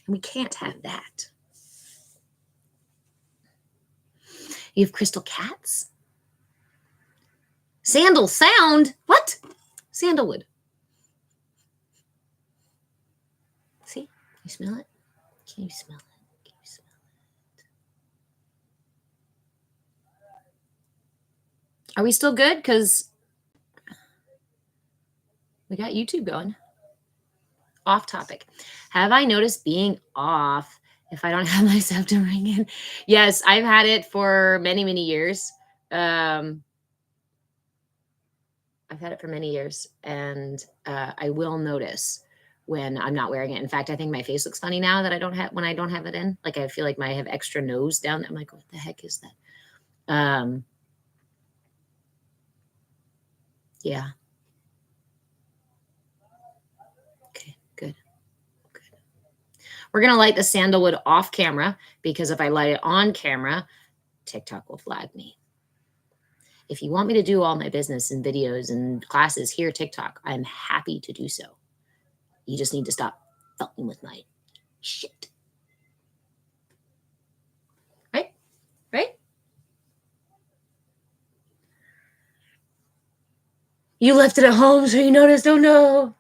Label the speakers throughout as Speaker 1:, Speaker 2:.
Speaker 1: And we can't have that. You have crystal cats? Sandal sound? What? Sandalwood. See? Can you smell it? Can you smell it? Can you smell it? Are we still good? Because we got YouTube going. Off topic. Have I noticed being off if I don't have my septum ring in? Yes, I've had it for many, many years. I've had it for many years, and I will notice when I'm not wearing it. In fact, I think my face looks funny now that when I don't have it in. Like I feel like I have extra nose down. I'm like, what the heck is that? Yeah. Okay, good. We're going to light the sandalwood off camera because if I light it on camera, TikTok will flag me. If you want me to do all my business and videos and classes here, TikTok, I'm happy to do so. You just need to stop fucking with my shit. Right? Right? You left it at home, so you noticed. Oh no.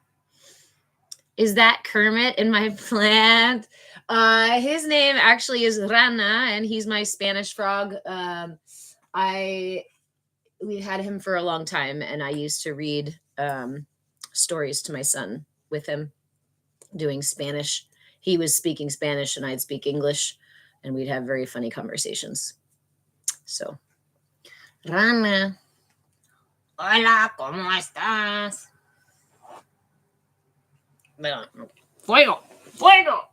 Speaker 1: Is that Kermit in my plant? His name actually is Rana, and he's my Spanish frog. We had him for a long time, and I used to read stories to my son with him doing Spanish. He was speaking Spanish and I'd speak English, and we'd have very funny conversations. So, Rana. Hola, ¿cómo estás? Fuego, fuego.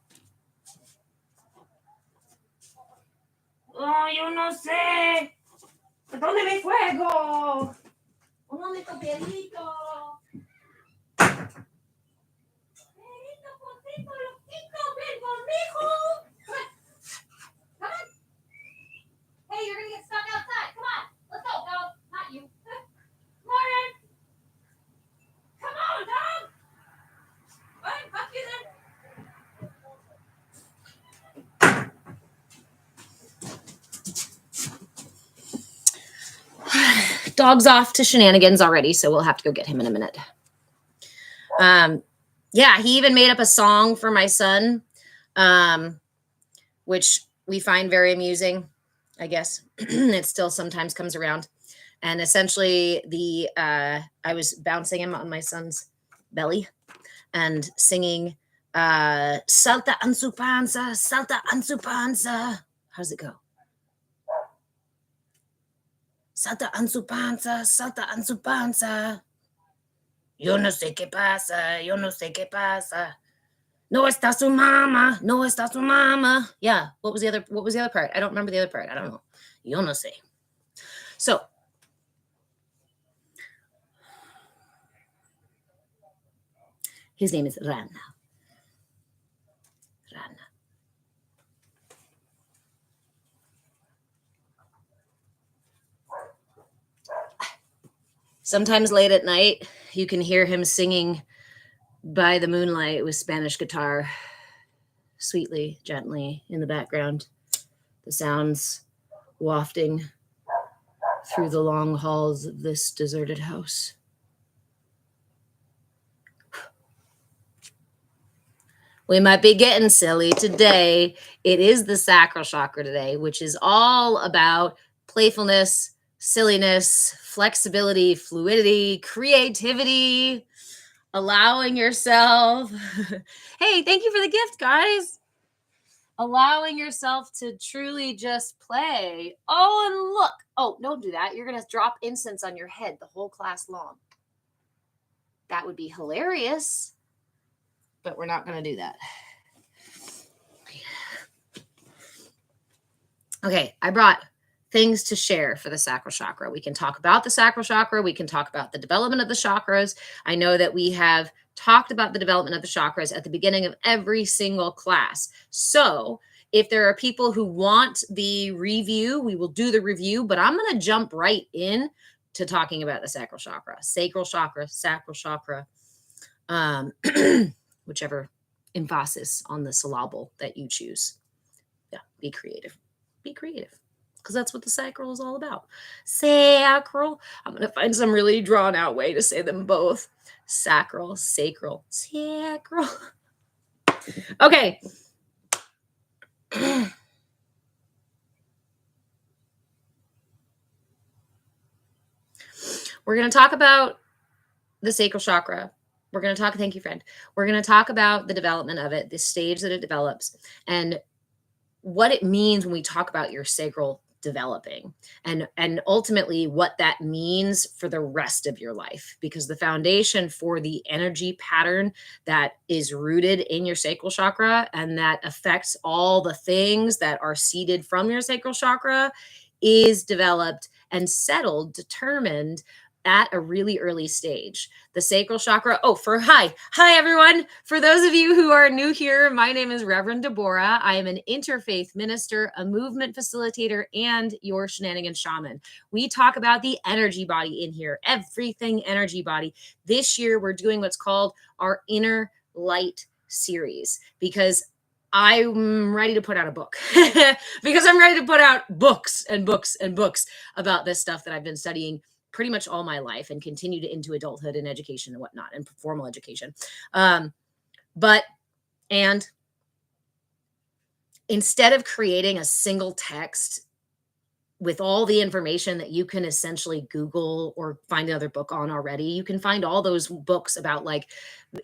Speaker 1: Oh, yo no sé. ¿Dónde me fuego? ¿Dónde está Pedrito? Pedrito, potito, loquito, ven conmigo. Come on. Hey, you're going to get stuck outside. Come on. Let's go, dog. Not you. Morning. Come on, dog. What? Fuck you then. Dog's off to shenanigans already, so we'll have to go get him in a minute. Yeah, he even made up a song for my son, which we find very amusing, I guess. It still sometimes comes around. And essentially, I was bouncing him on my son's belly and singing, Salta en su panza, salta en su panza. How does it go? Salta en su panza, salta en su panza. Yo no sé qué pasa, yo no sé qué pasa. No está su mama, no está su mama. Yeah, what was the other part? I don't remember the other part. I don't know. Yo no sé. So, his name is Rana. Rana. Sometimes late at night, you can hear him singing by the moonlight with Spanish guitar, sweetly, gently in the background. The sounds wafting through the long halls of this deserted house. We might be getting silly today. It is the Sacral Chakra today, which is all about playfulness, silliness, flexibility, fluidity, creativity, allowing yourself. Hey, thank you for the gift, guys. Allowing yourself to truly just play. Oh, and look. Oh, don't do that. You're going to drop incense on your head the whole class long. That would be hilarious. But we're not going to do that. Okay, I brought things to share for the Sacral Chakra. We can talk about the Sacral Chakra. We can talk about the development of the chakras. I know that we have talked about the development of the chakras at the beginning of every single class. So if there are people who want the review, we will do the review, but I'm going to jump right in to talking about the Sacral Chakra. Sacral Chakra, Sacral Chakra. Whichever emphasis on the syllable that you choose. Yeah, be creative. Be creative. Because that's what the sacral is all about. Sacral. I'm going to find some really drawn out way to say them both. Sacral, sacral, sacral. Okay. We're going to talk about the sacral chakra. We're going to talk, thank you, friend. We're going to talk about the development of it, the stage that it develops, and what it means when we talk about your sacral developing, and ultimately what that means for the rest of your life, because the foundation for the energy pattern that is rooted in your sacral chakra and that affects all the things that are seeded from your sacral chakra is developed and settled, determined at a really early stage. The sacral chakra. Oh, hi everyone. For those of you who are new here, my name is Reverend Deborah. I am an interfaith minister, a movement facilitator, and your shenanigan shaman. We talk about the energy body in here, everything energy body. This year, we're doing what's called our Inner Light series, because I'm ready to put out a book because I'm ready to put out books and books and books about this stuff that I've been studying pretty much all my life and continue to into adulthood and education and whatnot and formal education. And instead of creating a single text with all the information that you can essentially Google or find another book on already, you can find all those books about, like,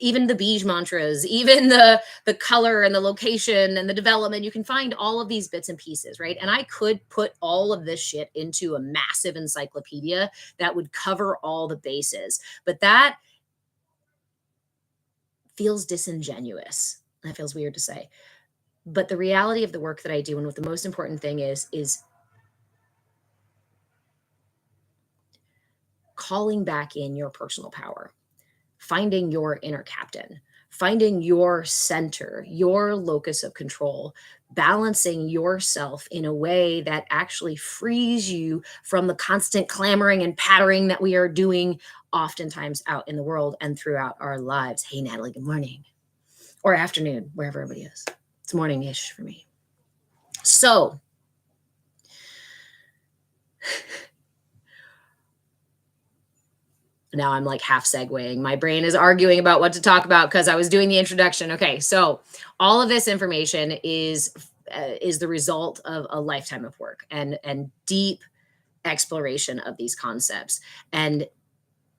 Speaker 1: even the Bij mantras, even the color and the location and the development. You can find all of these bits and pieces, right? And I could put all of this shit into a massive encyclopedia that would cover all the bases, but that feels disingenuous. That feels weird to say. But the reality of the work that I do, and what the most important thing is calling back in your personal power, finding your inner captain, finding your center, your locus of control, balancing yourself in a way that actually frees you from the constant clamoring and pattering that we are doing oftentimes out in the world and throughout our lives. Hey, Natalie, good morning. Or afternoon, wherever everybody is. It's morning-ish for me. So, now I'm like half segueing. My brain is arguing about what to talk about because I was doing the introduction. Okay, so all of this information is the result of a lifetime of work and deep exploration of these concepts, and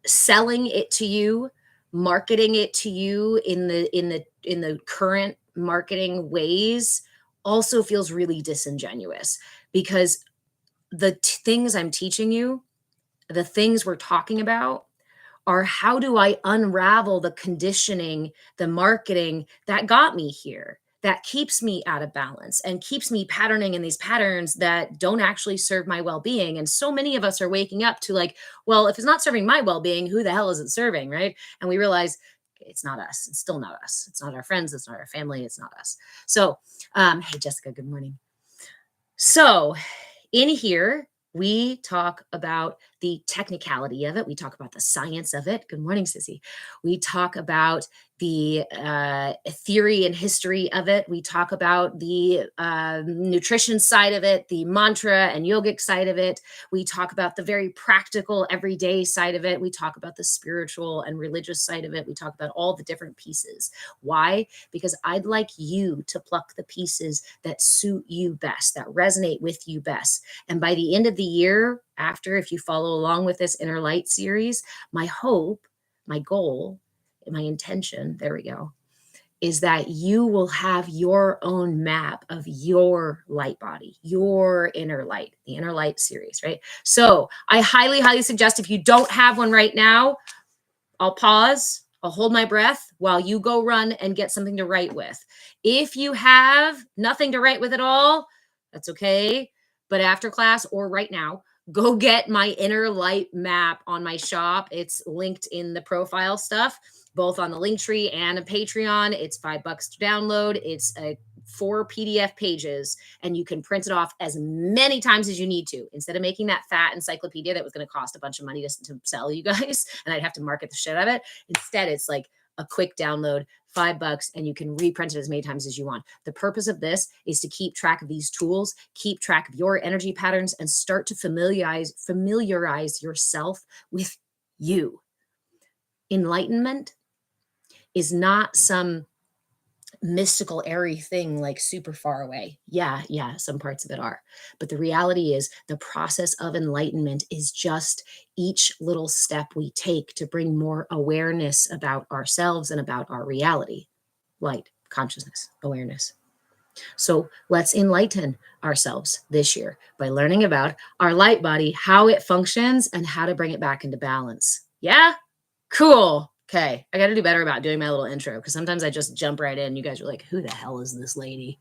Speaker 1: selling it to you, marketing it to you in the current marketing ways also feels really disingenuous, because the things I'm teaching you, the things we're talking about, are how do I unravel the conditioning, the marketing that got me here, that keeps me out of balance and keeps me patterning in these patterns that don't actually serve my well-being. And so many of us are waking up to, like, well, if it's not serving my well-being, who the hell is it serving, right? And we realize it's not us. It's still not us. It's not our friends. It's not our family. It's not us. So, hey, Jessica, good morning. So in here, we talk about the technicality of it. We talk about the science of it. Good morning, Sissy. We talk about the theory and history of it. We talk about the nutrition side of it, the mantra and yogic side of it. We talk about the very practical, everyday side of it. We talk about the spiritual and religious side of it. We talk about all the different pieces. Why? Because I'd like you to pluck the pieces that suit you best, that resonate with you best. And by the end of the year, after, if you follow along with this Inner Light series, my hope, my goal, my intention, there we go, is that you will have your own map of your light body, your inner light, the Inner Light series, right? So I highly, highly suggest, if you don't have one right now, I'll pause, I'll hold my breath while you go run and get something to write with. If you have nothing to write with at all, that's okay. But after class or right now, go get my Inner Light map on my shop. It's linked in the profile stuff, both on the Linktree and a Patreon. It's $5 to download. It's 4 PDF pages, and you can print it off as many times as you need to. Instead of making that fat encyclopedia that was going to cost a bunch of money to sell you guys, and I'd have to market the shit out of it. Instead, it's like a quick download, $5, and you can reprint it as many times as you want. The purpose of this is to keep track of these tools, keep track of your energy patterns, and start to familiarize yourself with you. Enlightenment is not some mystical, airy thing like super far away. Yeah, some parts of it are. But the reality is the process of enlightenment is just each little step we take to bring more awareness about ourselves and about our reality. Light, consciousness, awareness. So let's enlighten ourselves this year by learning about our light body, how it functions, and how to bring it back into balance. Yeah? Cool. Okay. I got to do better about doing my little intro because sometimes I just jump right in. You guys are like, who the hell is this lady?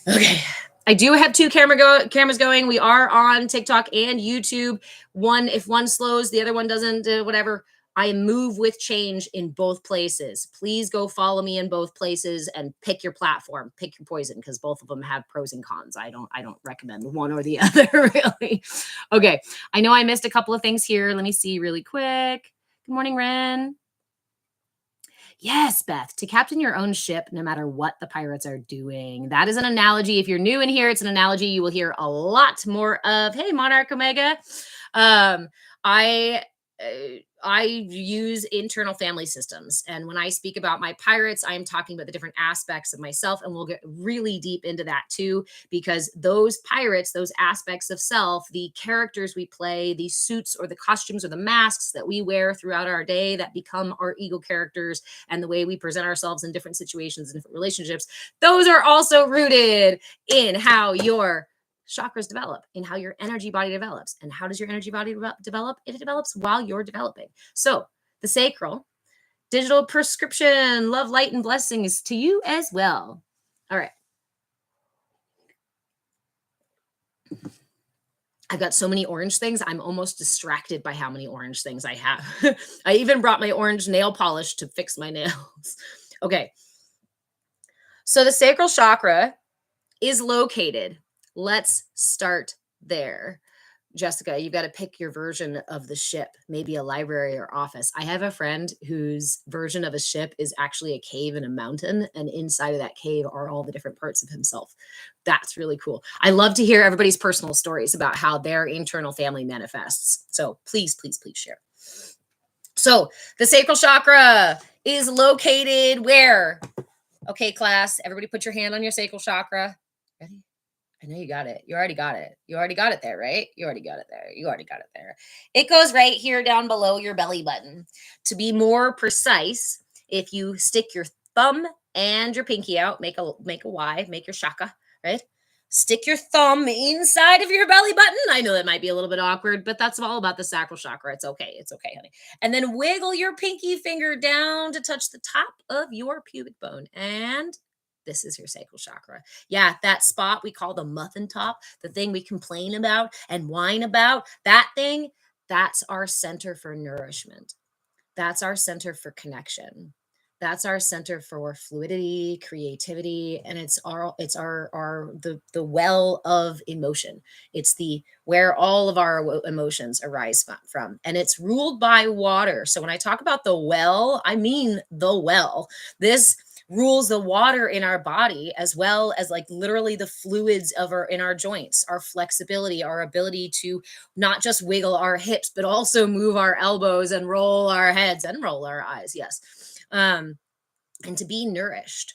Speaker 1: Okay. I do have two cameras going. We are on TikTok and YouTube. If one slows, the other one doesn't, whatever. I move with change in both places. Please go follow me in both places and pick your platform, pick your poison, because both of them have pros and cons. I don't recommend one or the other, really. Okay. I know I missed a couple of things here. Let me see really quick. Good morning, Ren. Yes, Beth, to captain your own ship no matter what the pirates are doing. That is an analogy. If you're new in here, it's an analogy you will hear a lot more of. Hey, Monarch Omega. I use internal family systems. And when I speak about my pirates, I'm talking about the different aspects of myself. And we'll get really deep into that too, because those pirates, those aspects of self, the characters we play, the suits or the costumes or the masks that we wear throughout our day that become our ego characters and the way we present ourselves in different situations and different relationships, those are also rooted in how your chakras develop, in how your energy body develops. And how does your energy body develop? It develops while you're developing. So the sacral digital prescription, love, light, and blessings to you as well. All right. I've got so many orange things. I'm almost distracted by how many orange things I have. I even brought my orange nail polish to fix my nails. Okay. So the sacral chakra is located. Let's start there. Jessica, you've got to pick your version of the ship, maybe a library or office. I have a friend whose version of a ship is actually a cave in a mountain, and inside of that cave are all the different parts of himself. That's really cool. I love to hear everybody's personal stories about how their internal family manifests. So please share. So the sacral chakra is located where? Okay, class, everybody put your hand on your sacral chakra. Ready? I know you got it. You already got it. You already got it there, right? You already got it there. You already got it there. It goes right here down below your belly button. To be more precise, if you stick your thumb and your pinky out, make a Y, make your shaka, right? Stick your thumb inside of your belly button. I know that might be a little bit awkward, but that's all about the sacral chakra. It's okay. It's okay, honey. And then wiggle your pinky finger down to touch the top of your pubic bone. And this is your sacral chakra. Yeah, that spot we call the muffin top, the thing we complain about and whine about, that thing, that's our center for nourishment. That's our center for connection. That's our center for fluidity, creativity, and it's the well of emotion. It's the where all of our emotions arise from, and it's ruled by water. So when I talk about the well, I mean the well. This rules the water in our body as well as like literally the fluids in our joints, our flexibility, our ability to not just wiggle our hips, but also move our elbows and roll our heads and roll our eyes. Yes. And to be nourished,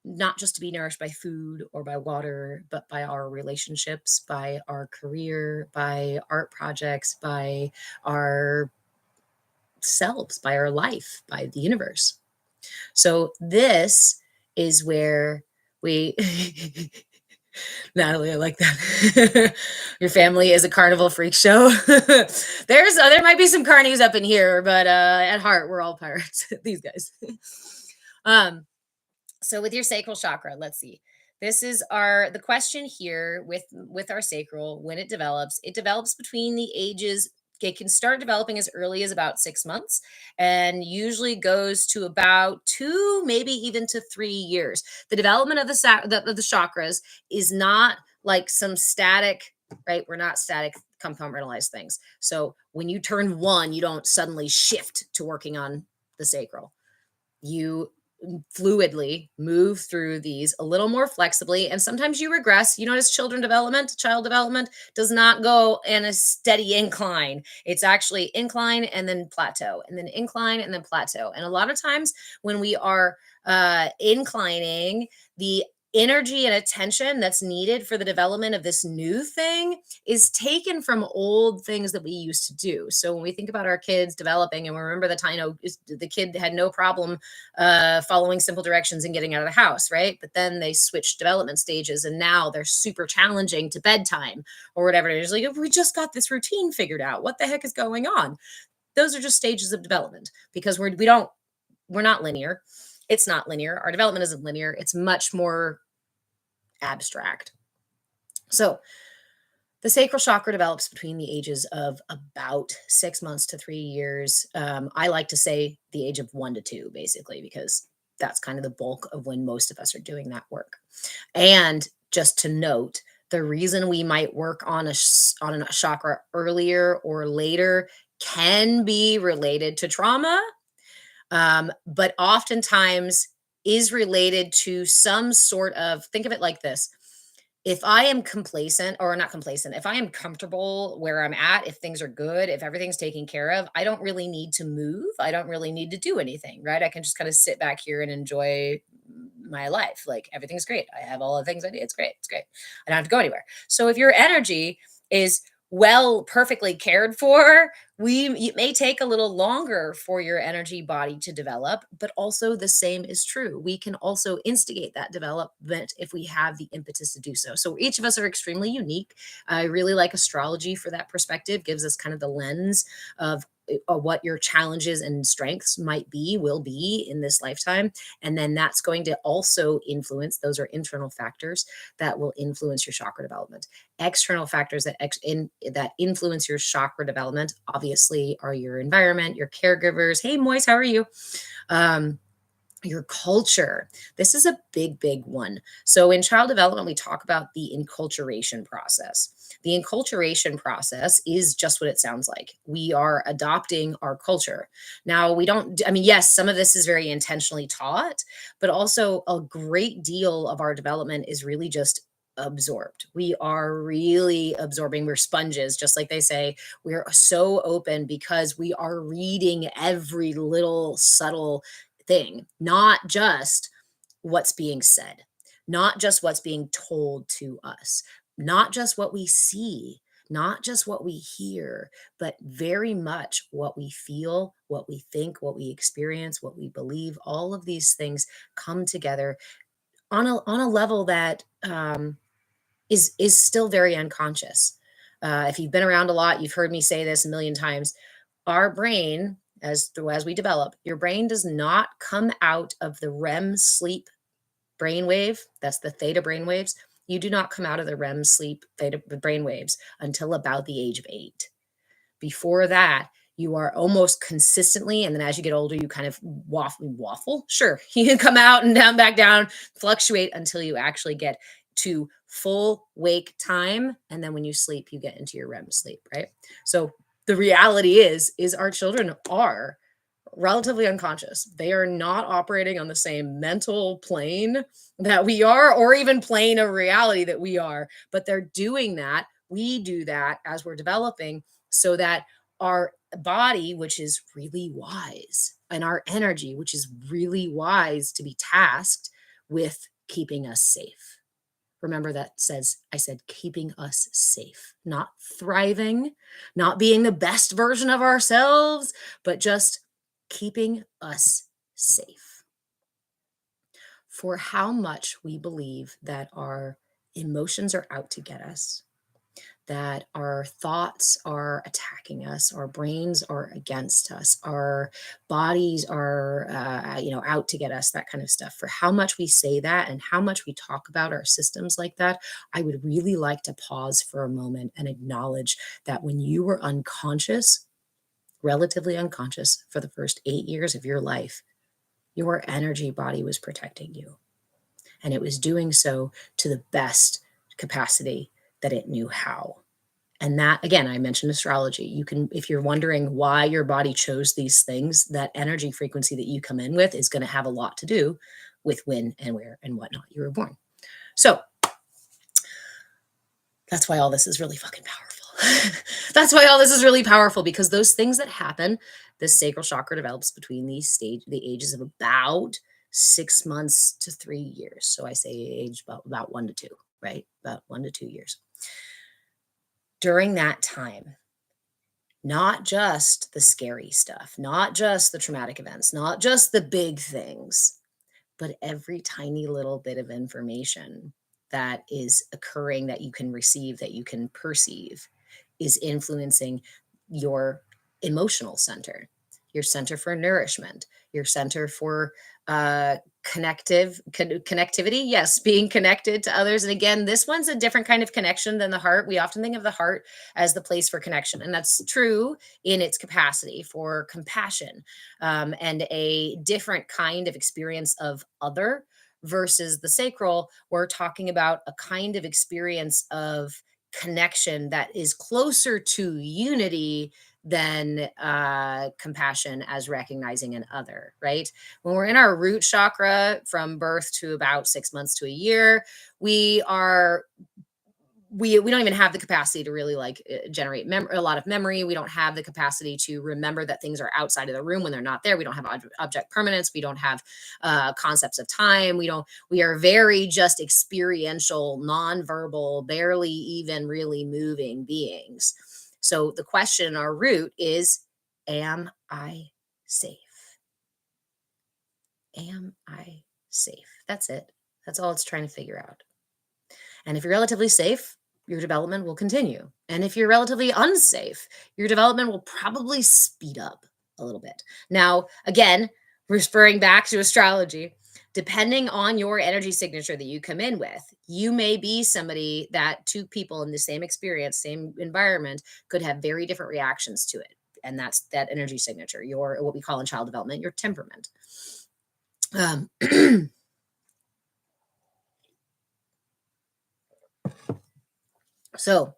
Speaker 1: not just to be nourished by food or by water, but by our relationships, by our career, by art projects, by our selves, by our life, by the universe. So this is where we, Natalie, I like that. Your family is a carnival freak show. There might be some carnies up in here, but at heart, we're all pirates, these guys. So with your sacral chakra, let's see. This is the question here with our sacral. When it develops between the ages. It can start developing as early as about 6 months and usually goes to about 2, maybe even to 3 years. The development of the chakras is not like some static, right? We're not static compartmentalized things. So when you turn 1, you don't suddenly shift to working on the sacral. You fluidly move through these a little more flexibly, and sometimes you regress. You notice child development does not go in a steady incline. It's actually incline and then plateau, and then incline and then plateau. And a lot of times when we are inclining, the energy and attention that's needed for the development of this new thing is taken from old things that we used to do. So when we think about our kids developing, and we remember the time, the kid had no problem following simple directions and getting out of the house, right? But then they switched development stages, and now they're super challenging to bedtime or whatever it is. Like, we just got this routine figured out. What the heck is going on? Those are just stages of development, because we're not linear. It's not linear. Our development isn't linear. It's much more abstract. So the sacral chakra develops between the ages of about 6 months to 3 years. I like to say the age of 1 to 2, basically, because that's kind of the bulk of when most of us are doing that work. And just to note, the reason we might work on a chakra earlier or later can be related to trauma, but oftentimes is related to some sort of, think of it like this. If I am complacent, or not complacent, if I am comfortable where I'm at, if things are good, if everything's taken care of, I don't really need to move. I don't really need to do anything, right? I can just kind of sit back here and enjoy my life. Like, everything's great. I have all the things I need. It's great. It's great. I don't have to go anywhere. So if your energy is perfectly cared for, it may take a little longer for your energy body to develop, but also the same is true. We can also instigate that development if we have the impetus to do so. So each of us are extremely unique. I really like astrology for that perspective, gives us kind of the lens of what your challenges and strengths will be in this lifetime. And then that's going to also influence, those are internal factors that will influence your chakra development. External factors that influence your chakra development obviously are your environment, your caregivers. Hey, Moise, how are you? Your culture. This is a big, big one. So in child development, we talk about the enculturation process. The enculturation process is just what it sounds like. We are adopting our culture. Now, yes, some of this is very intentionally taught, but also a great deal of our development is really just absorbed. We are really absorbing. We're sponges, just like they say. We're so open because we are reading every little subtle thing, not just what's being said, not just what's being told to us, not just what we see, not just what we hear, but very much what we feel, what we think, what we experience, what we believe. All of these things come together on a level that is still very unconscious. If you've been around a lot, you've heard me say this a million times. Our brain, as we develop, your brain does not come out of the REM sleep brainwave. That's the theta brainwaves. You do not come out of the REM sleep theta brainwaves until about the age of 8. Before that, you are almost consistently, and then as you get older, you kind of waffle. Sure, you can come out and down, back down, fluctuate until you actually get to full wake time. And then when you sleep, you get into your REM sleep, right? So the reality is our children are relatively unconscious. They are not operating on the same mental plane that we are, or even plane of reality that we are, but they're doing that. We do that as we're developing, so that our body, which is really wise, and our energy, which is really wise to be tasked with keeping us safe. Remember, I said keeping us safe, not thriving, not being the best version of ourselves, but just keeping us safe. For how much we believe that our emotions are out to get us, that our thoughts are attacking us, our brains are against us, our bodies are, out to get us, that kind of stuff. For how much we say that and how much we talk about our systems like that, I would really like to pause for a moment and acknowledge that when you were unconscious, relatively unconscious for the first 8 years of your life, your energy body was protecting you. And it was doing so to the best capacity that it knew how. And that, again, I mentioned astrology. You can, if you're wondering why your body chose these things, that energy frequency that you come in with is going to have a lot to do with when and where and whatnot you were born. So that's why all this is really fucking powerful. That's why all this is really powerful, because those things that happen, the sacral chakra develops between the ages of about 6 months to 3 years. So I say age about 1 to 2, right? About 1 to 2 years. During that time, not just the scary stuff, not just the traumatic events, not just the big things, but every tiny little bit of information that is occurring, that you can receive, that you can perceive, is influencing your emotional center, your center for nourishment, your center for connectivity. Yes, being connected to others. And again, this one's a different kind of connection than the heart. We often think of the heart as the place for connection, and that's true in its capacity for compassion, and a different kind of experience of other, versus the sacral. We're talking about a kind of experience of connection that is closer to unity than compassion as recognizing an other, right? When we're in our root chakra from birth to about 6 months to a year, we are we don't even have the capacity to really like generate a lot of memory. We don't have the capacity to remember that things are outside of the room when they're not there. We don't have object permanence. We don't have concepts of time. We are very just experiential, nonverbal, barely even really moving beings. So the question in our root is, am I safe? Am I safe? That's it. That's all it's trying to figure out. And if you're relatively safe, your development will continue. And if you're relatively unsafe, your development will probably speed up a little bit. Now, again, referring back to astrology, depending on your energy signature that you come in with, you may be somebody that two people in the same experience, same environment, could have very different reactions to it. And that's that energy signature, your what we call in child development, your temperament. Um, so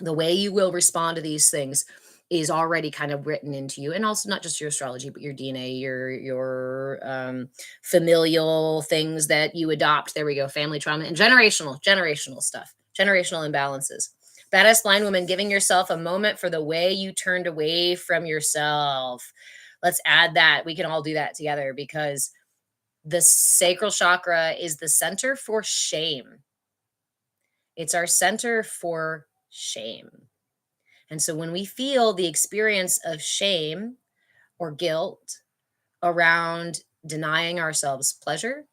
Speaker 1: the way you will respond to these things is already kind of written into you, and also not just your astrology, but your DNA, your familial things that you adopt. There we go, family trauma and generational stuff, generational imbalances. Badass blind woman, giving yourself a moment for the way you turned away from yourself. Let's add that. We can all do that together, because the sacral chakra is the center for shame. It's our center for shame. And so when we feel the experience of shame or guilt around denying ourselves pleasure,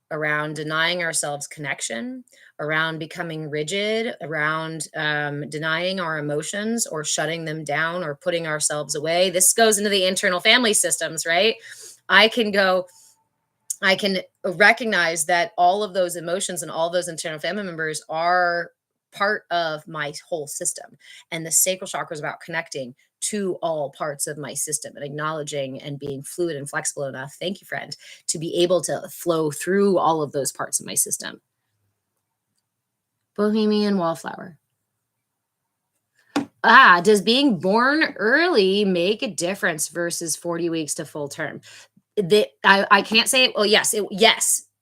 Speaker 1: around denying ourselves connection, around becoming rigid, around denying our emotions or shutting them down or putting ourselves away, this goes into the internal family systems, right? I can recognize that all of those emotions and all those internal family members are part of my whole system. And the sacral chakra is about connecting to all parts of my system and acknowledging and being fluid and flexible enough, thank you, friend, to be able to flow through all of those parts of my system. Bohemian Wallflower. Does being born early make a difference versus 40 weeks to full term? I can't say it. Well, yes,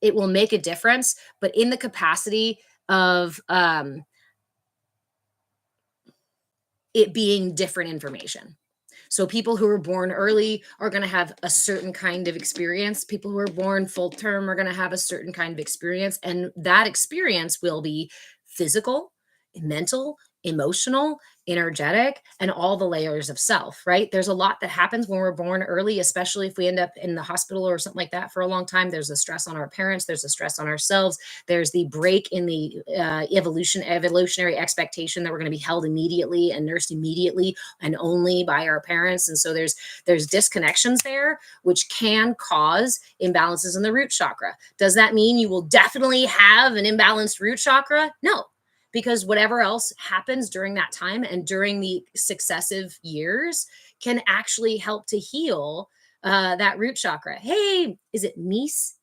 Speaker 1: it will make a difference, but in the capacity of it being different information. So people who are born early are going to have a certain kind of experience. People who are born full term are going to have a certain kind of experience, and that experience will be physical, mental, emotional, energetic, and all the layers of self, right? There's a lot that happens when we're born early, especially if we end up in the hospital or something like that for a long time. There's a stress on our parents, there's a stress on ourselves, there's the break in the evolutionary expectation that we're going to be held immediately and nursed immediately and only by our parents. And so there's disconnections there, which can cause imbalances in the root chakra. Does that mean you will definitely have an imbalanced root chakra? No, because whatever else happens during that time and during the successive years can actually help to heal that root chakra. Hey, is it Nisi?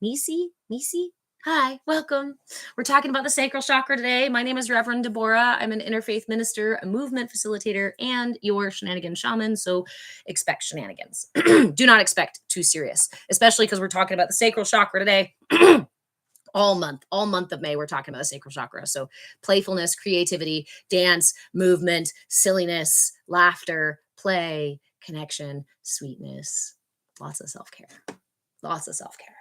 Speaker 1: Hi, welcome. We're talking about the sacral chakra today. My name is Reverend Deborah. I'm an interfaith minister, a movement facilitator, and your shenanigan shaman. So expect shenanigans. Do not expect too serious, especially because we're talking about the sacral chakra today. All month of May, we're talking about the sacral chakra. So playfulness, creativity, dance, movement, silliness, laughter, play, connection, sweetness, lots of self care. Lots of self care.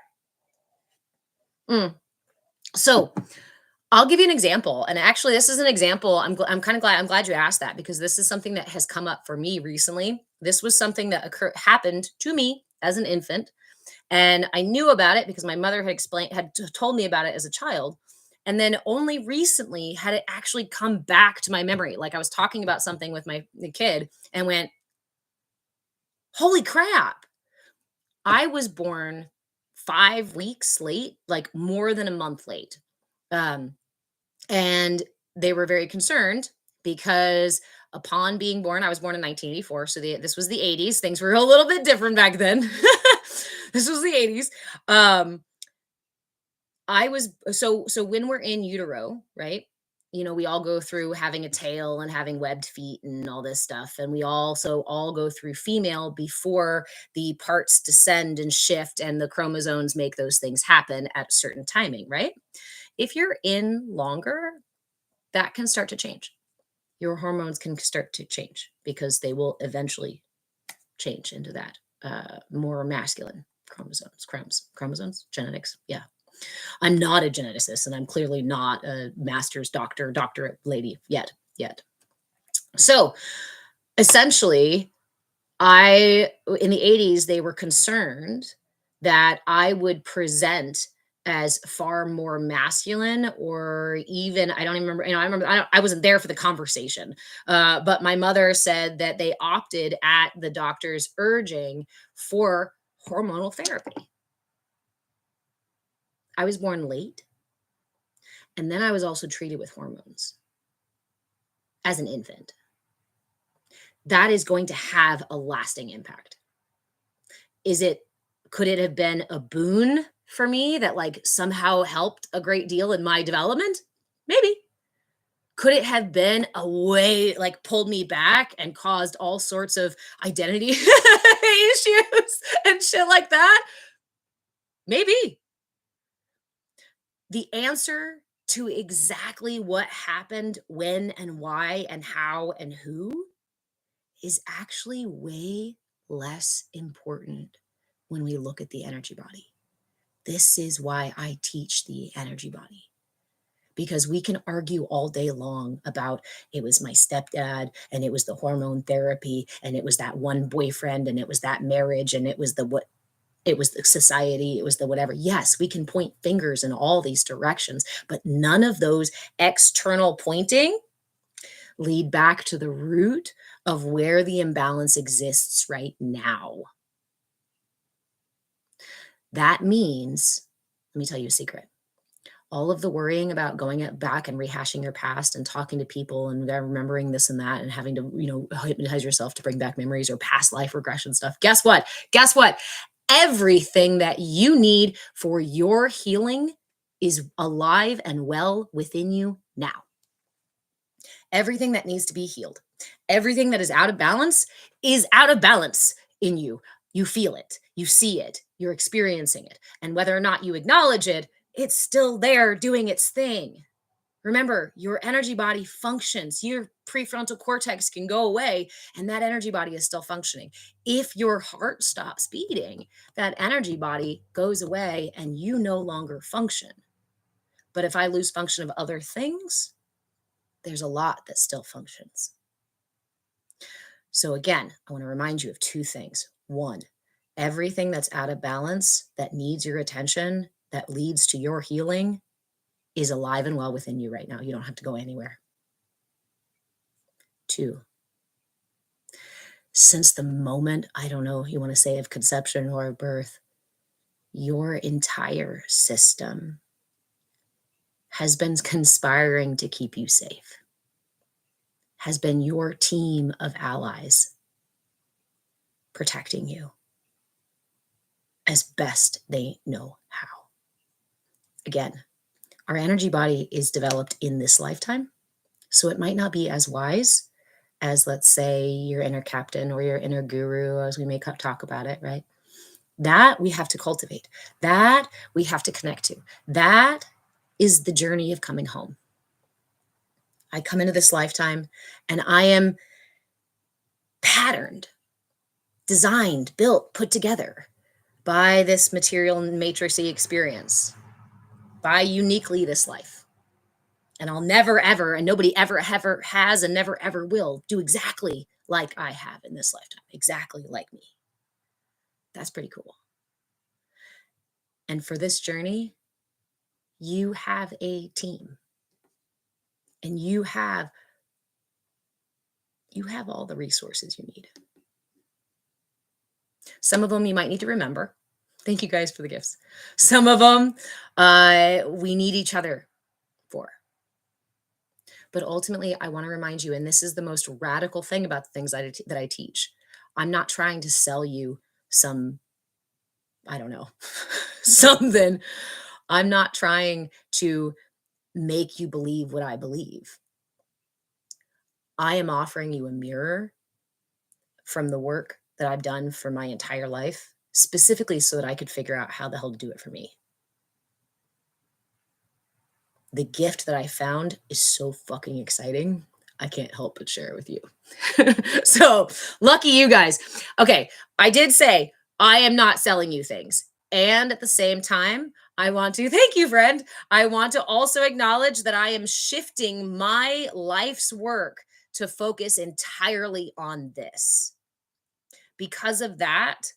Speaker 1: So I'll give you an example, and actually, this is an example. I'm kind of glad. I'm glad you asked that because this is something that has come up for me recently. This was something that happened to me as an infant, and I knew about it because my mother told me about it as a child, and then only recently had it actually come back to my memory. Like I was talking about something with my the kid, and went, "Holy crap! I was born 5 weeks late, like more than a month late." Um, And they were very concerned because upon being born, I was born in 1984. So this was the 80s. Things were a little bit different back then. This was the 80s. I was so when we're in utero, right? We all go through having a tail and having webbed feet and all this stuff. And we also all go through female before the parts descend and shift and the chromosomes make those things happen at a certain timing, right? If you're in longer, that can start to change. Your hormones can start to change because they will eventually change into that more masculine chromosomes, genetics. Yeah. I'm not a geneticist and I'm clearly not a master's doctorate lady yet. So essentially, in the 80s, they were concerned that I would present as far more masculine, or even I don't even remember, I wasn't there for the conversation. But my mother said that they opted at the doctor's urging for hormonal therapy. I was born late, and then I was also treated with hormones as an infant. That is going to have a lasting impact. Is it Could it have been a boon for me that, like, somehow helped a great deal in my development? Maybe. Could it have been a way, like, pulled me back and caused all sorts of identity issues and shit like that? Maybe. The answer to exactly what happened, when and why and how and who is actually way less important when we look at the energy body. This is why I teach the energy body, because we can argue all day long about it was my stepdad and it was the hormone therapy and it was that one boyfriend and it was that marriage and it was the what, it was the society, it was the whatever. Yes, we can point fingers in all these directions, but none of those external pointing lead back to the root of where the imbalance exists right now. That means, let me tell you a secret. All of the worrying about going back and rehashing your past and talking to people and remembering this and that and having to, hypnotize yourself to bring back memories or past life regression stuff. Guess what? Guess what? Everything that you need for your healing is alive and well within you now. Everything that needs to be healed, everything that is out of balance is out of balance in you. You feel it, you see it, you're experiencing it. And whether or not you acknowledge it, it's still there doing its thing. Remember, your energy body functions. Your prefrontal cortex can go away, and that energy body is still functioning. If your heart stops beating, that energy body goes away and you no longer function. But if I lose function of other things, there's a lot that still functions. So again, I want to remind you of two things. One, everything that's out of balance, that needs your attention, that leads to your healing, is alive and well within you right now. You don't have to go anywhere. Two, since the moment, I don't know, you want to say of conception or of birth, your entire system has been conspiring to keep you safe, has been your team of allies protecting you as best they know how. Again, our energy body is developed in this lifetime, so it might not be as wise as, let's say, your inner captain or your inner guru, as we may talk about it, right? That we have to cultivate. That we have to connect to. That is the journey of coming home. I come into this lifetime and I am patterned, designed, built, put together by this material matrixy experience, by uniquely this life. And I'll never, ever, and nobody ever has and never, ever will do exactly like I have in this lifetime, exactly like me. That's pretty cool. And for this journey, you have a team, and you have all the resources you need. Some of them you might need to remember. Thank you guys for the gifts. Some of them we need each other for. But ultimately, I want to remind you, and this is the most radical thing about the things that I teach. I'm not trying to sell you some, I don't know, something. I'm not trying to make you believe what I believe. I am offering you a mirror from the work that I've done for my entire life, specifically so that I could figure out how the hell to do it for me. The gift that I found is so fucking exciting. I can't help but share it with you. So lucky you guys. Okay, I did say I am not selling you things. And at the same time, I want to, thank you, friend. I want to also acknowledge that I am shifting my life's work to focus entirely on this. Because of that,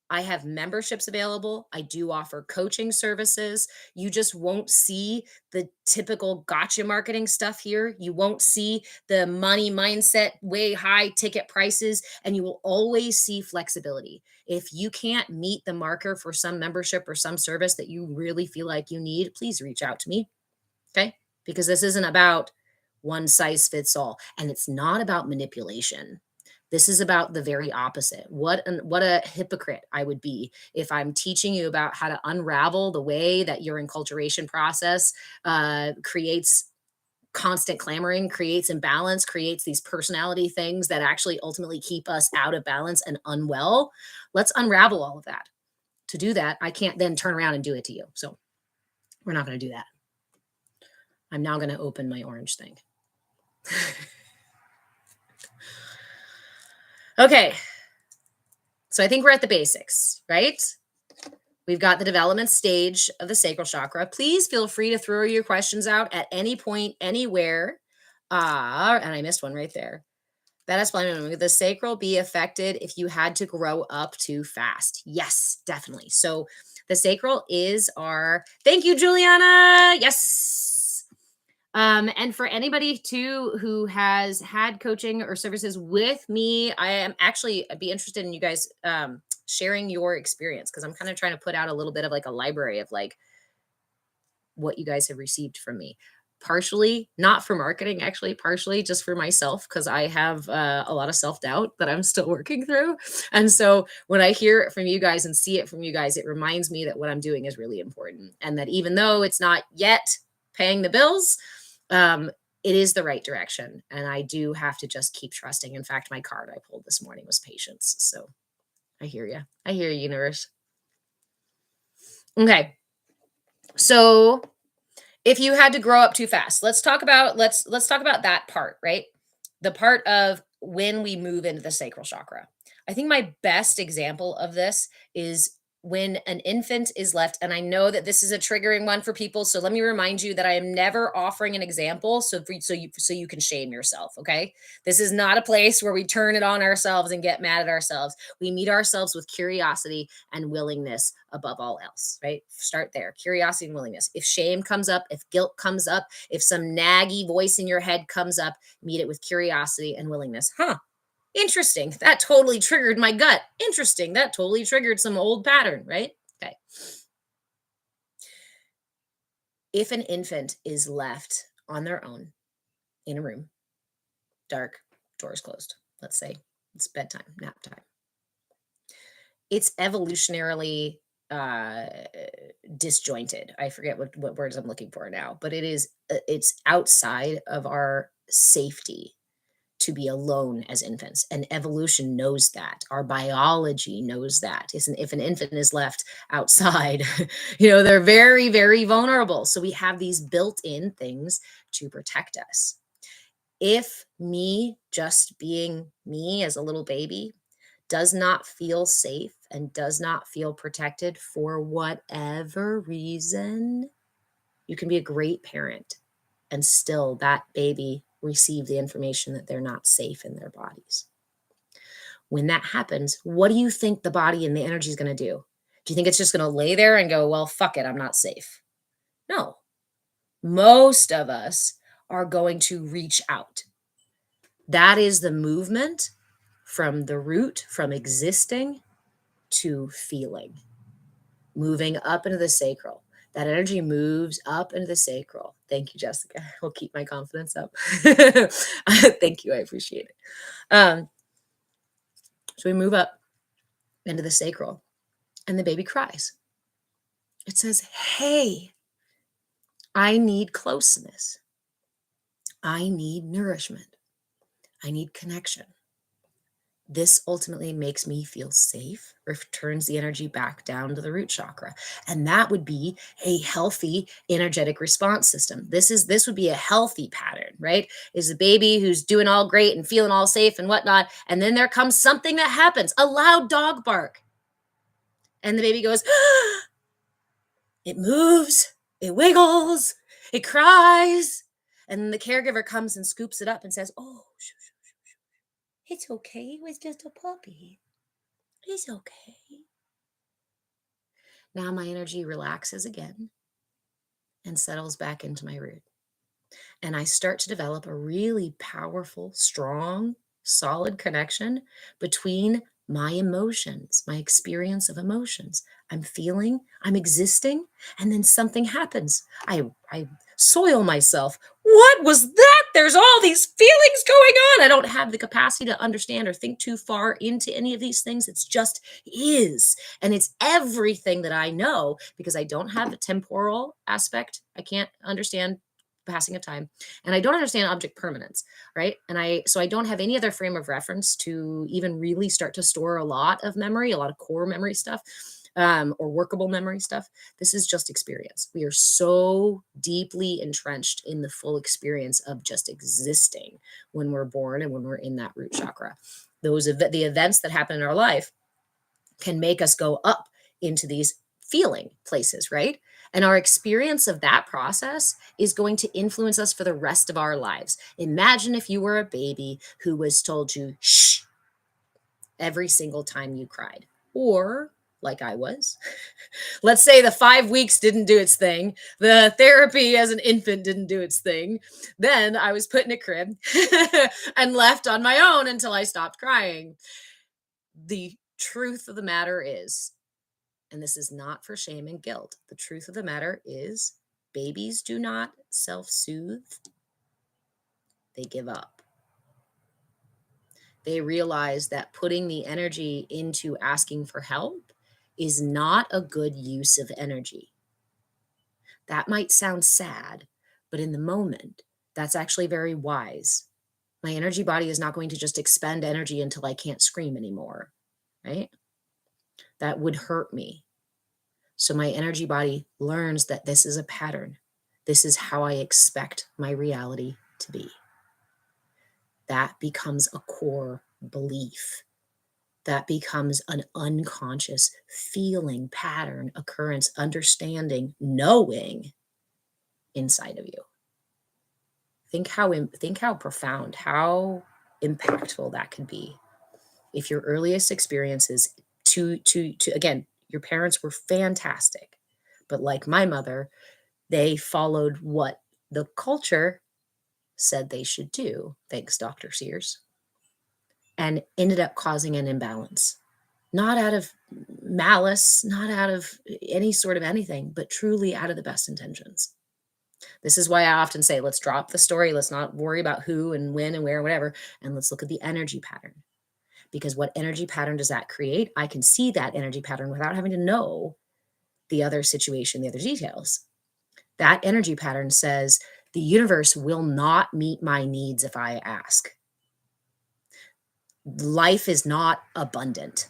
Speaker 1: I have memberships available. I do offer coaching services. You just won't see the typical gotcha marketing stuff here. You won't see the money mindset, way high ticket prices, and you will always see flexibility. If you can't meet the marker for some membership or some service that you really feel like you need, please reach out to me. Okay? Because this isn't about one size fits all, and it's not about manipulation. This is about the very opposite. What a hypocrite I would be if I'm teaching you about how to unravel the way that your enculturation process creates constant clamoring, creates imbalance, creates these personality things that actually ultimately keep us out of balance and unwell. Let's unravel all of that. To do that, I can't then turn around and do it to you. So we're not going to do that. I'm now going to open my orange thing. Okay. So I think we're at the basics, right? We've got the development stage of the sacral chakra. Please feel free to throw your questions out at any point, anywhere. And I missed one right there. That explains, would the sacral be affected if you had to grow up too fast? Yes, definitely. So the sacral is our, thank you, Juliana. Yes. And for anybody too who has had coaching or services with me, I'd be interested in you guys sharing your experience, because I'm kind of trying to put out a little bit of like a library of like what you guys have received from me. Partially not for marketing, actually, partially just for myself, because I have a lot of self-doubt that I'm still working through. And so when I hear it from you guys and see it from you guys, it reminds me that what I'm doing is really important, and that even though it's not yet paying the bills, it is the right direction. And I do have to just keep trusting. In fact, my card I pulled this morning was patience. So I hear you. I hear you, universe. Okay. So if you had to grow up too fast, let's talk about that part, right? The part of when we move into the sacral chakra. I think my best example of this is when an infant is left, and I know that this is a triggering one for people, so let me remind you that I am never offering an example so you can shame yourself, okay? This is not a place where we turn it on ourselves and get mad at ourselves. We meet ourselves with curiosity and willingness above all else, right? Start there. Curiosity and willingness. If shame comes up, if guilt comes up, if some naggy voice in your head comes up, meet it with curiosity and willingness. Interesting. That totally triggered my gut. Interesting. That totally triggered some old pattern, right? Okay. If an infant is left on their own in a room, dark, doors closed, let's say it's bedtime, nap time, it's evolutionarily uh disjointed. I forget what words I'm looking for now, but it's outside of our safety to be alone as infants, and evolution knows that. Our biology knows that. If an infant is left outside, they're very, very vulnerable. So we have these built-in things to protect us. If me just being me as a little baby does not feel safe and does not feel protected for whatever reason, you can be a great parent and still that baby receive the information that they're not safe in their bodies. When that happens, what do you think the body and the energy is going to do? Do you think it's just going to lay there and go, well, fuck it, I'm not safe? No. Most of us are going to reach out. That is the movement from the root, from existing to feeling, moving up into the sacral. That energy moves up into the sacral. Thank you, Jessica. We'll keep my confidence up. Thank you. I appreciate it. So we move up into the sacral and the baby cries. It says, hey, I need closeness. I need nourishment. I need connection. This ultimately makes me feel safe, returns the energy back down to the root chakra. And that would be a healthy energetic response system. This would be a healthy pattern, right? Is a baby who's doing all great and feeling all safe and whatnot. And then there comes something that happens, a loud dog bark. And the baby goes, it moves, it wiggles, it cries. And the caregiver comes and scoops it up and says, oh, it's okay. It was just a puppy. It's okay. Now my energy relaxes again and settles back into my root. And I start to develop a really powerful, strong, solid connection between my emotions, my experience of emotions. I'm feeling, I'm existing, and then something happens. I soil myself. What was that? There's all these feelings going on. I don't have the capacity to understand or think too far into any of these things. It's just is. And it's everything that I know because I don't have a temporal aspect. I can't understand passing of time, and I don't understand object permanence, right? So I don't have any other frame of reference to even really start to store a lot of memory, a lot of core memory stuff, or workable memory stuff. This is just experience. We are so deeply entrenched in the full experience of just existing when we're born and when we're in that root chakra. The events that happen in our life can make us go up into these feeling places, right? And our experience of that process is going to influence us for the rest of our lives. Imagine if you were a baby who was told to shh every single time you cried, or like I was. Let's say the 5 weeks didn't do its thing. The therapy as an infant didn't do its thing. Then I was put in a crib and left on my own until I stopped crying. The truth of the matter is, and this is not for shame and guilt, the truth of the matter is babies do not self-soothe. They give up. They realize that putting the energy into asking for help is not a good use of energy. That might sound sad, but in the moment, that's actually very wise. My energy body is not going to just expend energy until I can't scream anymore, right? That would hurt me. So my energy body learns that this is a pattern. This is how I expect my reality to be. That becomes a core belief. That becomes an unconscious feeling, pattern, occurrence, understanding, knowing inside of you. Think how profound, how impactful that could be. If your earliest experiences to again, your parents were fantastic, but like my mother, they followed what the culture said they should do. Thanks, Dr. Sears. And ended up causing an imbalance, not out of malice, not out of any sort of anything, but truly out of the best intentions. This is why I often say, let's drop the story. Let's not worry about who and when and where, and whatever. And let's look at the energy pattern. Because what energy pattern does that create? I can see that energy pattern without having to know the other situation, the other details. That energy pattern says the universe will not meet my needs if I ask. Life is not abundant.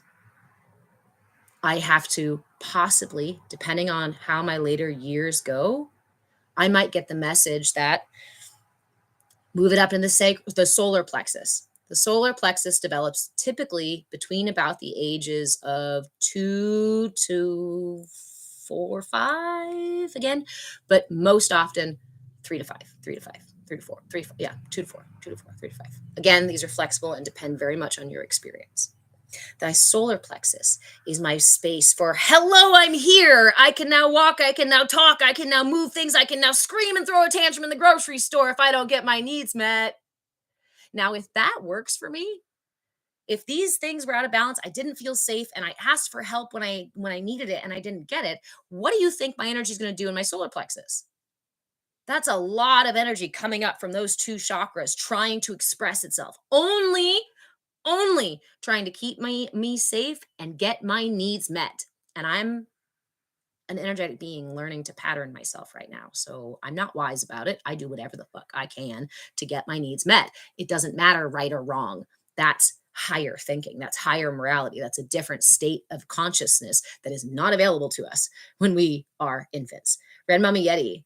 Speaker 1: I have to possibly, depending on how my later years go, I might get the message that move it up in the solar plexus. The solar plexus develops typically between about the ages of 2 to 4, 5 again, but most often 3 to 5, 3 to 5, 3 to 4, yeah, 2 to 4, 2 to 4, 3 to 5. Again, these are flexible and depend very much on your experience. Thy solar plexus is my space for hello, I'm here. I can now walk. I can now talk. I can now move things. I can now scream and throw a tantrum in the grocery store if I don't get my needs met. Now, if that works for me, if these things were out of balance, I didn't feel safe, and I asked for help when I needed it and I didn't get it, what do you think my energy is going to do in my solar plexus? That's a lot of energy coming up from those two chakras trying to express itself. Only trying to keep me safe and get my needs met. And I'm an energetic being learning to pattern myself right now. So I'm not wise about it. I do whatever the fuck I can to get my needs met. It doesn't matter right or wrong. That's higher thinking. That's higher morality. That's a different state of consciousness that is not available to us when we are infants. Red Mama Yeti.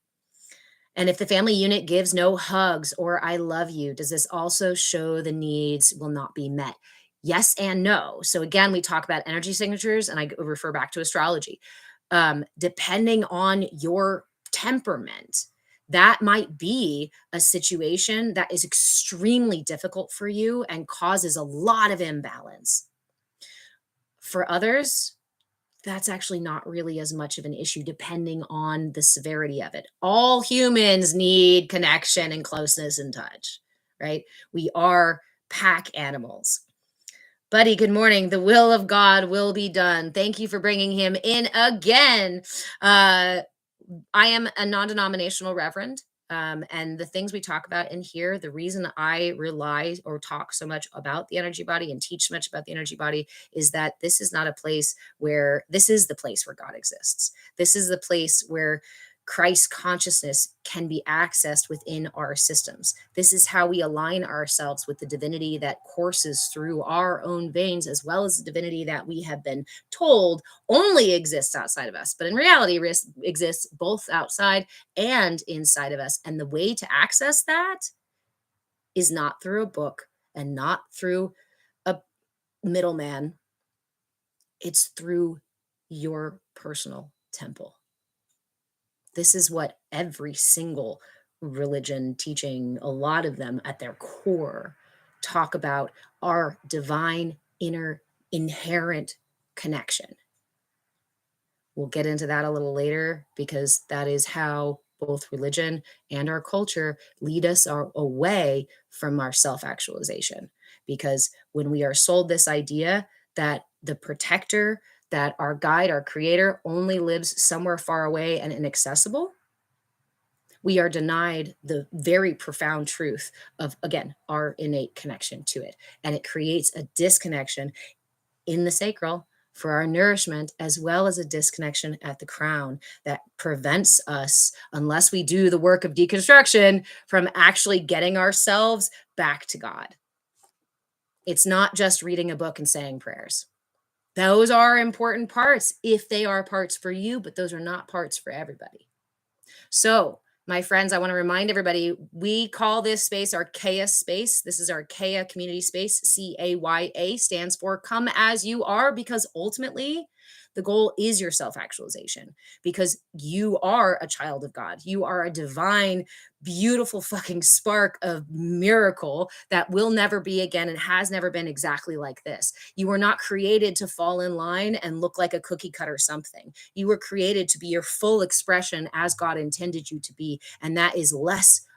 Speaker 1: And if the family unit gives no hugs or I love you, does this also show the needs will not be met? Yes and no. So again, we talk about energy signatures and I refer back to astrology. Depending on your temperament, that might be a situation that is extremely difficult for you and causes a lot of imbalance. For others, that's actually not really as much of an issue depending on the severity of it. All humans need connection and closeness and touch, right? We are pack animals. Buddy, good morning. The will of God will be done. Thank you for bringing him in again. I am a non-denominational reverend. And the things we talk about in here, the reason I rely or talk so much about the energy body and teach so much about the energy body is that this is not a place where this is the place where God exists. This is the place where Christ consciousness can be accessed within our systems. This is how we align ourselves with the divinity that courses through our own veins, as well as the divinity that we have been told only exists outside of us, but in reality exists both outside and inside of us. And the way to access that is not through a book and not through a middleman. It's through your personal temple. This is what every single religion teaching, a lot of them at their core, talk about our divine inner inherent connection. We'll get into that a little later because that is how both religion and our culture lead us away from our self-actualization. Because when we are sold this idea that the protector, that our guide, our creator only lives somewhere far away and inaccessible, we are denied the very profound truth of, again, our innate connection to it. And it creates a disconnection in the sacral for our nourishment, as well as a disconnection at the crown that prevents us, unless we do the work of deconstruction, from actually getting ourselves back to God. It's not just reading a book and saying prayers. Those are important parts if they are parts for you, but those are not parts for everybody. So, my friends, I want to remind everybody, we call this space our CAYA space. This is our CAYA community space. CAYA stands for come as you are, because ultimately the goal is your self-actualization, because you are a child of God. You are a divine, beautiful fucking spark of miracle that will never be again and has never been exactly like this. You were not created to fall in line and look like a cookie cutter something. You were created to be your full expression as God intended you to be. And that is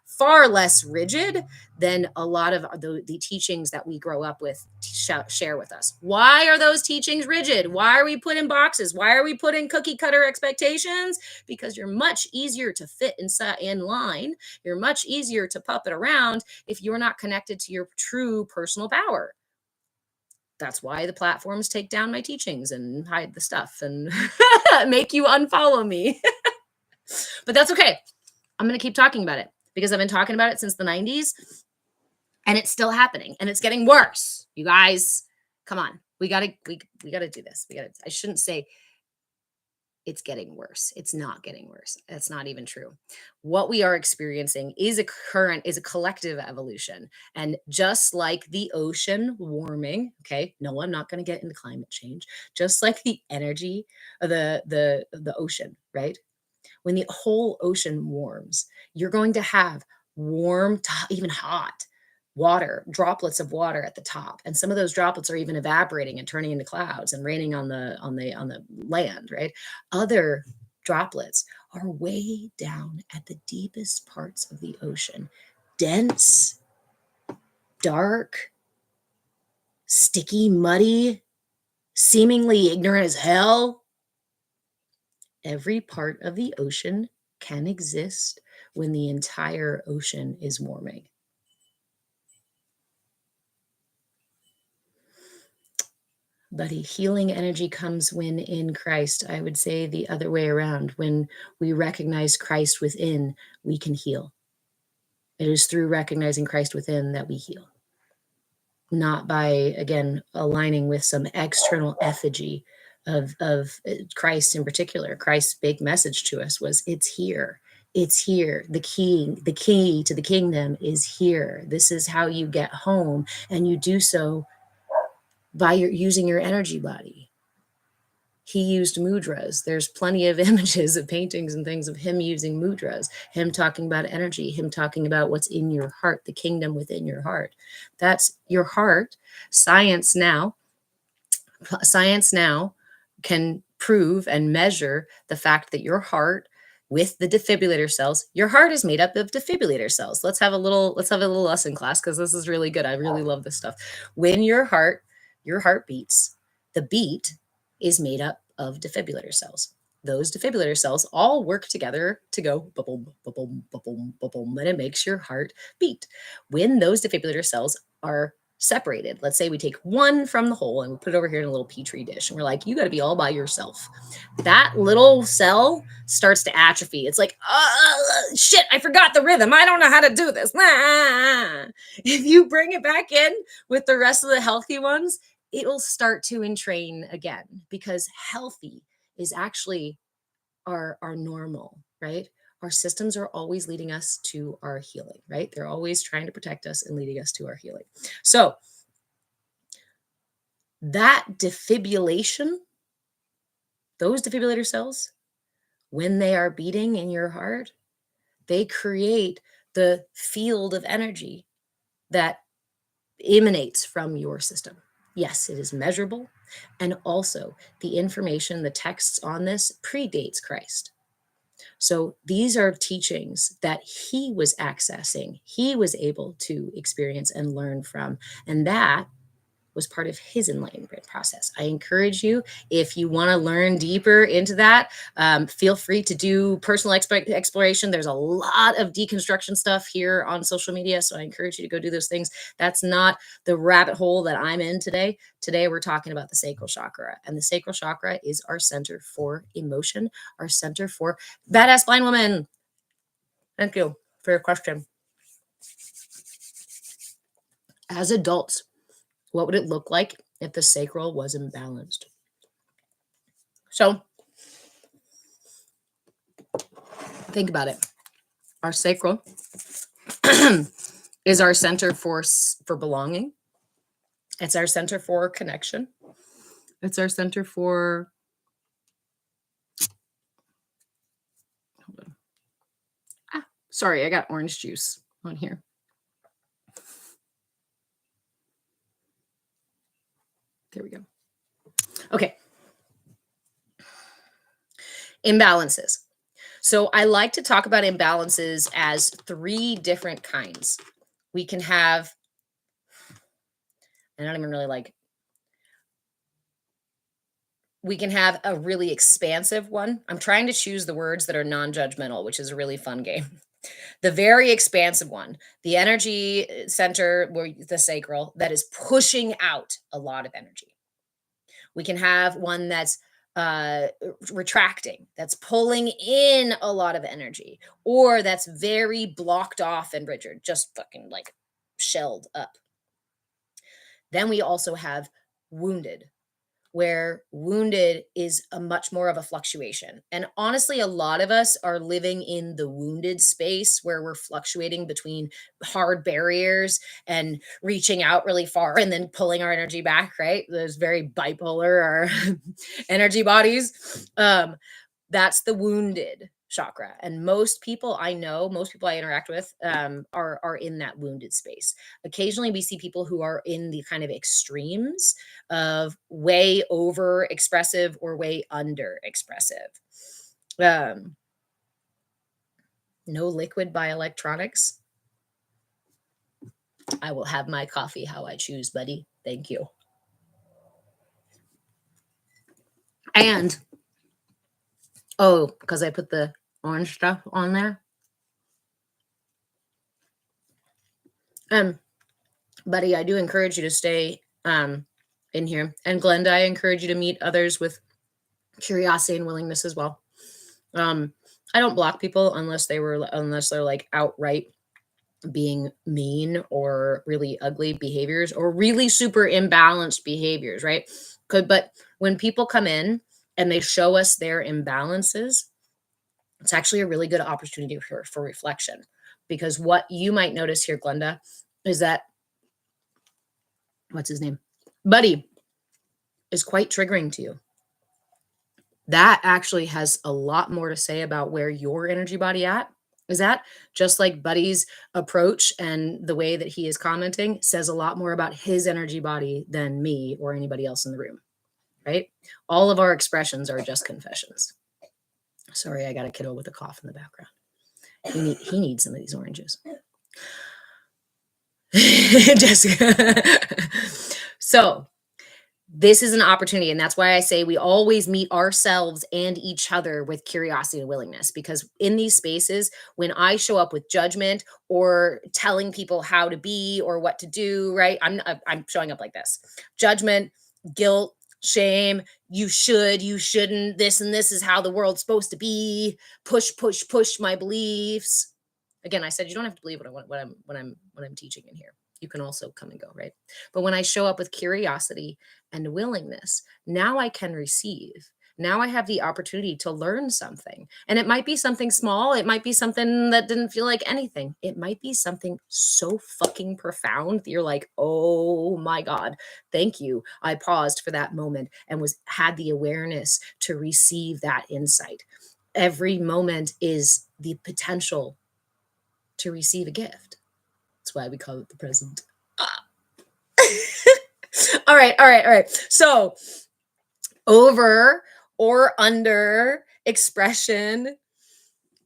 Speaker 1: far less rigid than a lot of the teachings that we grow up with share with us. Why are those teachings rigid? Why are we put in boxes? Why are we put in cookie cutter expectations? Because you're much easier to fit in line. You're much easier to puppet around if you're not connected to your true personal power. That's why the platforms take down my teachings and hide the stuff and make you unfollow me. But that's okay. I'm going to keep talking about it because I've been talking about it since the 90s and it's still happening and it's getting worse. You guys, come on. We got to do this. I shouldn't say it's getting worse. It's not getting worse. That's not even true. What we are experiencing is a collective evolution. And just like the ocean warming, okay, no, I'm not going to get into climate change. Just like the energy of the ocean, right? When the whole ocean warms, you're going to have warm, even hot water, droplets of water at the top, and some of those droplets are even evaporating and turning into clouds and raining on the land, right? Other droplets are way down at the deepest parts of the ocean, dense, dark, sticky, muddy, seemingly ignorant as hell. Every part of the ocean can exist when the entire ocean is warming. But a healing energy comes when in Christ. I would say the other way around. When we recognize Christ within, we can heal. It is through recognizing Christ within that we heal. Not by, again, aligning with some external effigy of Christ in particular. Christ's big message to us was, it's here. It's here. The key to the kingdom is here. This is how you get home, and you do so by using your energy body. He used mudras. There's plenty of images of paintings and things of him using mudras, him talking about energy, him talking about what's in your heart, the kingdom within your heart. That's your heart. Science now can prove and measure the fact that your heart, with the defibrillator cells, your heart is made up of defibrillator cells. Let's have a little lesson class, because this is really good. I really love this stuff. When your heart beats, the beat is made up of defibrillator cells. Those defibrillator cells all work together to go boom, boom, boom, boom, and it makes your heart beat. When those defibrillator cells are separated, let's say we take one from the whole and we put it over here in a little petri dish, and we're like, you got to be all by yourself. That little cell starts to atrophy. It's like, shit, I forgot the rhythm. I don't know how to do this. If you bring it back in with the rest of the healthy ones, it will start to entrain again, because healthy is actually our normal, right? Our systems are always leading us to our healing, right? They're always trying to protect us and leading us to our healing. So that defibrillation, those defibrillator cells, when they are beating in your heart, they create the field of energy that emanates from your system. Yes, it is measurable. And also, the information, the texts on this predates Christ. So these are teachings that he was accessing, he was able to experience and learn from. And that was part of his enlightenment process. I encourage you, if you want to learn deeper into that, feel free to do personal exploration. There's a lot of deconstruction stuff here on social media, so I encourage you to go do those things. That's not the rabbit hole that I'm in today. Today, we're talking about the sacral chakra, and the sacral chakra is our center for emotion, our center for badass blind woman. Thank you for your question. As adults, what would it look like if the sacral was imbalanced? So think about it. Our sacral is our center for belonging. It's our center for connection. It's our center for, hold on. Sorry, I got orange juice on here. There we go. Okay. Imbalances. So I like to talk about imbalances as 3 different kinds. We can have, I don't even really like, we can have a really expansive one. I'm trying to choose the words that are non-judgmental, which is a really fun game. The very expansive one, the energy center, where the sacral, that is pushing out a lot of energy. We can have one that's retracting, that's pulling in a lot of energy, or that's very blocked off and rigid, just fucking like shelled up. Then we also have wounded, where wounded is a much more of a fluctuation. And honestly, a lot of us are living in the wounded space where we're fluctuating between hard barriers and reaching out really far and then pulling our energy back, right? There's very bipolar our energy bodies. That's the wounded chakra. And most people I know, most people I interact with, are in that wounded space. Occasionally we see people who are in the kind of extremes of way over expressive or way under expressive. Um, no liquid by electronics. I will have my coffee how I choose, buddy. Thank you. And oh, because I put the orange stuff on there. Buddy, I do encourage you to stay in here. And Glenda, I encourage you to meet others with curiosity and willingness as well. I don't block people unless they're like outright being mean or really ugly behaviors or really super imbalanced behaviors, right? But when people come in and they show us their imbalances, it's actually a really good opportunity for reflection. Because what you might notice here, Glenda, is that what's his name? Buddy is quite triggering to you. That actually has a lot more to say about where your energy body is at, just like Buddy's approach and the way that he is commenting says a lot more about his energy body than me or anybody else in the room, right? All of our expressions are just confessions. Sorry, I got a kiddo with a cough in the background. He needs some of these oranges. Jessica. So this is an opportunity. And that's why I say we always meet ourselves and each other with curiosity and willingness. Because in these spaces, when I show up with judgment or telling people how to be or what to do, right? I'm showing up like this. Judgment, guilt, shame, you should, you shouldn't, this and this is how the world's supposed to be. Push my beliefs. Again, I said you don't have to believe what I'm teaching in here. You can also come and go, right? But when I show up with curiosity and willingness, now I can receive. Now I have the opportunity to learn something. And it might be something small. It might be something that didn't feel like anything. It might be something so fucking profound that you're like, oh my God, thank you. I paused for that moment and had the awareness to receive that insight. Every moment is the potential to receive a gift. That's why we call it the present. All right. So over or under expression.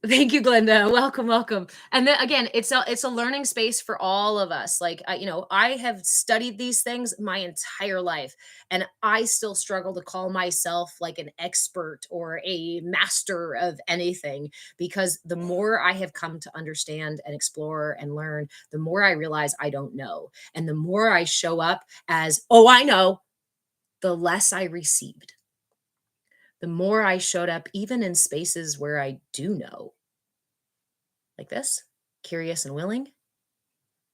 Speaker 1: Thank you, Glenda. Welcome. And then again, it's a learning space for all of us. Like, I have studied these things my entire life, and I still struggle to call myself like an expert or a master of anything, because the more I have come to understand and explore and learn, the more I realize I don't know. And the more I show up as, oh, I know, the less I received. The more I showed up, even in spaces where I do know, like this, curious and willing,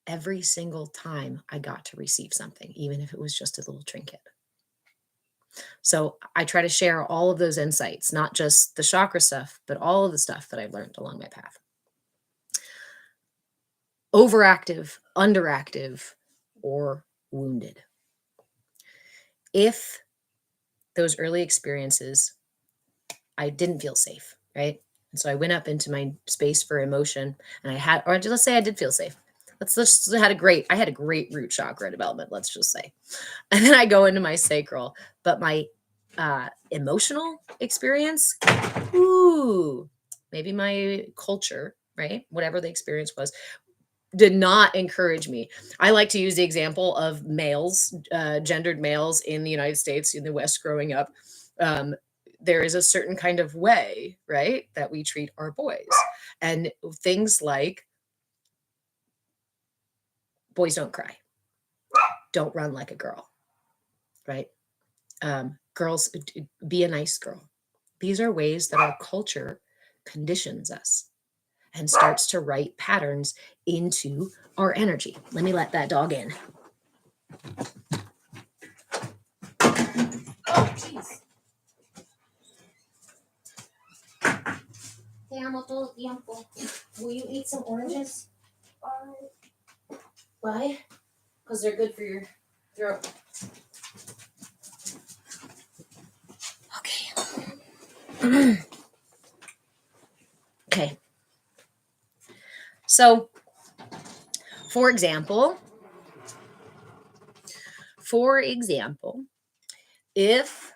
Speaker 1: every single time I got to receive something, even if it was just a little trinket. So I try to share all of those insights, not just the chakra stuff, but all of the stuff that I've learned along my path. Overactive, underactive, or wounded. If those early experiences, I didn't feel safe, right? And so I went up into my space for emotion, and let's say I did feel safe. I had a great root chakra development, let's just say. And then I go into my sacral, but my emotional experience, maybe my culture, right? Whatever the experience was, did not encourage me. I like to use the example of males, gendered males in the United States, in the West growing up. there is a certain kind of way, right, that we treat our boys. And things like boys don't cry, don't run like a girl, right? Girls, be a nice girl. These are ways that our culture conditions us and starts to write patterns into our energy. Let me let that dog in. Oh, jeez. Te amo todo el tiempo. Will you eat some oranges? Why? Because they're good for your throat. Okay. Okay. So, for example, if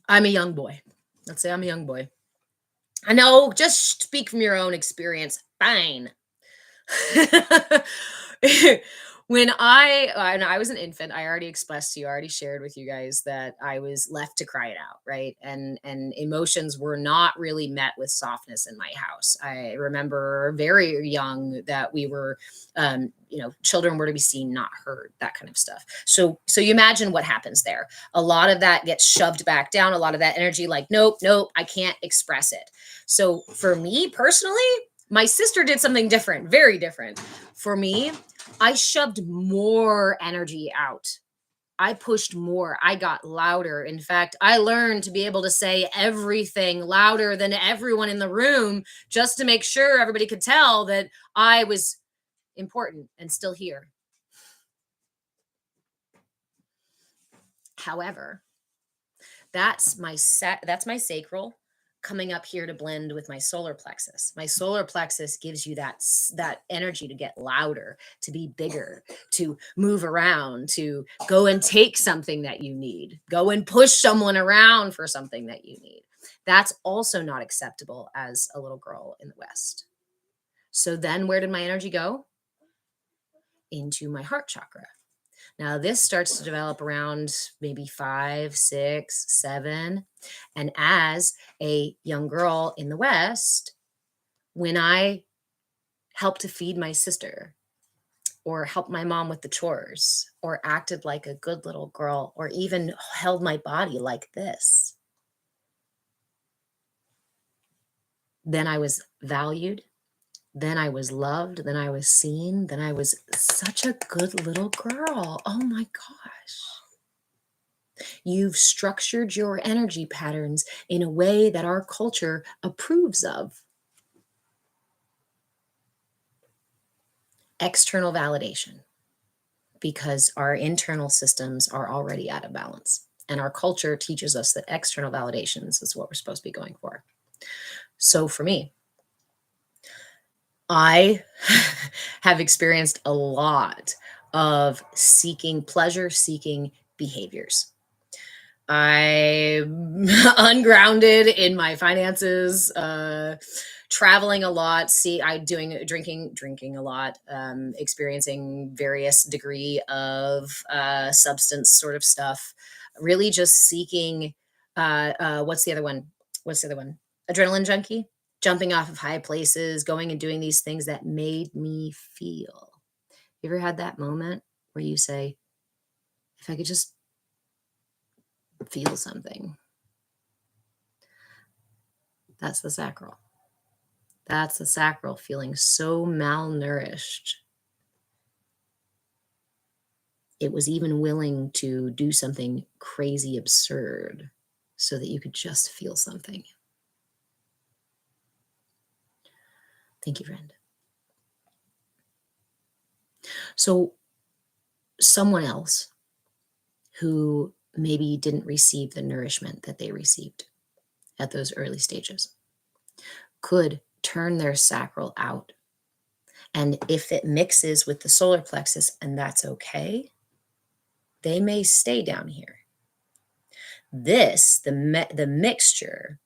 Speaker 1: I'm a young boy, let's say I'm a young boy. I know, just speak from your own experience. Fine. When I was an infant, I already expressed to you, I already shared with you guys that I was left to cry it out, right? And emotions were not really met with softness in my house. I remember very young that we were, children were to be seen, not heard, that kind of stuff. So you imagine what happens there. A lot of that gets shoved back down. A lot of that energy, like, nope, I can't express it. So for me personally, my sister did something different, very different. For me, I shoved more energy out. I pushed more. I got louder. In fact, I learned to be able to say everything louder than everyone in the room just to make sure everybody could tell that I was important and still here. However, that's my sacral coming up here to blend with my solar plexus. My solar plexus gives you that energy to get louder, to be bigger, to move around, to go and take something that you need, go and push someone around for something that you need. That's also not acceptable as a little girl in the West. So then where did my energy go? Into my heart chakra. Now, this starts to develop around maybe 5, 6, 7. And as a young girl in the West, when I helped to feed my sister, or helped my mom with the chores, or acted like a good little girl, or even held my body like this, then I was valued. Then I was loved. Then I was seen. Then I was such a good little girl. Oh my gosh. You've structured your energy patterns in a way that our culture approves of. External validation, because our internal systems are already out of balance. And our culture teaches us that external validations is what we're supposed to be going for. So for me, I have experienced a lot of pleasure-seeking behaviors. I'm ungrounded in my finances, traveling a lot, drinking a lot, experiencing various degree of substance sort of stuff, really just seeking, what's the other one? Adrenaline junkie, jumping off of high places, going and doing these things that made me feel. You ever had that moment where you say, if I could just feel something? That's the sacral. That's the sacral feeling so malnourished. It was even willing to do something crazy absurd so that you could just feel something. Thank you, friend. So someone else who maybe didn't receive the nourishment that they received at those early stages could turn their sacral out. And if it mixes with the solar plexus, and that's okay, they may stay down here. The mixture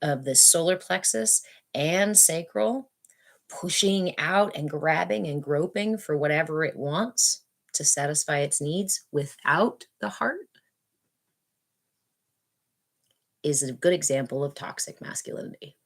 Speaker 1: of the solar plexus and sacral pushing out and grabbing and groping for whatever it wants to satisfy its needs without the heart is a good example of toxic masculinity.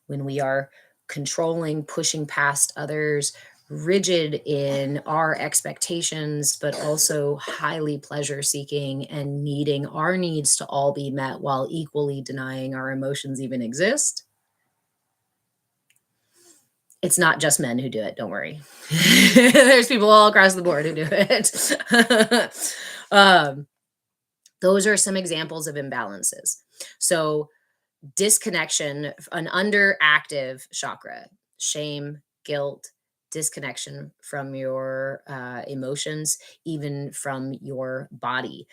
Speaker 1: When we are controlling, pushing past others, rigid in our expectations, but also highly pleasure seeking and needing our needs to all be met while equally denying our emotions even exist. It's not just men who do it, don't worry. There's people all across the board who do it. um, those are some examples of imbalances. So disconnection, an underactive chakra, shame, guilt, disconnection from your emotions, even from your body,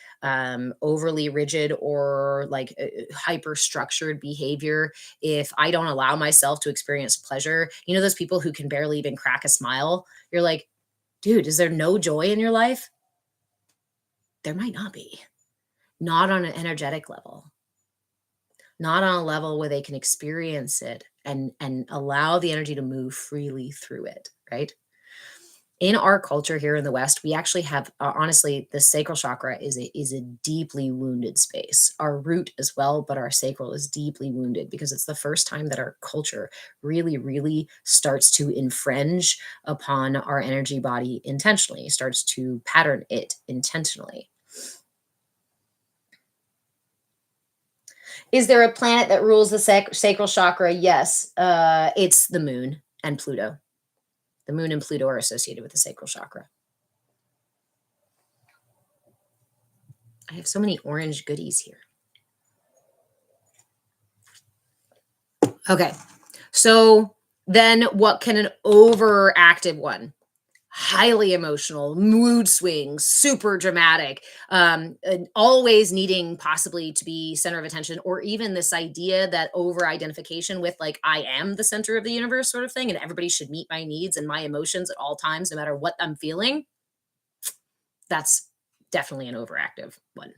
Speaker 1: overly rigid or like hyper structured behavior. If I don't allow myself to experience pleasure, you know, those people who can barely even crack a smile, you're like, dude, is there no joy in your life? There might not be, not on an energetic level, not on a level where they can experience it and allow the energy to move freely through it, right? In our culture here in the West, we actually have honestly, the sacral chakra is a deeply wounded space. Our root as well, but our sacral is deeply wounded because it's the first time that our culture really, really starts to infringe upon our energy body intentionally, starts to pattern it intentionally. Is there a planet that rules the sacral chakra? Yes, it's the moon and Pluto. The moon and Pluto are associated with the sacral chakra. I have so many orange goodies here. Okay, so then what can an overactive one? Highly emotional, mood swings, super dramatic, and always needing possibly to be center of attention, or even this idea that over identification with like, I am the center of the universe sort of thing, and everybody should meet my needs and my emotions at all times, no matter what I'm feeling. That's definitely an overactive one.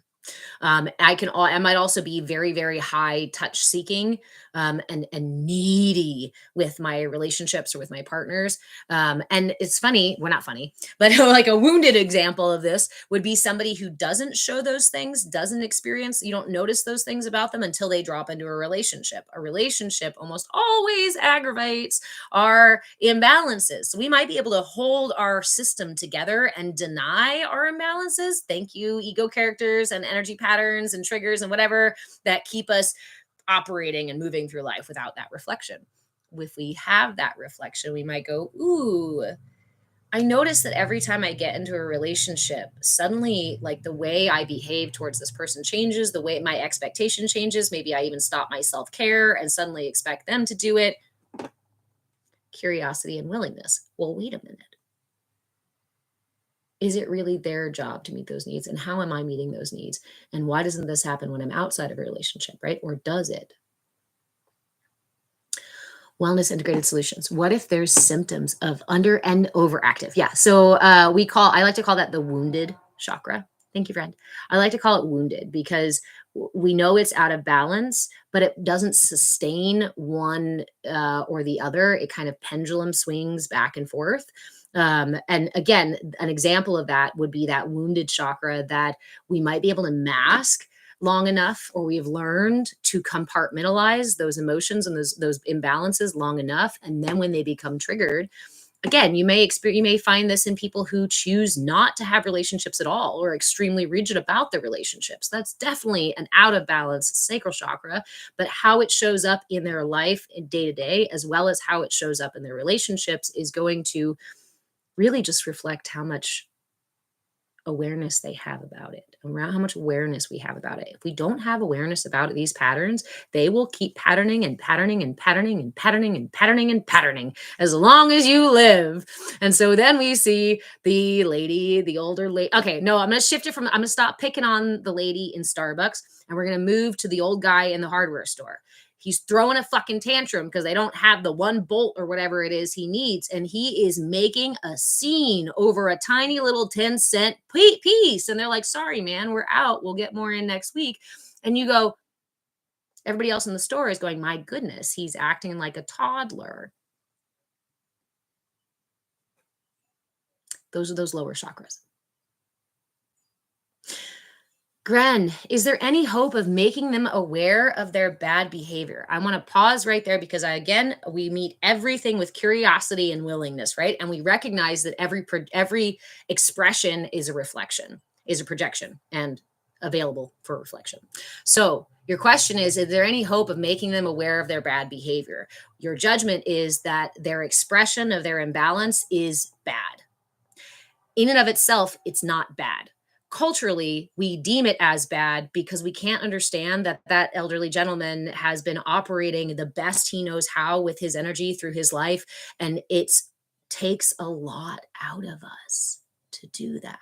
Speaker 1: I might also be very, very high touch seeking, and needy with my relationships or with my partners. And it's funny, well, not funny, but like a wounded example of this would be somebody who doesn't show those things, doesn't experience, you don't notice those things about them until they drop into a relationship. A relationship almost always aggravates our imbalances. So we might be able to hold our system together and deny our imbalances. Thank you, ego characters and energy patterns and triggers and whatever that keep us operating and moving through life without that reflection. If we have that reflection, we might go, ooh, I notice that every time I get into a relationship, suddenly like the way I behave towards this person changes, the way my expectation changes. Maybe I even stop my self care and suddenly expect them to do it. Curiosity and willingness. Well, wait a minute. Is it really their job to meet those needs? And how am I meeting those needs? And why doesn't this happen when I'm outside of a relationship, right? Or does it? Wellness integrated solutions. What if there's symptoms of under and overactive? Yeah. So I like to call that the wounded chakra. Thank you, friend. I like to call it wounded because we know it's out of balance, but it doesn't sustain one or the other. It kind of pendulum swings back and forth. And again, an example of that would be that wounded chakra that we might be able to mask long enough, or we've learned to compartmentalize those emotions and those imbalances long enough, and then when they become triggered, again, you may find this in people who choose not to have relationships at all or extremely rigid about their relationships. That's definitely an out of balance sacral chakra, but how it shows up in their life day to day, as well as how it shows up in their relationships, is going to really just reflect how much awareness they have about it, around how much awareness we have about it. If we don't have awareness about these patterns, they will keep patterning and patterning and patterning and patterning and patterning and patterning as long as you live. And so then we see the older lady. Okay, no, I'm going to shift it I'm going to stop picking on the lady in Starbucks and we're going to move to the old guy in the hardware store. He's throwing a fucking tantrum because they don't have the one bolt or whatever it is he needs. And he is making a scene over a tiny little 10-cent piece. And they're like, sorry, man, we're out. We'll get more in next week. And you go, everybody else in the store is going, my goodness, he's acting like a toddler. Those are those lower chakras. Gren, is there any hope of making them aware of their bad behavior? I want to pause right there because again, we meet everything with curiosity and willingness, right? And we recognize that every expression is a reflection, is a projection, and available for reflection. So your question is there any hope of making them aware of their bad behavior? Your judgment is that their expression of their imbalance is bad. In and of itself, it's not bad. Culturally, we deem it as bad because we can't understand that that elderly gentleman has been operating the best he knows how with his energy through his life. And it takes a lot out of us to do that.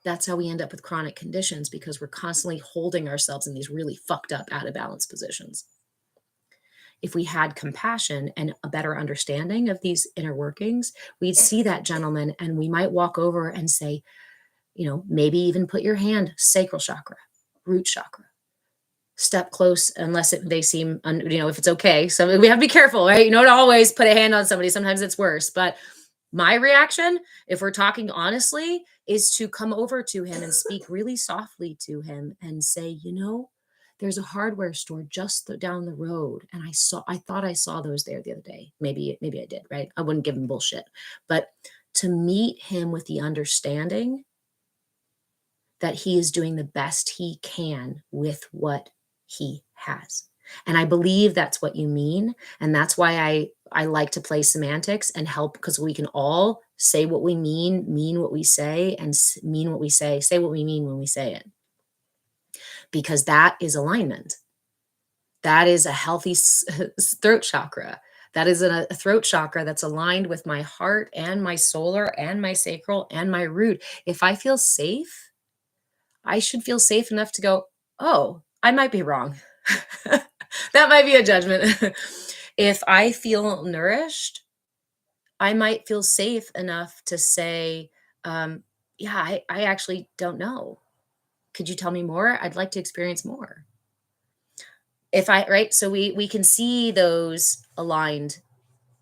Speaker 1: That's how we end up with chronic conditions, because we're constantly holding ourselves in these really fucked up, out of balance positions. If we had compassion and a better understanding of these inner workings, we'd see that gentleman and we might walk over and say, maybe even put your hand, sacral chakra, root chakra, step close, unless they seem, if it's okay. So we have to be careful, right? Don't always put a hand on somebody. Sometimes it's worse. But my reaction, if we're talking honestly, is to come over to him and speak really softly to him and say, there's a hardware store just down the road. And I thought I saw those there the other day. Maybe I did, right? I wouldn't give him bullshit. But to meet him with the understanding that he is doing the best he can with what he has. And I believe that's what you mean. And that's why I like to play semantics and help, because we can all say what we mean what we say, and mean what we say what we mean when we say it. Because that is alignment. That is a healthy throat chakra. That is a throat chakra that's aligned with my heart and my solar and my sacral and my root. If I feel safe, I should feel safe enough to go, oh, I might be wrong. That might be a judgment. If I feel nourished, I might feel safe enough to say, yeah, I actually don't know. Could you tell me more? I'd like to experience more. So we can see those aligned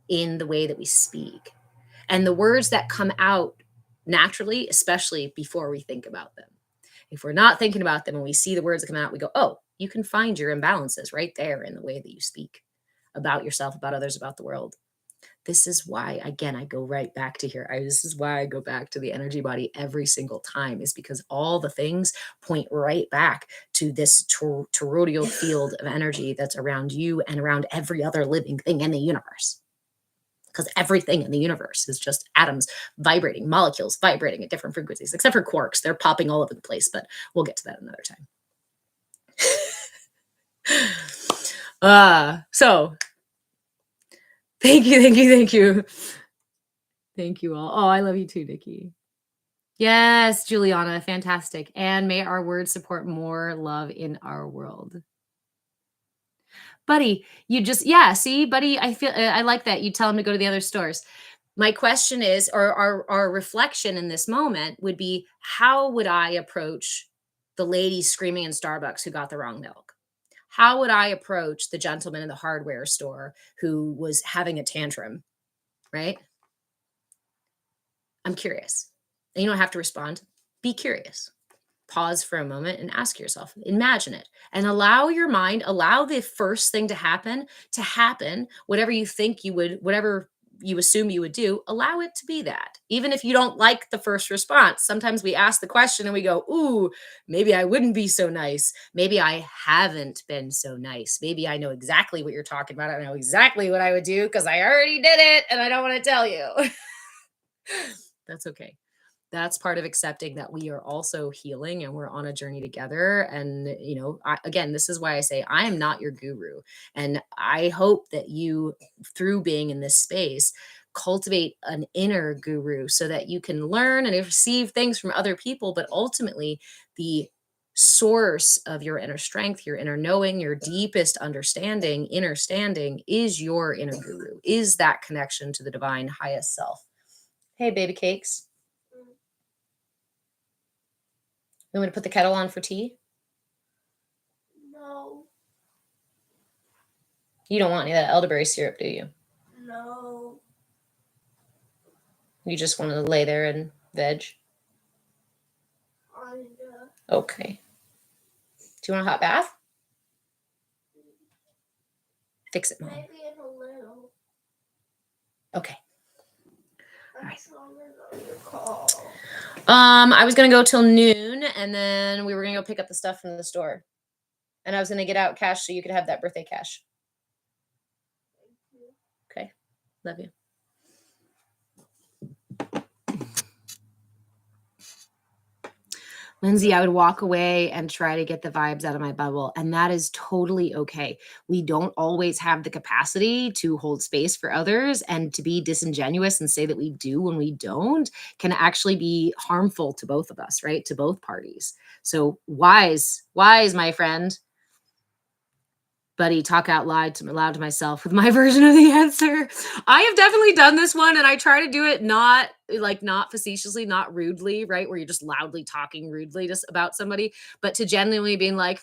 Speaker 1: in the way that we speak. And the words that come out naturally, especially before we think about them. If we're not thinking about them and we see the words that come out, we go, oh, you can find your imbalances right there in the way that you speak about yourself, about others, about the world. This is why, again, I go right back to here. This is why I go back to the energy body every single time, is because all the things point right back to this toroidal field of energy that's around you and around every other living thing in the universe. Because everything in the universe is just atoms vibrating, molecules vibrating at different frequencies, except for quarks. They're popping all over the place, but we'll get to that another time. So thank you. Thank you all. Oh, I love you too, Nikki. Yes, Juliana, fantastic. And may our words support more love in our world. Buddy, see, buddy, I like that. You tell him to go to the other stores. My question is, or our reflection in this moment would be, how would I approach the lady screaming in Starbucks who got the wrong milk? How would I approach the gentleman in the hardware store who was having a tantrum, right? I'm curious. And you don't have to respond. Be curious. Pause for a moment and ask yourself, imagine it, and allow your mind, allow the first thing to happen, whatever you think you would, whatever you assume you would do, allow it to be that. Even if you don't like the first response, sometimes we ask the question and we go, ooh, maybe I wouldn't be so nice. Maybe I haven't been so nice. Maybe I know exactly what you're talking about. I know exactly what I would do because I already did it and I don't want to tell you. That's okay. That's part of accepting that we are also healing and we're on a journey together. And, again, this is why I say I am not your guru. And I hope that you, through being in this space, cultivate an inner guru so that you can learn and receive things from other people. But ultimately, the source of your inner strength, your inner knowing, your deepest understanding, inner standing is your inner guru, is that connection to the divine highest self. Hey, baby cakes. You want me to put the kettle on for tea?
Speaker 2: No.
Speaker 1: You don't want any of that elderberry syrup, do you?
Speaker 2: No.
Speaker 1: You just want to lay there and veg? Okay. Do you want a hot bath? Fix it, Mom.
Speaker 2: Maybe in a little.
Speaker 1: Okay.
Speaker 2: All right.
Speaker 1: I was gonna go till noon, and then we were gonna go pick up the stuff from the store, and I was gonna get out cash so you could have that birthday cash. Okay, love you. Lindsay, I would walk away and try to get the vibes out of my bubble, and that is totally okay. We don't always have the capacity to hold space for others, and to be disingenuous and say that we do when we don't can actually be harmful to both of us, right? To both parties. So wise, my friend. Buddy, talk out loud to myself with my version of the answer. I have definitely done this one, and I try to do it not facetiously, not rudely, right? Where you're just loudly talking rudely just about somebody, but to genuinely being like,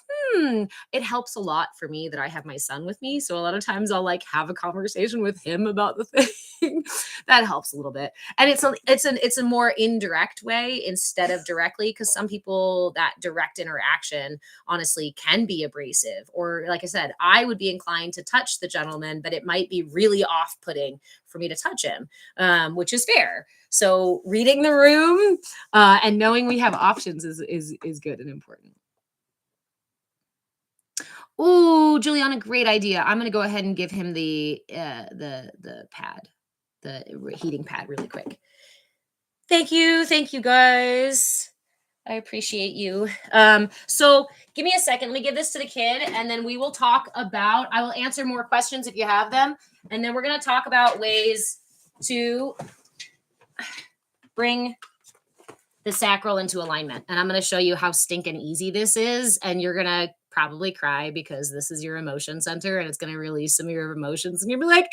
Speaker 1: it helps a lot for me that I have my son with me. So a lot of times I'll like have a conversation with him about the thing. That helps a little bit. And it's a more indirect way instead of directly, because some people, that direct interaction honestly can be abrasive, or like I said, I would be inclined to touch the gentleman, but it might be really off-putting for me to touch him, which is fair. So reading the room and knowing we have options is good and important. Oh, Juliana, great idea. I'm going to go ahead and give him the pad, the heating pad, really quick. Thank you guys. I appreciate you. So give me a second. Let me give this to the kid, and then we will talk about, I will answer more questions if you have them. And then we're going to talk about ways to bring the sacral into alignment. And I'm going to show you how stinking easy this is. And you're going to probably cry because this is your emotion center, and it's going to release some of your emotions, and you'll be like,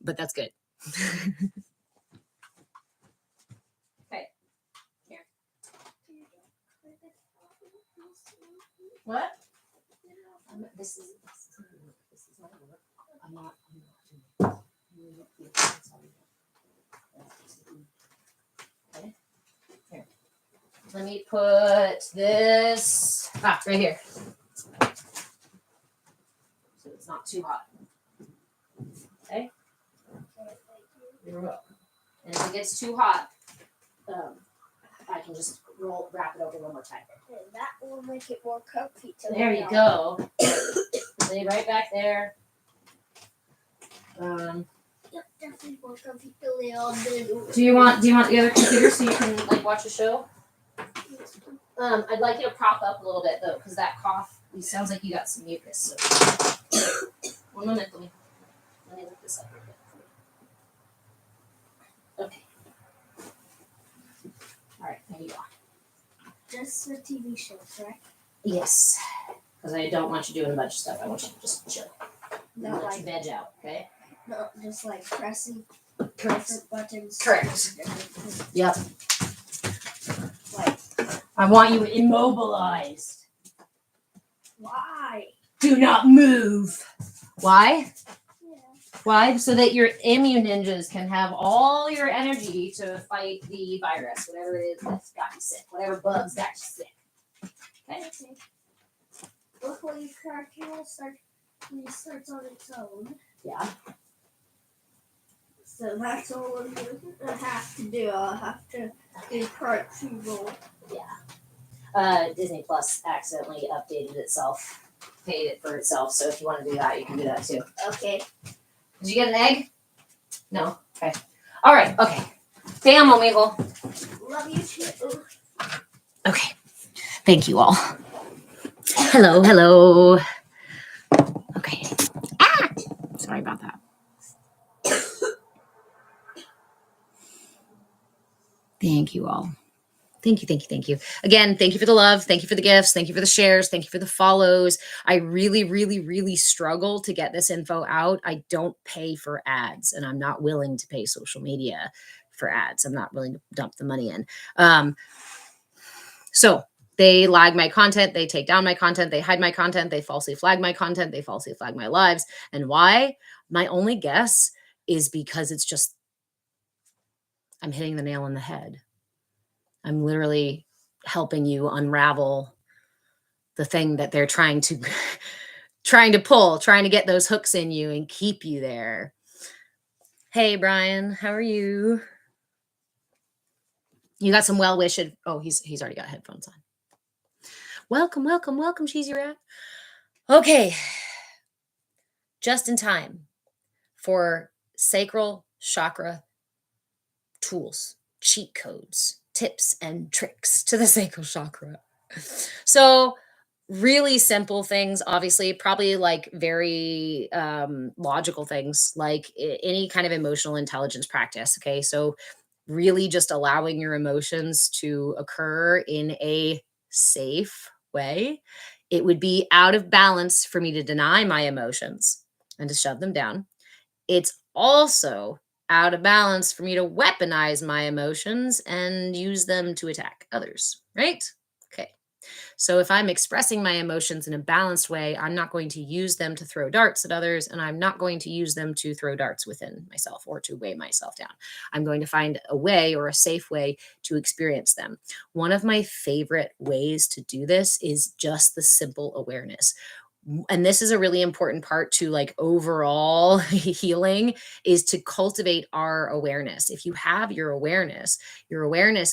Speaker 1: but that's good. What? This is my work. I'm not. Okay. Here. Let me put this right here, so it's not too hot. Okay. You're welcome. And if it gets too hot, I can just wrap it over one more time.
Speaker 2: And that will make it more comfy.
Speaker 1: There you go. Lay right back there.
Speaker 2: Yep, definitely more comfy to lay on.
Speaker 1: Do you want the other computer so you can like watch a show? I'd like you to prop up a little bit though, because that cough, it sounds like you got some mucus. So. 1 minute, let me look this up a bit. Okay. All right, there you go.
Speaker 2: Just a TV show, correct?
Speaker 1: Yes, because I don't want you doing a bunch of stuff. I want you to just chill.
Speaker 2: Not
Speaker 1: let you veg out, okay?
Speaker 2: Not just like pressing
Speaker 1: Correct.
Speaker 2: different buttons.
Speaker 1: Correct. Yep.
Speaker 2: Like,
Speaker 1: I want you immobilized.
Speaker 2: why?
Speaker 1: Do not move. Why?
Speaker 2: Yeah.
Speaker 1: Why? So that your immune ninjas can have all your energy to fight the virus, whatever it is that's got you sick, whatever bugs got you sick. Okay?
Speaker 2: Before you crack, it will start when it starts on its own.
Speaker 1: Yeah.
Speaker 2: So that's all I have to do. I'll have to do part 2 roll.
Speaker 1: Yeah. Disney Plus accidentally updated itself, paid it for itself. So if you want to do that, you can do that too.
Speaker 2: Okay.
Speaker 1: Did you get an egg? No. Okay. All right. Okay. Te amo, mijo.
Speaker 2: Love you too.
Speaker 1: Okay. Thank you all. Hello. Okay. Sorry about that. Thank you all. Thank you. Again, thank you for the love. Thank you for the gifts. Thank you for the shares. Thank you for the follows. I really struggle to get this info out. I don't pay for ads, and I'm not willing to pay social media for ads. I'm not willing to dump the money in. So they lag my content. They take down my content. They hide my content. They falsely flag my content. They falsely flag my lives. And why? My only guess is because it's just I'm hitting the nail on the head. I'm literally helping you unravel the thing that they're trying to pull, trying to get those hooks in you and keep you there. Hey Brian, how are you? You got some well wished. Oh, he's already got headphones on. Welcome, welcome, welcome, Cheesy Rat. Okay. Just in time for sacral chakra tools, cheat codes, tips, and tricks to the sacral chakra. So, really simple things, obviously, probably like very logical things, like any kind of emotional intelligence practice. Okay. So, really just allowing your emotions to occur in a safe way. It would be out of balance for me to deny my emotions and to shove them down. It's also out of balance for me to weaponize my emotions and use them to attack others, right? Okay. So if I'm expressing my emotions in a balanced way, I'm not going to use them to throw darts at others, and I'm not going to use them to throw darts within myself or to weigh myself down. I'm going to find a way or a safe way to experience them. One of my favorite ways to do this is just the simple awareness. And this is a really important part to like overall healing, is to cultivate our awareness. If you have your awareness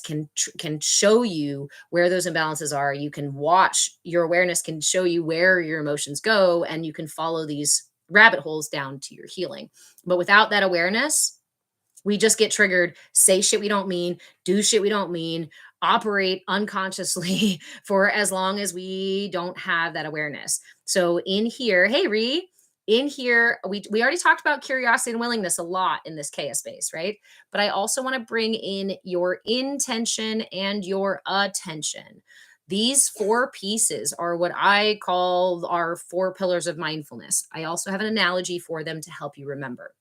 Speaker 1: can show you where those imbalances are. You can watch, your awareness can show you where your emotions go, and you can follow these rabbit holes down to your healing. But without that awareness, we just get triggered, say shit we don't mean, do shit we don't mean, operate unconsciously for as long as we don't have that awareness. So in here, hey Ree, in here, we already talked about curiosity and willingness a lot in this CAYA space, right? But I also want to bring in your intention and your attention. These four pieces are what I call our four pillars of mindfulness. I also have an analogy for them to help you remember.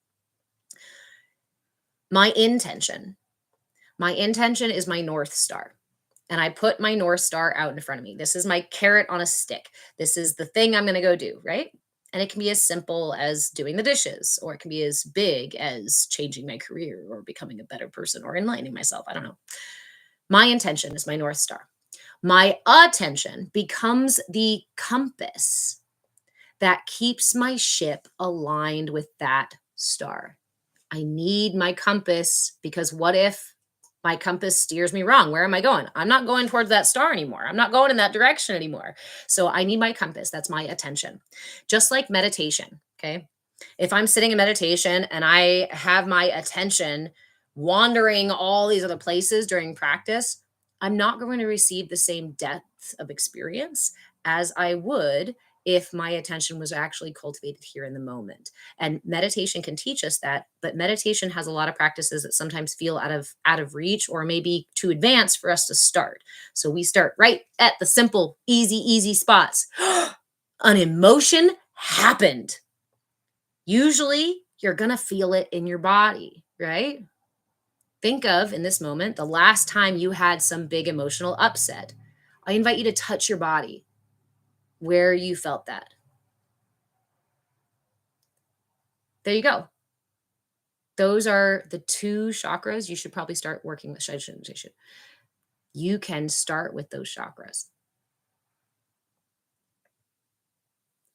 Speaker 1: My intention is my North Star. And I put my North Star out in front of me. This is my carrot on a stick. This is the thing I'm going to go do, right? And it can be as simple as doing the dishes, or it can be as big as changing my career or becoming a better person or enlightening myself. I don't know. My intention is my North Star. My attention becomes the compass that keeps my ship aligned with that star. I need my compass, because what if my compass steers me wrong? Where am I going? I'm not going towards that star anymore. I'm not going in that direction anymore. So I need my compass. That's my attention. Just like meditation. Okay. If I'm sitting in meditation and I have my attention wandering all these other places during practice, I'm not going to receive the same depth of experience as I would if my attention was actually cultivated here in the moment. And meditation can teach us that, but meditation has a lot of practices that sometimes feel out of reach, or maybe too advanced for us to start. So we start right at the simple, easy spots. An emotion happened. Usually you're going to feel it in your body, right? Think of, in this moment, the last time you had some big emotional upset. I invite you to touch your body where you felt that. There you go. Those are the two chakras you should probably start working with. You can start with those chakras.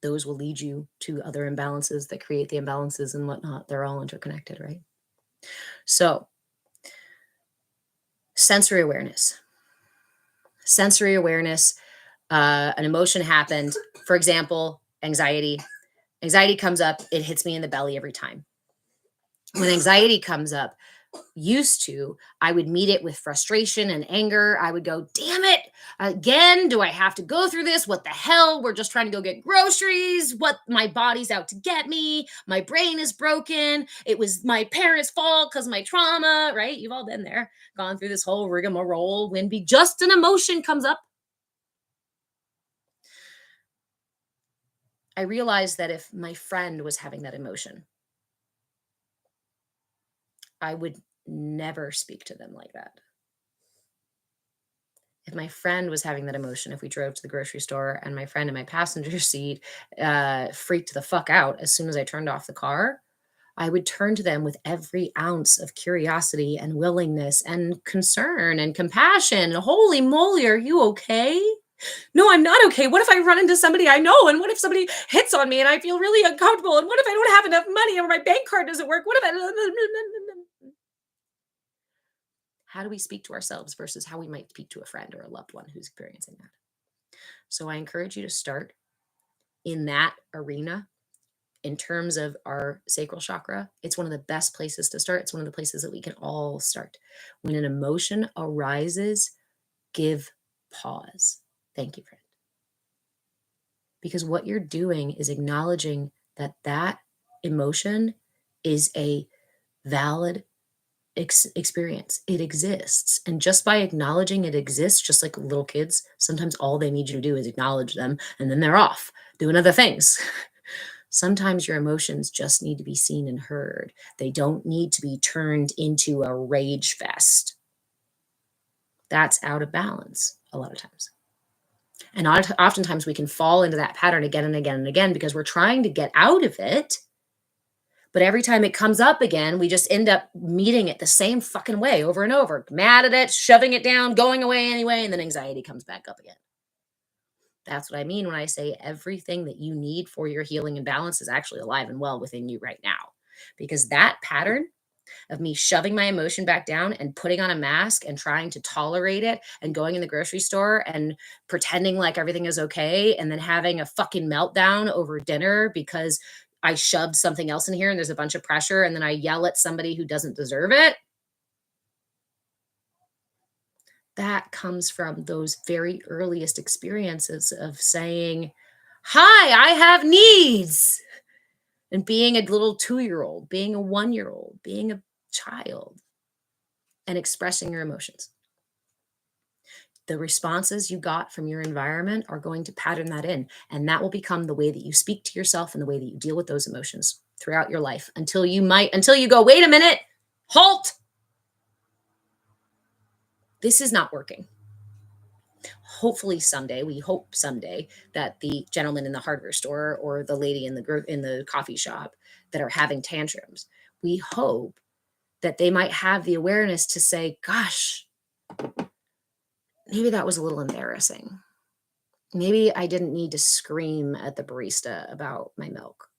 Speaker 1: Those will lead you to other imbalances that create the imbalances and whatnot. They're all interconnected, right? So, sensory awareness. Sensory awareness, an emotion happened. For example, anxiety. Anxiety comes up, it hits me in the belly every time. When anxiety comes up, I would meet it with frustration and anger. I would go, damn it, again, do I have to go through this? What the hell? We're just trying to go get groceries. What? My body's out to get me. My brain is broken. It was my parents' fault because my trauma, right? You've all been there, gone through this whole rigmarole when just an emotion comes up. I realized that if my friend was having that emotion, I would never speak to them like that. If my friend was having that emotion, if we drove to the grocery store and my friend in my passenger seat freaked the fuck out as soon as I turned off the car, I would turn to them with every ounce of curiosity and willingness and concern and compassion. Holy moly, are you okay? No, I'm not okay. What if I run into somebody I know? And what if somebody hits on me and I feel really uncomfortable? And what if I don't have enough money or my bank card doesn't work? What if I... How do we speak to ourselves versus how we might speak to a friend or a loved one who's experiencing that? So I encourage you to start in that arena. In terms of our sacral chakra, it's one of the best places to start. It's one of the places that we can all start. When an emotion arises, give pause. Thank you, friend. Because what you're doing is acknowledging that that emotion is a valid experience. It exists. And just by acknowledging it exists, just like little kids, sometimes all they need you to do is acknowledge them and then they're off doing other things. Sometimes your emotions just need to be seen and heard. They don't need to be turned into a rage fest. That's out of balance a lot of times. And oftentimes we can fall into that pattern again and again and again because we're trying to get out of it. But every time it comes up again, we just end up meeting it the same fucking way over and over. Mad at it, shoving it down, going away anyway, and then anxiety comes back up again. That's what I mean when I say everything that you need for your healing and balance is actually alive and well within you right now. Because that pattern of me shoving my emotion back down and putting on a mask and trying to tolerate it and going in the grocery store and pretending like everything is okay and then having a fucking meltdown over dinner because I shoved something else in here and there's a bunch of pressure and then I yell at somebody who doesn't deserve it. That comes from those very earliest experiences of saying, hi, I have needs. And being a little 2-year-old, being a 1-year-old, being a child, and expressing your emotions. The responses you got from your environment are going to pattern that in. And that will become the way that you speak to yourself and the way that you deal with those emotions throughout your life until you go, wait a minute, halt. This is not working. Hopefully someday, we hope someday that the gentleman in the hardware store or the lady in the coffee shop that are having tantrums, we hope that they might have the awareness to say, gosh, maybe that was a little embarrassing. Maybe I didn't need to scream at the barista about my milk.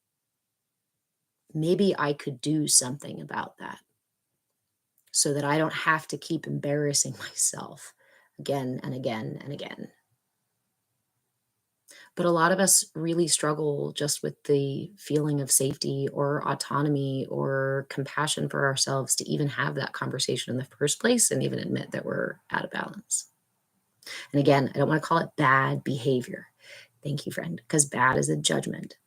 Speaker 1: Maybe I could do something about that so that I don't have to keep embarrassing myself again and again and again. But a lot of us really struggle just with the feeling of safety or autonomy or compassion for ourselves to even have that conversation in the first place and even admit that we're out of balance. And again, I don't want to call it bad behavior. Thank you, friend, because bad is a judgment.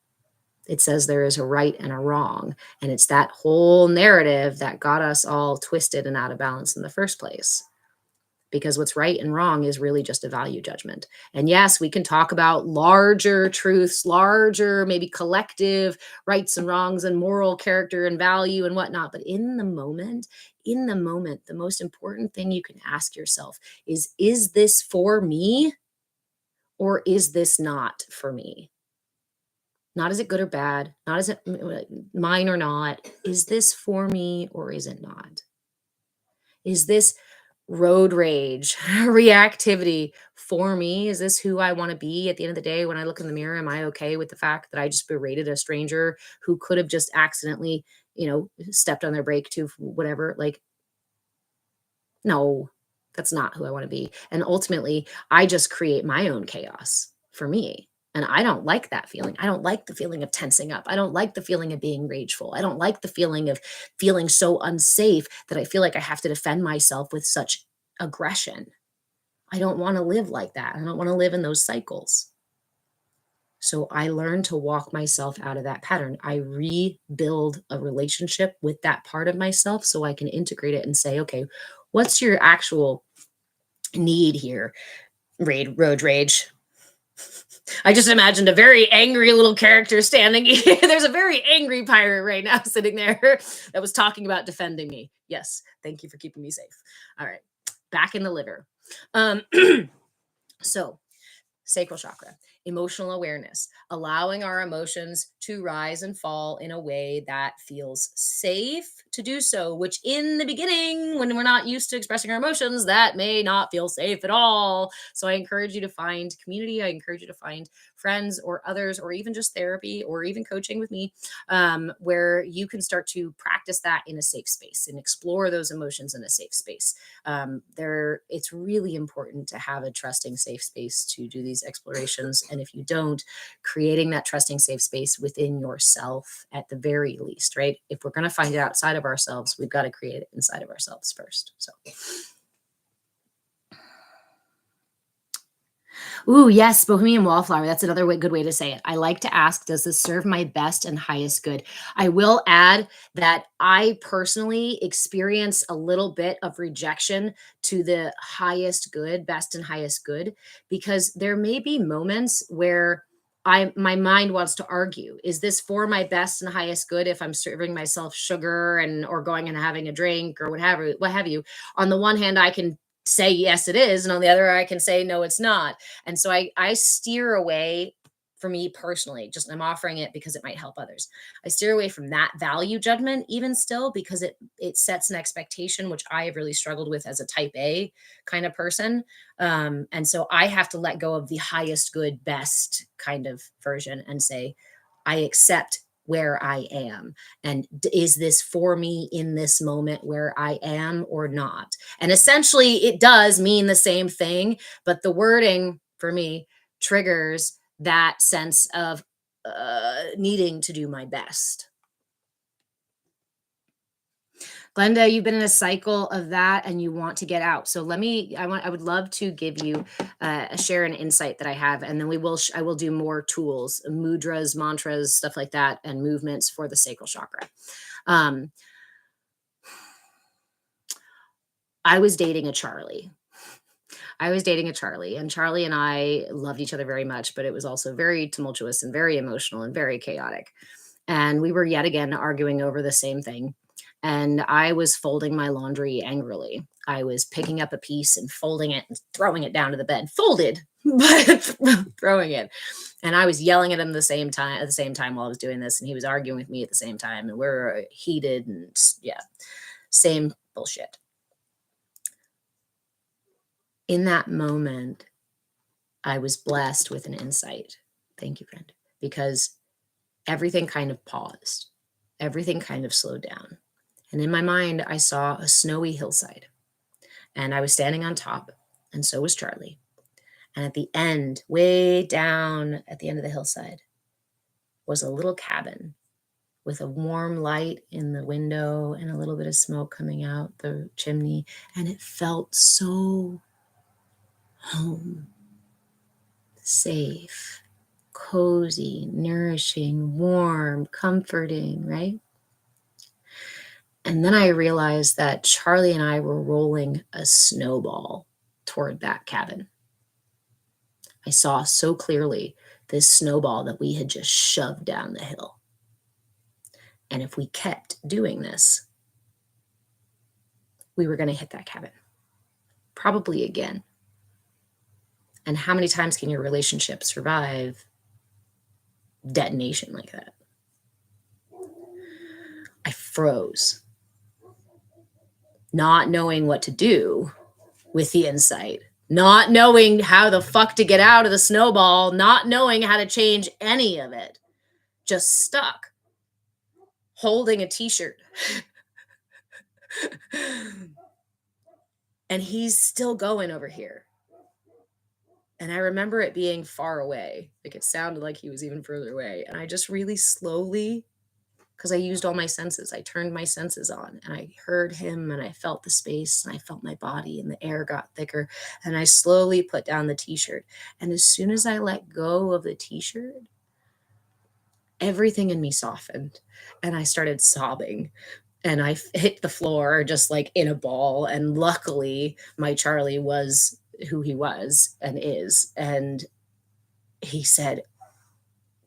Speaker 1: It says there is a right and a wrong. And it's that whole narrative that got us all twisted and out of balance in the first place. Because what's right and wrong is really just a value judgment. And yes, we can talk about larger truths, larger, maybe collective rights and wrongs and moral character and value and whatnot. But in the moment, the most important thing you can ask yourself is this for me or is this not for me? Not is it good or bad? Not is it mine or not? Is this for me or is it not? Is this road rage, reactivity for me? Is this who I want to be at the end of the day? When I look in the mirror, am I okay with the fact that I just berated a stranger who could have just accidentally, stepped on their brake to whatever? Like, no, that's not who I want to be. And ultimately, I just create my own chaos for me. And I don't like that feeling. I don't like the feeling of tensing up. I don't like the feeling of being rageful. I don't like the feeling of feeling so unsafe that I feel like I have to defend myself with such aggression. I don't want to live like that. I don't want to live in those cycles. So I learn to walk myself out of that pattern. I rebuild a relationship with that part of myself so I can integrate it and say, okay, what's your actual need here? Road rage. I just imagined a very angry little character standing. There's a very angry pirate right now sitting there that was talking about defending me. Yes, thank you for keeping me safe. All right, back in the liver. So, sacral chakra. emotional awareness, allowing our emotions to rise and fall in a way that feels safe to do so, which in the beginning, when we're not used to expressing our emotions, that may not feel safe at all. So I encourage you to find community. I encourage you to find friends or others, or even just therapy or even coaching with me, where you can start to practice that in a safe space and explore those emotions in a safe space. It's really important to have a trusting safe space to do these explorations. And if you don't, creating that trusting safe space within yourself at the very least, right? If we're going to find it outside of ourselves, we've got to create it inside of ourselves first. So ooh, yes, Bohemian Wallflower. That's another good way to say it. I like to ask, does this serve my best and highest good? I will add that I personally experience a little bit of rejection to the highest good, best and highest good, because there may be moments where my mind wants to argue, is this for my best and highest good if I'm serving myself sugar and or going and having a drink or what have you? On the one hand, I can say yes it is, and on the other I can say no it's not. And so I steer away, for me personally, just I'm offering it because it might help others. I steer away from that value judgment even still, because it sets an expectation, which I have really struggled with as a type A kind of person. And so I have to let go of the highest good, best kind of version and say, I accept where I am. And is this for me in this moment where I am or not? And essentially, it does mean the same thing, but the wording for me triggers that sense of needing to do my best. Glenda, you've been in a cycle of that and you want to get out. So I would love to give you share an insight that I have, and then I will do more tools, mudras, mantras, stuff like that, and movements for the sacral chakra. I was dating a Charlie. And Charlie and I loved each other very much, but it was also very tumultuous and very emotional and very chaotic. And we were yet again arguing over the same thing. And I was folding my laundry angrily. I was picking up a piece and folding it and throwing it down to the bed, folded, but throwing it. And I was yelling at him at the same time while I was doing this. And he was arguing with me at the same time. And we're heated and yeah, same bullshit. In that moment, I was blessed with an insight. Thank you, friend, because everything kind of paused. Everything kind of slowed down. And in my mind, I saw a snowy hillside, and I was standing on top, and so was Charlie. And at the end, way down at the end of the hillside, was a little cabin with a warm light in the window and a little bit of smoke coming out the chimney. And it felt so home, safe, cozy, nourishing, warm, comforting, right? And then I realized that Charlie and I were rolling a snowball toward that cabin. I saw so clearly this snowball that we had just shoved down the hill. And if we kept doing this, we were going to hit that cabin, probably again. And how many times can your relationship survive detonation like that? I froze, not knowing what to do with the insight, not knowing how the fuck to get out of the snowball, not knowing how to change any of it, just stuck holding a t-shirt. And he's still going over here. And I remember it being far away. Like it sounded like he was even further away. And I just really slowly, because I used all my senses, I turned my senses on and I heard him and I felt the space and I felt my body and the air got thicker. And I slowly put down the t-shirt. And as soon as I let go of the t-shirt, everything in me softened and I started sobbing. And I hit the floor just like in a ball. And luckily, my Charlie was who he was and is. And he said,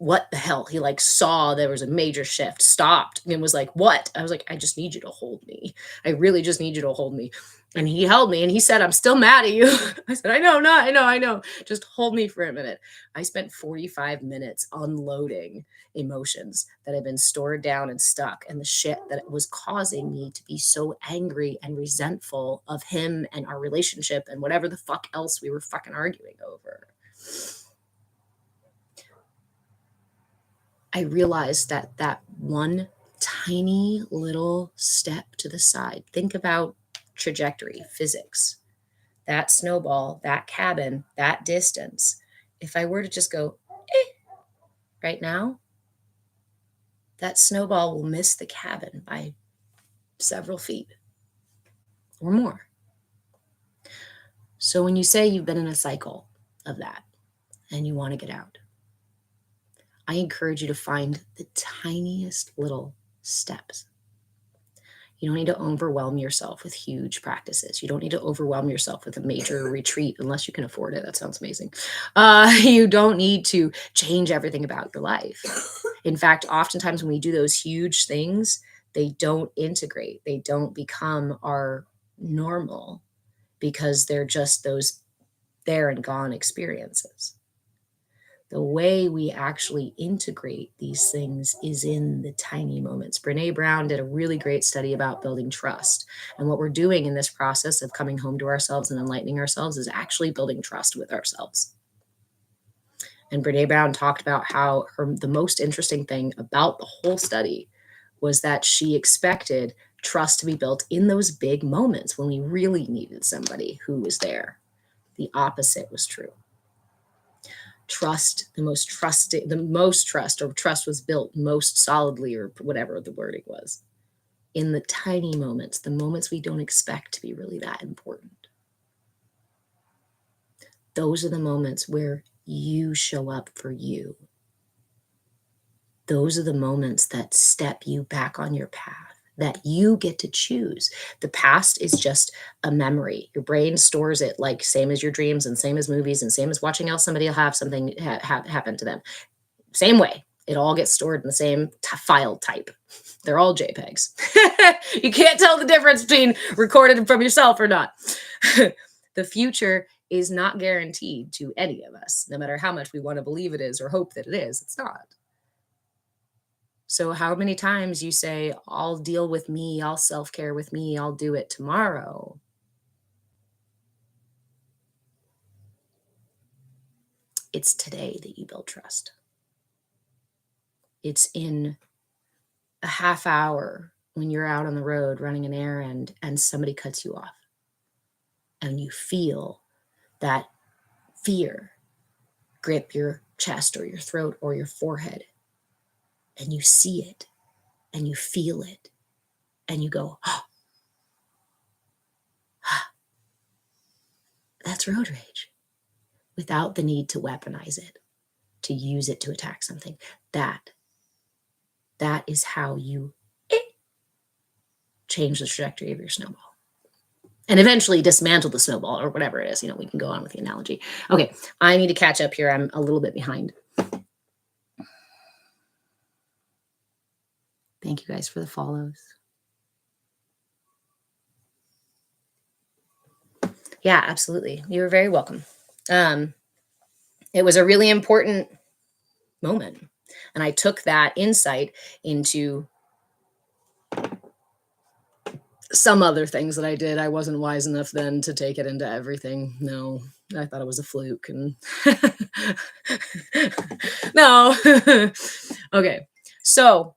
Speaker 1: what the hell? He like saw there was a major shift, stopped, and was like, what? I was like, I just need you to hold me. I really just need you to hold me. And he held me and he said, I'm still mad at you. I said, I know, I know. Just hold me for a minute. I spent 45 minutes unloading emotions that had been stored down and stuck, and the shit that it was causing me to be so angry and resentful of him and our relationship and whatever the fuck else we were fucking arguing over. I realized that that one tiny little step to the side, think about trajectory, physics, that snowball, that cabin, that distance. If I were to just go right now, that snowball will miss the cabin by several feet or more. So when you say you've been in a cycle of that and you want to get out, I encourage you to find the tiniest little steps. You don't need to overwhelm yourself with huge practices. You don't need to overwhelm yourself with a major retreat unless you can afford it. That sounds amazing. You don't need to change everything about your life. In fact, oftentimes when we do those huge things, they don't integrate. They don't become our normal because they're just those there and gone experiences. The way we actually integrate these things is in the tiny moments. Brene Brown did a really great study about building trust. And what we're doing in this process of coming home to ourselves and enlightening ourselves is actually building trust with ourselves. And Brene Brown talked about how the most interesting thing about the whole study was that she expected trust to be built in those big moments when we really needed somebody who was there. The opposite was true. Trust, the most trust, or trust was built most solidly, or whatever the wording was, in the tiny moments, the moments we don't expect to be really that important. Those are the moments where you show up for you. Those are the moments that step you back on your path, that you get to choose. The past is just a memory. Your brain stores it, like same as your dreams and same as movies and same as watching else somebody will have something happen to them. Same way. It all gets stored in the same file type. They're all JPEGs. You can't tell the difference between recorded from yourself or not. The future is not guaranteed to any of us, no matter how much we want to believe it is or hope that it is. It's not. So how many times you say, I'll deal with me, I'll self-care with me, I'll do it tomorrow. It's today that you build trust. It's in a half hour when you're out on the road running an errand and somebody cuts you off and you feel that fear grip your chest or your throat or your forehead, and you see it and you feel it and you go, oh, that's road rage, without the need to weaponize it, to use it to attack something. That is how you change the trajectory of your snowball. And eventually dismantle the snowball or whatever it is. We can go on with the analogy. Okay, I need to catch up here. I'm a little bit behind. Thank you guys for the follows. Yeah, absolutely. You're very welcome. It was a really important moment. And I took that insight into some other things that I did. I wasn't wise enough then to take it into everything. No, I thought it was a fluke. And no. Okay. So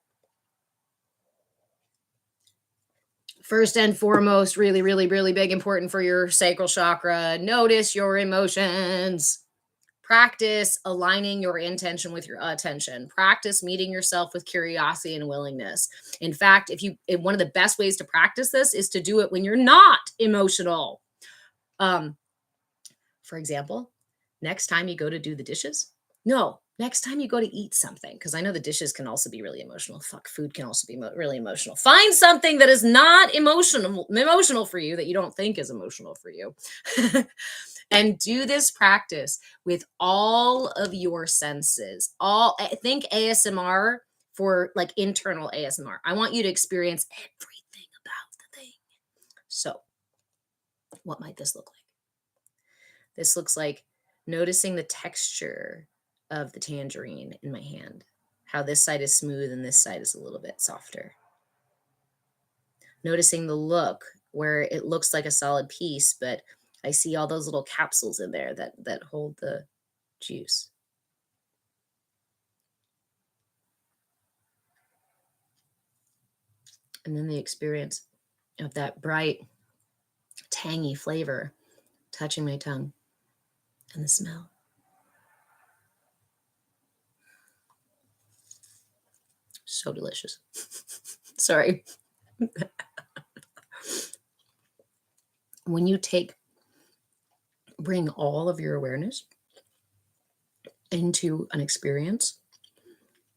Speaker 1: first and foremost, really, really, really big, important for your sacral chakra, notice your emotions. Practice aligning your intention with your attention. Practice meeting yourself with curiosity and willingness. In fact, one of the best ways to practice this is to do it when you're not emotional. For example, next time you go to do the dishes, next time you go to eat something, because I know the dishes can also be really emotional. Fuck, food can also be really emotional. Find something that is not emotional for you, that you don't think is emotional for you. And do this practice with all of your senses. Think ASMR for like internal ASMR. I want you to experience everything about the thing. So, what might this look like? This looks like noticing the texture of the tangerine in my hand, how this side is smooth and this side is a little bit softer. Noticing the look where it looks like a solid piece, but I see all those little capsules in there that hold the juice. And then the experience of that bright, tangy flavor touching my tongue and the smell. So delicious. Sorry. When you bring all of your awareness into an experience,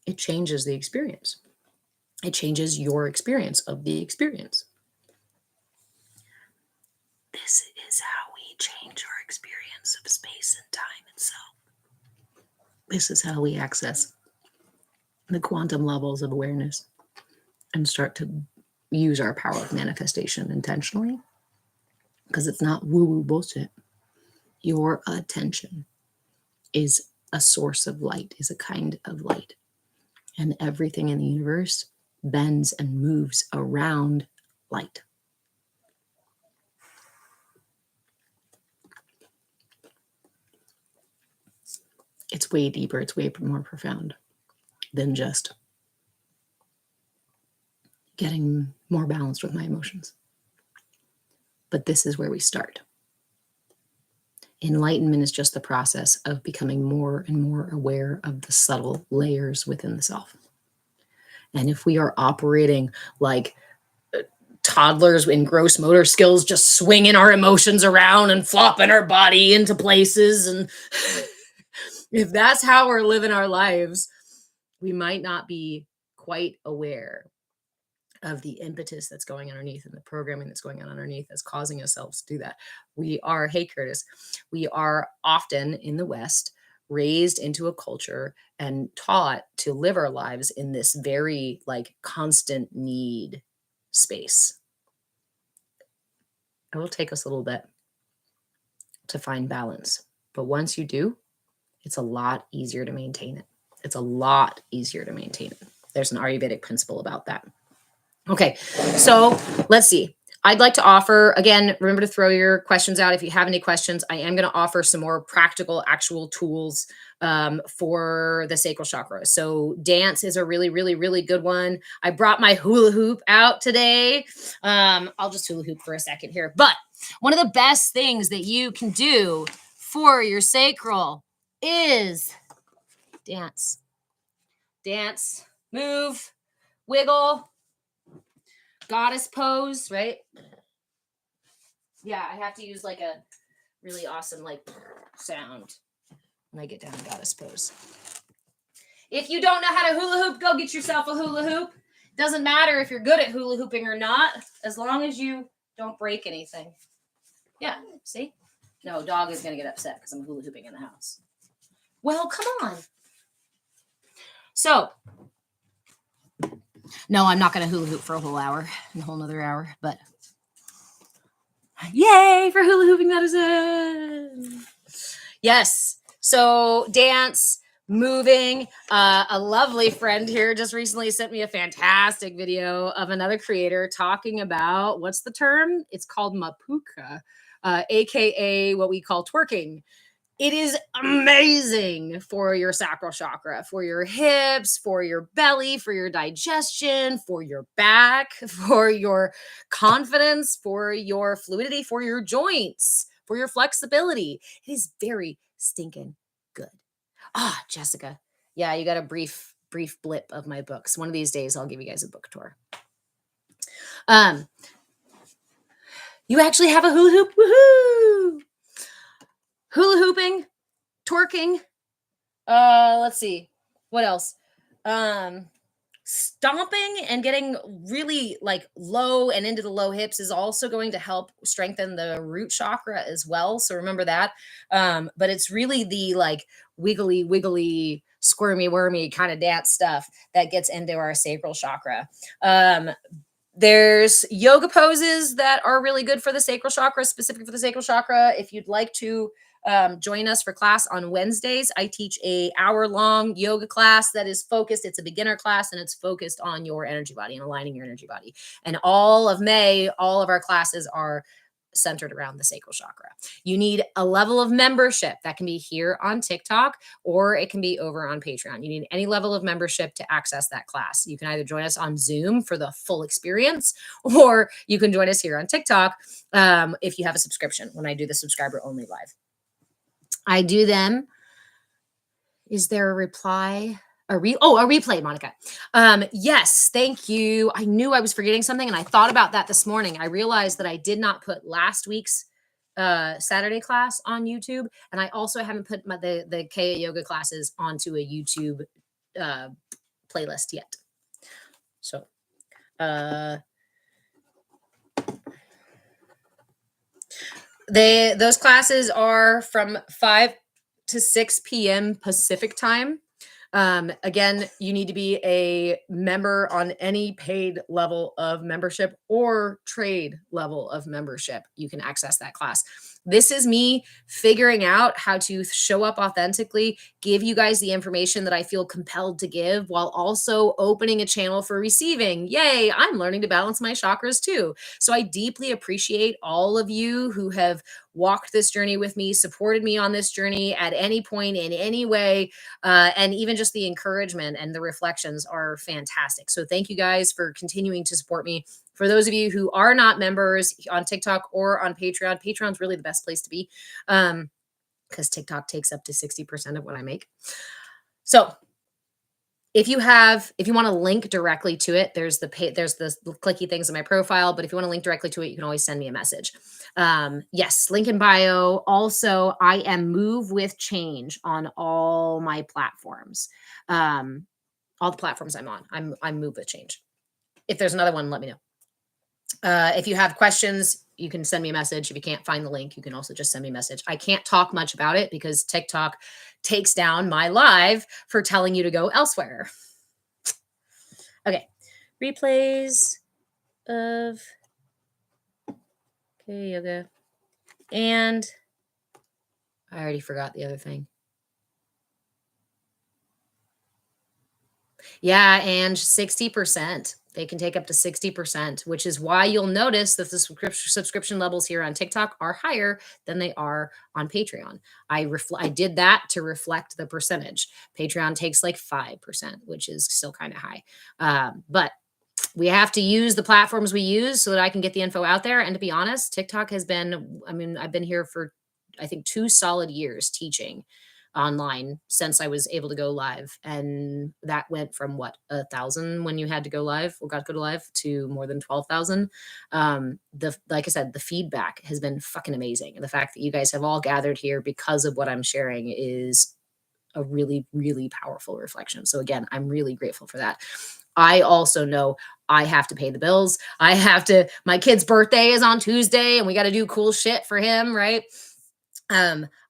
Speaker 1: it changes the experience. It changes your experience of the experience. This is how we change our experience of space and time itself. This is how we access the quantum levels of awareness and start to use our power of manifestation intentionally, because it's not woo-woo bullshit. Your attention is a source of light, is a kind of light. And everything in the universe bends and moves around light. It's way deeper, it's way more profound than just getting more balanced with my emotions. But this is where we start. Enlightenment is just the process of becoming more and more aware of the subtle layers within the self. And if we are operating like toddlers in gross motor skills, just swinging our emotions around and flopping our body into places, and if that's how we're living our lives, we might not be quite aware of the impetus that's going underneath and the programming that's going on underneath that's causing ourselves to do that. Hey Curtis, we are often in the West raised into a culture and taught to live our lives in this very like constant need space. It will take us a little bit to find balance, but once you do, it's a lot easier to maintain it. It's a lot easier to maintain it. There's an Ayurvedic principle about that. Okay, so let's see. I'd like to offer, again, remember to throw your questions out if you have any questions. I am going to offer some more practical, actual tools for the sacral chakra. So dance is a really, really, really good one. I brought my hula hoop out today. I'll just hula hoop for a second here. But one of the best things that you can do for your sacral is dance. Dance, move, wiggle. Goddess pose, right? Yeah, I have to use like a really awesome like sound when I get down to goddess pose. If you don't know how to hula hoop, go get yourself a hula hoop. Doesn't matter if you're good at hula hooping or not, as long as you don't break anything. Yeah, see? No, dog is going to get upset because I'm hula hooping in the house. Well, come on. So, no, I'm not going to hula hoop for a whole hour, a whole nother hour, but yay for hula hooping medicine. Yes. So dance, moving. A lovely friend here just recently sent me a fantastic video of another creator talking about, what's the term? It's called mapuka, AKA what we call twerking. It is amazing for your sacral chakra, for your hips, for your belly, for your digestion, for your back, for your confidence, for your fluidity, for your joints, for your flexibility. It is very stinking good. Jessica. Yeah, you got a brief blip of my books. One of these days, I'll give you guys a book tour. You actually have a hula hoop. Woohoo! Hula hooping, twerking. Let's see. What else? Stomping and getting really like low and into the low hips is also going to help strengthen the root chakra as well. So remember that. But it's really the like wiggly, wiggly, squirmy, wormy kind of dance stuff that gets into our sacral chakra. There's yoga poses that are really good for the sacral chakra, specifically for the sacral chakra. If you'd like to join us for class on Wednesdays, I teach a hour-long yoga class that is focused. It's a beginner class, and it's focused on your energy body and aligning your energy body. And all of May, all of our classes are centered around the sacral chakra. You need a level of membership that can be here on TikTok, or it can be over on Patreon. You need any level of membership to access that class. You can either join us on Zoom for the full experience, or you can join us here on TikTok if you have a subscription when I do the subscriber only live. I do them. Is there a reply? A replay, Monica. Yes, thank you. I knew I was forgetting something, and I thought about that this morning. I realized that I did not put last week's Saturday class on YouTube, and I also haven't put the CAYA yoga classes onto a YouTube playlist yet. So, those classes are from 5 to 6 p.m. Pacific time. Again, you need to be a member on any paid level of membership or trade level of membership. You can access that class. This is me figuring out how to show up authentically, give you guys the information that I feel compelled to give, while also opening a channel for receiving. Yay, I'm learning to balance my chakras too. So I deeply appreciate all of you who have walked this journey with me, supported me on this journey at any point in any way. And even just the encouragement and the reflections are fantastic. So thank you guys for continuing to support me. For those of you who are not members on TikTok or on Patreon, Patreon's really the best place to be because TikTok takes up to 60% of what I make. So if you want to link directly to it, there's the clicky things in my profile. But if you want to link directly to it, you can always send me a message. Yes, link in bio. Also, I am Move with Change on all my platforms. All the platforms I'm on, I'm Move with Change. If there's another one, let me know. If you have questions, you can send me a message. If you can't find the link, you can also just send me a message. I can't talk much about it because TikTok takes down my live for telling you to go elsewhere. Okay. Replays of CAYA yoga. And I already forgot the other thing. Yeah, and 60%. They can take up to 60%, which is why you'll notice that the subscription levels here on TikTok are higher than they are on Patreon. I did that to reflect the percentage. Patreon takes like 5%, which is still kind of high. But we have to use the platforms we use so that I can get the info out there. And to be honest, TikTok has been, I've been here for, I think, 2 solid years teaching online since I was able to go live. And that went from 1,000 when you had to go live or got to go live to more than 12,000. Like I said, the feedback has been fucking amazing. And the fact that you guys have all gathered here because of what I'm sharing is a really, really powerful reflection. So again, I'm really grateful for that. I also know I have to pay the bills. My kid's birthday is on Tuesday and we got to do cool shit for him, right?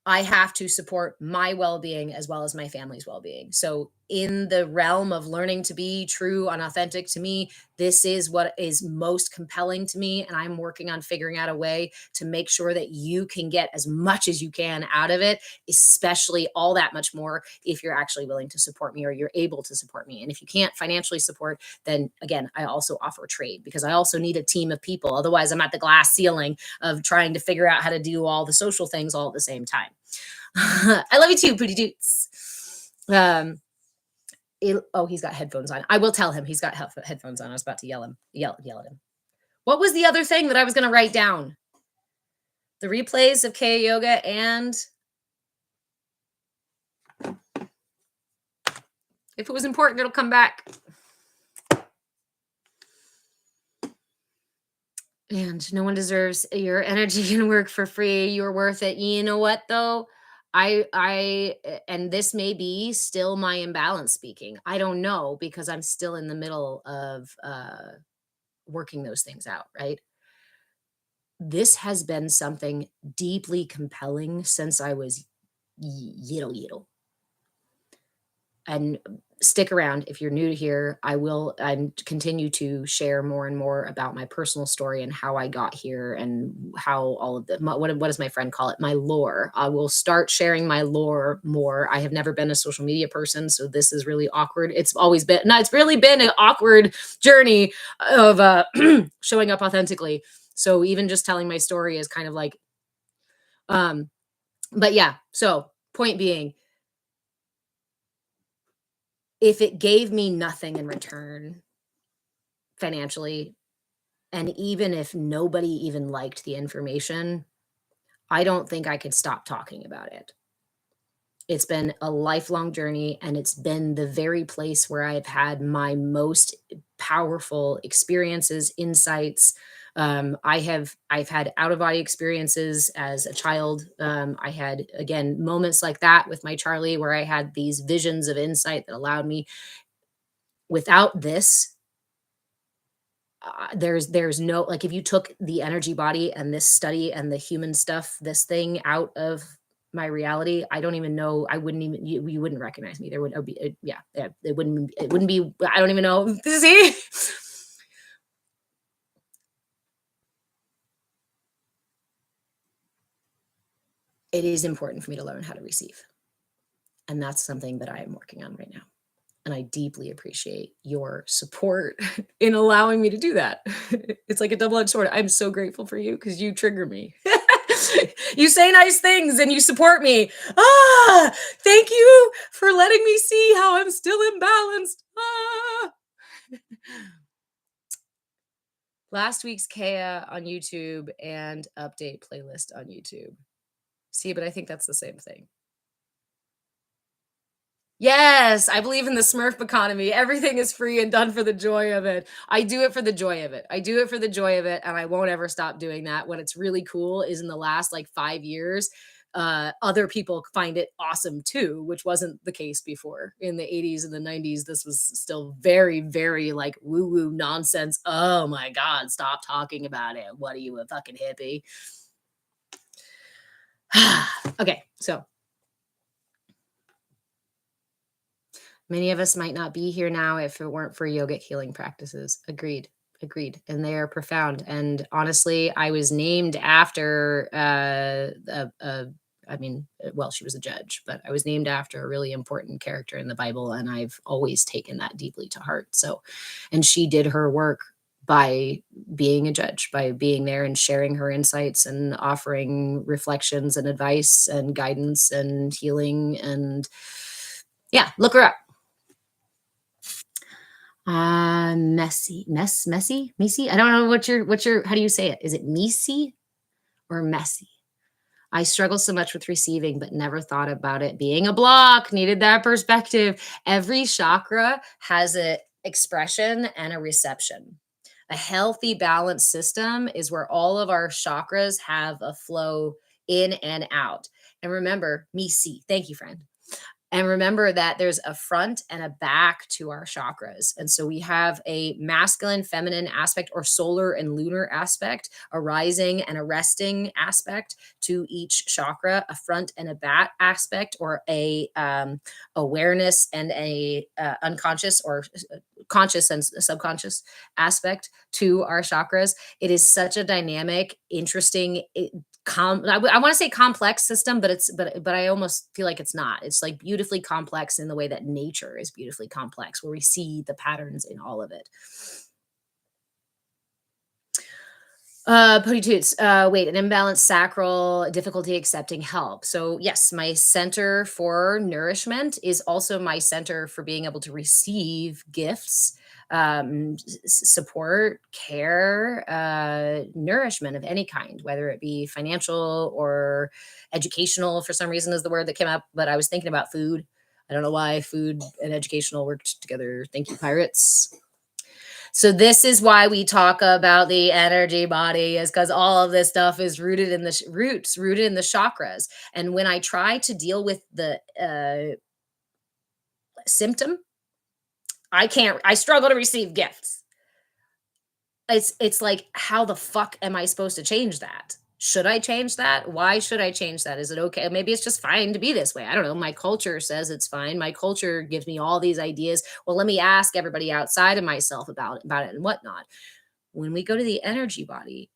Speaker 1: I have to support my well-being as well as my family's well-being. So in the realm of learning to be true and authentic to me, this is what is most compelling to me. And I'm working on figuring out a way to make sure that you can get as much as you can out of it, especially all that much more if you're actually willing to support me or you're able to support me. And if you can't financially support, then again, I also offer trade because I also need a team of people. Otherwise, I'm at the glass ceiling of trying to figure out how to do all the social things all at the same time. I love you too, pretty dudes. He's got headphones on. I will tell him he's got headphones on. I was about to yell at him. What was the other thing that I was going to write down? The replays of CAYA yoga and if it was important, it'll come back. And no one deserves your energy and work for free. You're worth it. You know what, though? and this may be still my imbalance speaking. I don't know because I'm still in the middle of working those things out, right? This has been something deeply compelling since I was yittle. And stick around if you're new to here. I continue to share more and more about my personal story and how I got here and how all of the what does my friend call it? My lore. I will start sharing my lore more. I have never been a social media person, so this is really awkward. It's really been an awkward journey of showing up authentically. So even just telling my story is kind of like um but yeah, so point being, if it gave me nothing in return financially, and even if nobody even liked the information, I don't think I could stop talking about it. It's been a lifelong journey, and it's been the very place where I've had my most powerful experiences, insights. I've had out of body experiences as a child. I had again moments like that with my Charlie, where I had these visions of insight that allowed me. Without this, there's no, like, if you took the energy body and this study and the human stuff, this thing out of my reality, I don't even know. I wouldn't even, you wouldn't recognize me. There would be yeah, it wouldn't be, I don't even know. See, it is important for me to learn how to receive, and that's something that I am working on right now. And I deeply appreciate your support in allowing me to do that. It's like a double-edged sword. I'm so grateful for you because you trigger me. You say nice things and you support me. Thank you for letting me see how I'm still imbalanced. Last week's CAYA on YouTube and update playlist on YouTube. See, but I think that's the same thing. Yes, I believe in the Smurf economy. Everything is free and done for the joy of it. I do it for the joy of it. I do it for the joy of it, and I won't ever stop doing that. What it's really cool is in the last like 5 years, other people find it awesome too, which wasn't the case before. In the 80s and the 90s, this was still very, very like woo-woo nonsense. Oh my God, stop talking about it. What are you, a fucking hippie? Okay, so many of us might not be here now if it weren't for yogic healing practices. Agreed. Agreed. And they are profound. And honestly, I was named after well, she was a judge, but I was named after a really important character in the Bible, and I've always taken that deeply to heart. So, and she did her work by being a judge, by being there and sharing her insights and offering reflections and advice and guidance and healing. And yeah, look her up. Messy. I don't know how do you say it? Is it messy or messy? I struggle so much with receiving, but never thought about it being a block. Needed that perspective. Every chakra has an expression and a reception. A healthy, balanced system is where all of our chakras have a flow in and out. And remember, messy. Thank you, friend. And remember that there's a front and a back to our chakras. And so we have a masculine, feminine aspect, or solar and lunar aspect, a rising and a resting aspect to each chakra, a front and a back aspect, or a awareness and a unconscious or conscious and subconscious aspect to our chakras. It is such a dynamic, interesting, I want to say complex system, but I almost feel like it's not. It's like beautifully complex in the way that nature is beautifully complex, where we see the patterns in all of it. Pody Toots, wait, an imbalanced sacral, difficulty accepting help. So yes, my center for nourishment is also my center for being able to receive gifts, support, care, nourishment of any kind, whether it be financial or educational. For some reason is the word that came up, but I was thinking about food. I don't know why food and educational worked together. Thank you, pirates. So this is why we talk about the energy body, is because all of this stuff is rooted in the rooted in the chakras. And when I try to deal with the symptom, I struggle to receive gifts. It's like, how the fuck am I supposed to change that? Should I change that? Why should I change that? Is it okay? Maybe it's just fine to be this way. I don't know. My culture says it's fine. My culture gives me all these ideas. Well, let me ask everybody outside of myself about it and whatnot. When we go to the energy body,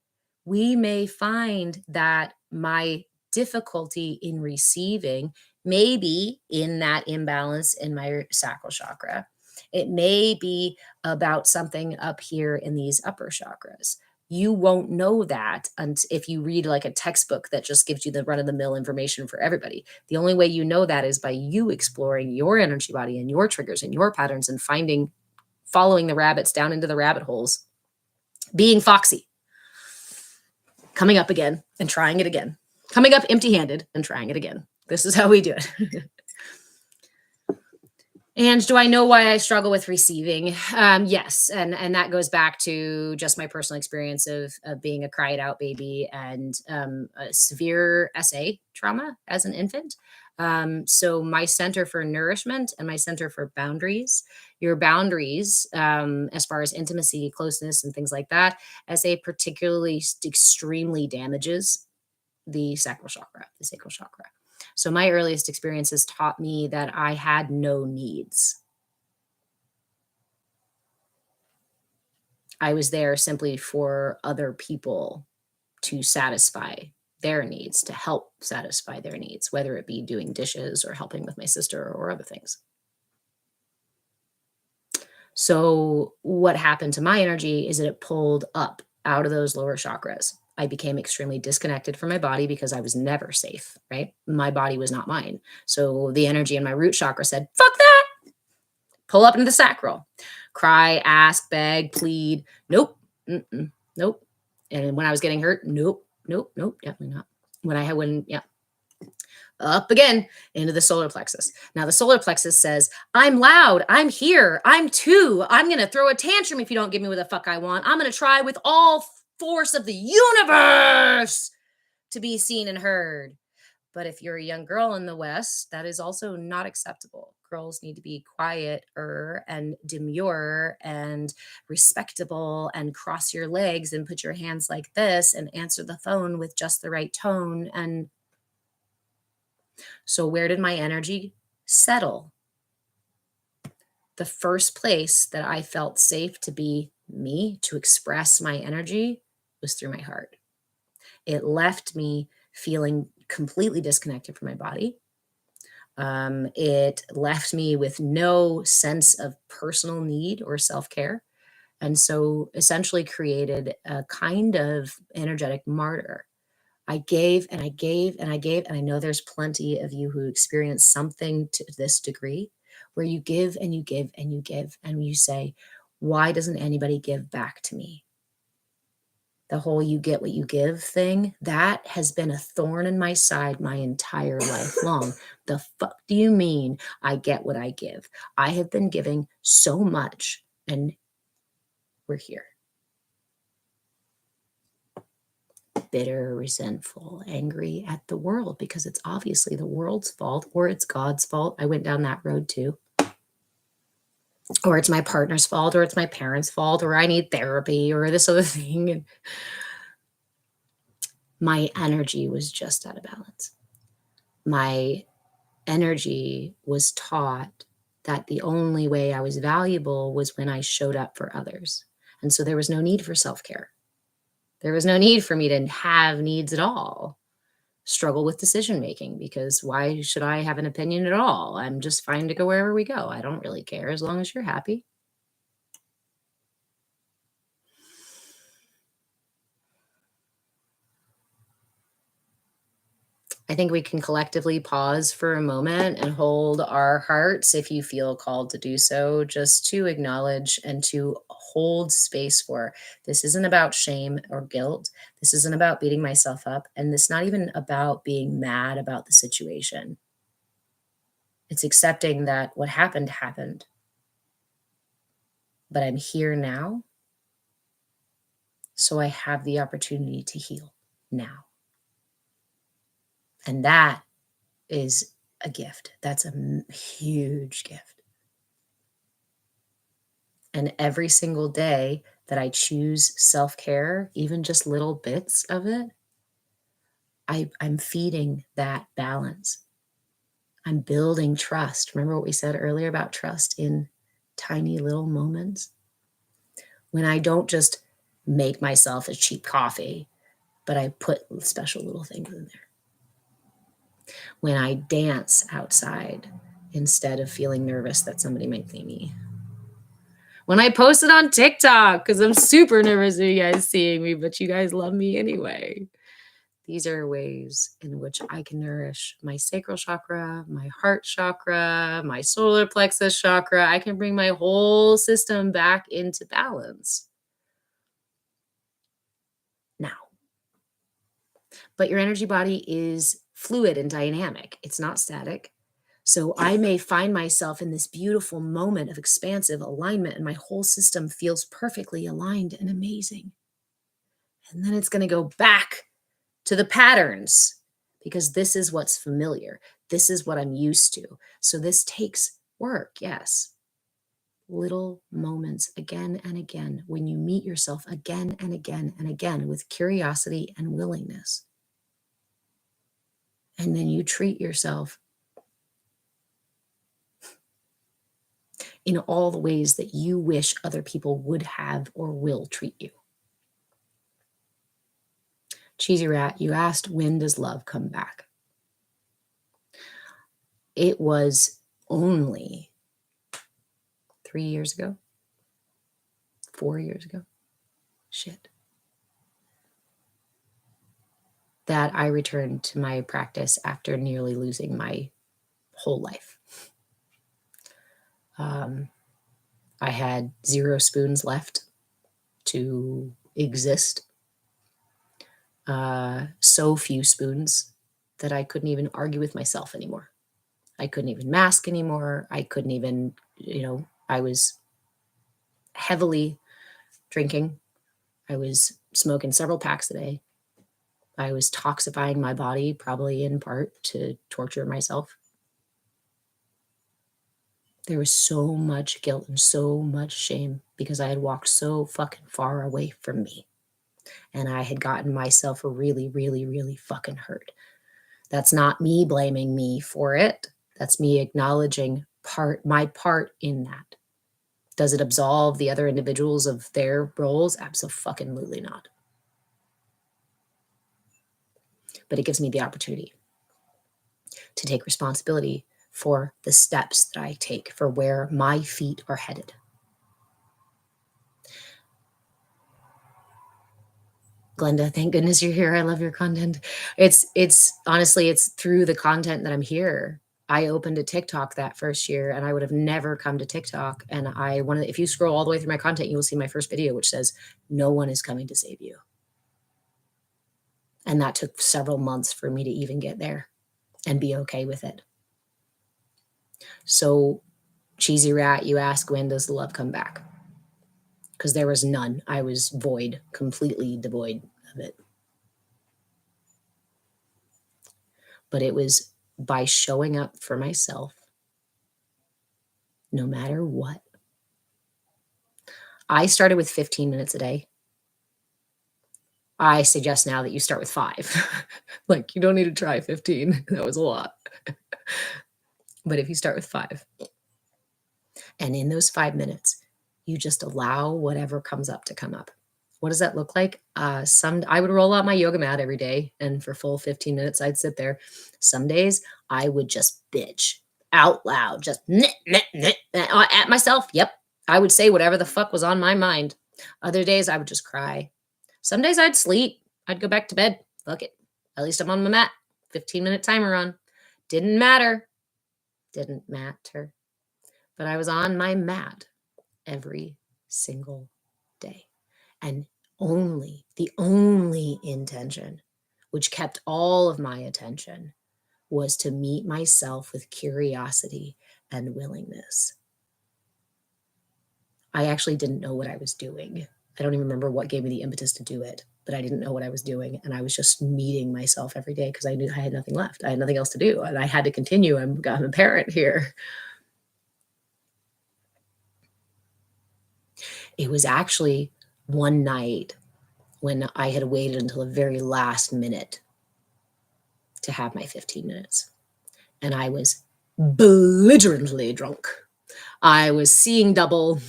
Speaker 1: we may find that my difficulty in receiving may be in that imbalance in my sacral chakra. It may be about something up here in these upper chakras. You won't know that if you read like a textbook that just gives you the run of the mill information for everybody. The only way you know that is by you exploring your energy body and your triggers and your patterns and following the rabbits down into the rabbit holes, being foxy, coming up again and trying it again, coming up empty-handed and trying it again. This is how we do it. And do I know why I struggle with receiving? Yes. And that goes back to just my personal experience of being a cry it out baby and a severe SA trauma as an infant. So my center for nourishment and my center for boundaries, your boundaries, as far as intimacy, closeness, and things like that, SA particularly extremely damages the sacral chakra, the sacral chakra. So my earliest experiences taught me that I had no needs. I was there simply for other people to satisfy their needs, to help satisfy their needs, whether it be doing dishes or helping with my sister or other things. So what happened to my energy is that it pulled up out of those lower chakras. I became extremely disconnected from my body because I was never safe, right? My body was not mine. So the energy in my root chakra said, fuck that. Pull up into the sacral. Cry, ask, beg, plead. Nope. Nope. And when I was getting hurt, nope, definitely not. Up again into the solar plexus. Now the solar plexus says, I'm loud, I'm here, I'm two, I'm going to throw a tantrum if you don't give me what the fuck I want. I'm going to try with all force of the universe to be seen and heard. But if you're a young girl in the West, that is also not acceptable. Girls need to be quieter and demure and respectable and cross your legs and put your hands like this and answer the phone with just the right tone. And so where did my energy settle? The first place that I felt safe to be me, to express my energy, was through my heart. It left me feeling completely disconnected from my body. It left me with no sense of personal need or self-care. And so essentially created a kind of energetic martyr. I gave and I gave and I gave. And I know there's plenty of you who experience something to this degree where you give and you give and you give and you say, why doesn't anybody give back to me? The whole you get what you give thing, that has been a thorn in my side my entire life long. The fuck do you mean I get what I give? I have been giving so much and we're here. Bitter, resentful, angry at the world because it's obviously the world's fault or it's God's fault. I went down that road too. Or it's my partner's fault or it's my parents' fault or I need therapy or this other thing. And my energy was just out of balance. My energy was taught that the only way I was valuable was when I showed up for others. And so there was no need for self-care. There was no need for me to have needs at all. Struggle with decision making because why should I have an opinion at all? I'm just fine to go wherever we go. I don't really care as long as you're happy. I think we can collectively pause for a moment and hold our hearts, if you feel called to do so, just to acknowledge and to hold space for. This isn't about shame or guilt. This isn't about beating myself up. And it's not even about being mad about the situation. It's accepting that what happened happened. But I'm here now so I have the opportunity to heal now. And that is a gift. That's a huge gift. And every single day that I choose self-care, even just little bits of it, I'm feeding that balance. I'm building trust. Remember what we said earlier about trust in tiny little moments? When I don't just make myself a cheap coffee, but I put special little things in there. When I dance outside instead of feeling nervous that somebody might see me. When I post it on TikTok, because I'm super nervous of you guys seeing me, but you guys love me anyway. These are ways in which I can nourish my sacral chakra, my heart chakra, my solar plexus chakra. I can bring my whole system back into balance. Now, but your energy body is fluid and dynamic. It's not static. So I may find myself in this beautiful moment of expansive alignment and my whole system feels perfectly aligned and amazing. And then it's going to go back to the patterns because this is what's familiar. This is what I'm used to. So this takes work, yes. Little moments again and again when you meet yourself again and again and again with curiosity and willingness. And then you treat yourself in all the ways that you wish other people would have or will treat you. Cheesy Rat, you asked, when does love come back? It was only 3 years ago, 4 years ago, that I returned to my practice after nearly losing my whole life. I had 0 spoons left to exist. So few spoons that I couldn't even argue with myself anymore. I couldn't even mask anymore. I couldn't even, I was heavily drinking. I was smoking several packs a day. I was toxifying my body, probably in part to torture myself. There was so much guilt and so much shame because I had walked so fucking far away from me. And I had gotten myself really, really, really fucking hurt. That's not me blaming me for it. That's me acknowledging my part in that. Does it absolve the other individuals of their roles? Absolutely not. But it gives me the opportunity to take responsibility for the steps that I take, for where my feet are headed. Glenda, thank goodness you're here. I love your content. It's honestly, it's through the content that I'm here. I opened a TikTok that first year and I would have never come to TikTok. And if you scroll all the way through my content, you will see my first video, which says, no one is coming to save you. And that took several months for me to even get there and be okay with it. So, Cheesy Rat, you ask, when does the love come back? Because there was none. I was void, completely devoid of it. But it was by showing up for myself, no matter what. I started with 15 minutes a day. I suggest now that you start with 5. Like, you don't need to try 15. That was a lot. But if you start with 5, and in those 5 minutes, you just allow whatever comes up to come up. What does that look like? I would roll out my yoga mat every day, and for full 15 minutes, I'd sit there. Some days, I would just bitch out loud, just at myself. Yep. I would say whatever the fuck was on my mind. Other days, I would just cry. Some days, I'd sleep. I'd go back to bed. Fuck it. At least I'm on my mat. 15-minute timer on. Didn't matter. Didn't matter. But I was on my mat every single day. And the only intention, which kept all of my attention, was to meet myself with curiosity and willingness. I actually didn't know what I was doing. I don't even remember what gave me the impetus to do it, but I didn't know what I was doing. And I was just meeting myself every day because I knew I had nothing left. I had nothing else to do. And I had to continue. I'm a parent here. It was actually one night when I had waited until the very last minute to have my 15 minutes. And I was belligerently drunk. I was seeing double.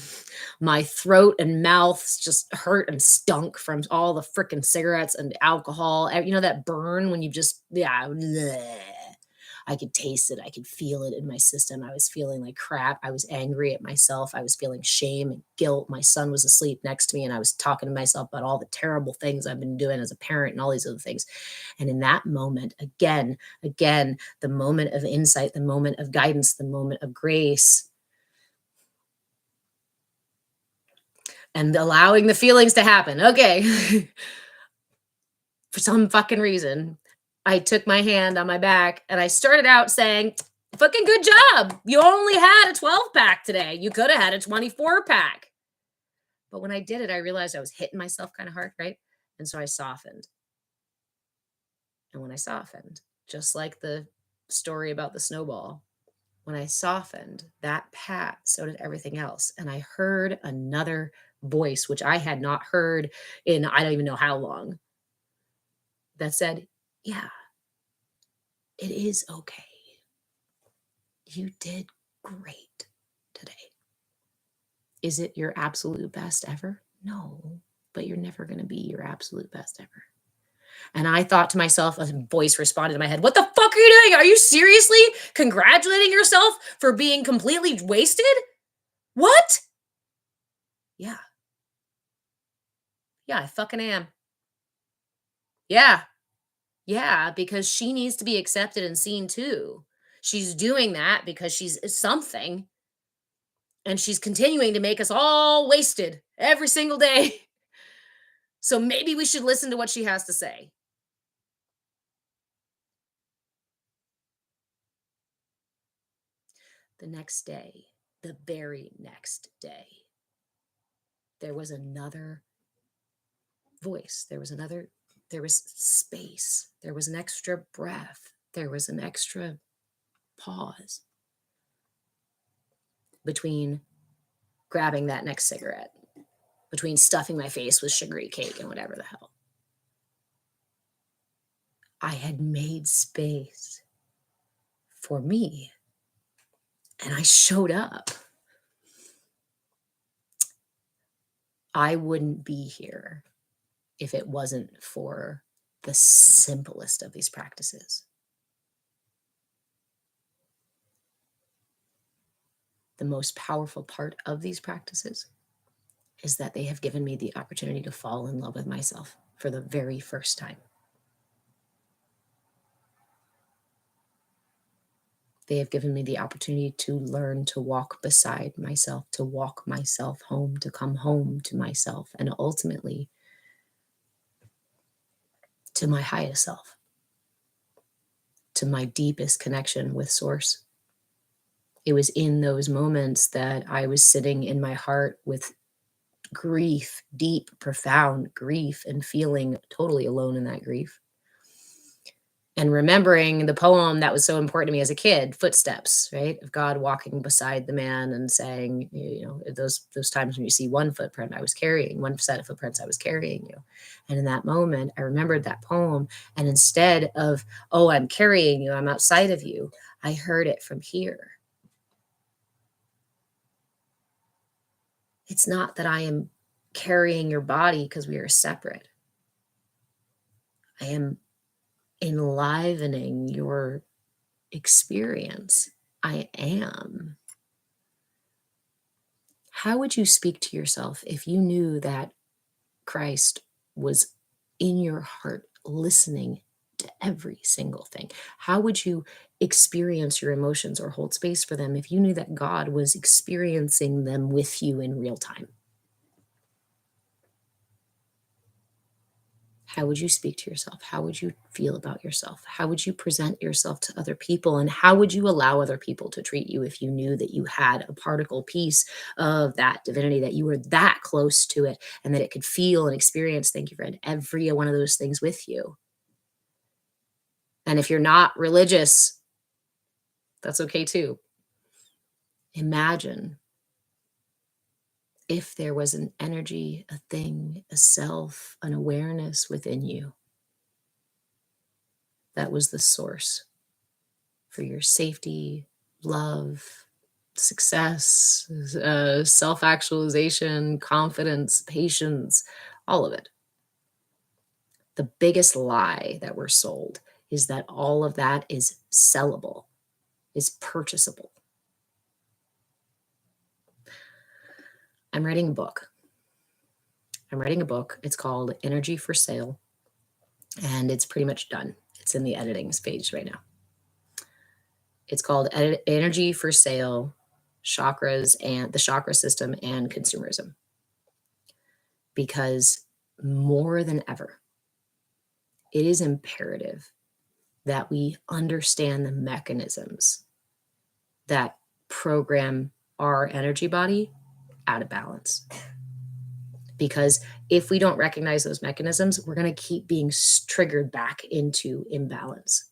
Speaker 1: My throat and mouth just hurt and stunk from all the freaking cigarettes and alcohol. You know that burn when you just, yeah, bleh. I could taste it. I could feel it in my system. I was feeling like crap. I was angry at myself. I was feeling shame and guilt. My son was asleep next to me, and I was talking to myself about all the terrible things I've been doing as a parent and all these other things. And in that moment, again, the moment of insight, the moment of guidance, the moment of grace, and allowing the feelings to happen. Okay. For some fucking reason, I took my hand on my back and I started out saying, fucking good job. You only had a 12 pack today. You could have had a 24 pack. But when I did it, I realized I was hitting myself kind of hard, right? And so I softened. And when I softened, just like the story about the snowball, when I softened, that pat, so did everything else. And I heard another voice, which I had not heard in I don't even know how long, that said, yeah, it is okay. You did great today. Is it your absolute best ever? No, but you're never going to be your absolute best ever. And I thought to myself, a voice responded in my head, what the fuck are you doing? Are you seriously congratulating yourself for being completely wasted? What? Yeah. Yeah, I fucking am. Yeah. Yeah, because she needs to be accepted and seen too. She's doing that because she's something. And she's continuing to make us all wasted every single day. So maybe we should listen to what she has to say. The next day, the very next day, there was another voice. There was space. There was an extra breath. There was an extra pause between grabbing that next cigarette, between stuffing my face with sugary cake and whatever the hell. I had made space for me, and I showed up. I wouldn't be here if it wasn't for the simplest of these practices. The most powerful part of these practices is that they have given me the opportunity to fall in love with myself for the very first time. They have given me the opportunity to learn to walk beside myself, to walk myself home, to come home to myself, and ultimately to my highest self, to my deepest connection with Source. It was in those moments that I was sitting in my heart with grief, deep, profound grief, and feeling totally alone in that grief. And remembering the poem that was so important to me as a kid, Footsteps, right? Of God walking beside the man and saying, you know, those times when you see one footprint I was carrying, one set of footprints I was carrying you. And in that moment, I remembered that poem. And instead of, oh, I'm carrying you, I'm outside of you, I heard it from here. It's not that I am carrying your body because we are separate. I am enlivening your experience. I am. How would you speak to yourself if you knew that Christ was in your heart listening to every single thing? How would you experience your emotions or hold space for them if you knew that God was experiencing them with you in real time? How would you speak to yourself? How would you feel about yourself? How would you present yourself to other people? And how would you allow other people to treat you if you knew that you had a particle piece of that divinity, that you were that close to it, and that it could feel and experience, thank you, friend, every one of those things with you? And if you're not religious, that's okay too. Imagine if there was an energy, a thing, a self, an awareness within you that was the source for your safety, love, success, self-actualization, confidence, patience, all of it. The biggest lie that we're sold is that all of that is sellable, is purchasable. I'm writing a book. It's called Energy for Sale, and it's pretty much done. It's in the editing stage right now. It's called Energy for Sale, Chakras and the Chakra System and Consumerism. Because more than ever, it is imperative that we understand the mechanisms that program our energy body out of balance. Because if we don't recognize those mechanisms, we're going to keep being triggered back into imbalance.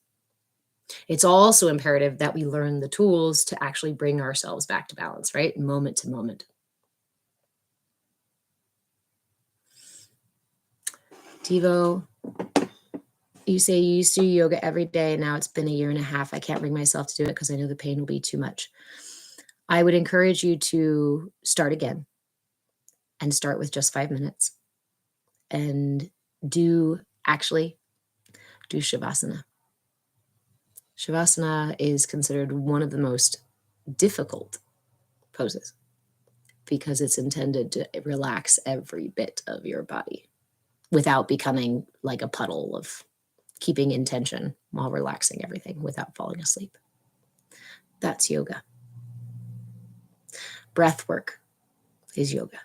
Speaker 1: It's also imperative that we learn the tools to actually bring ourselves back to balance, right? Moment to moment. Devo, you say you used to do yoga every day. Now it's been a year and a half. I can't bring myself to do it because I know the pain will be too much. I would encourage you to start again and start with just 5 minutes and do Shavasana. Shavasana is considered one of the most difficult poses because it's intended to relax every bit of your body without becoming like a puddle of keeping in tension while relaxing everything without falling asleep. That's yoga. Breath work is yoga.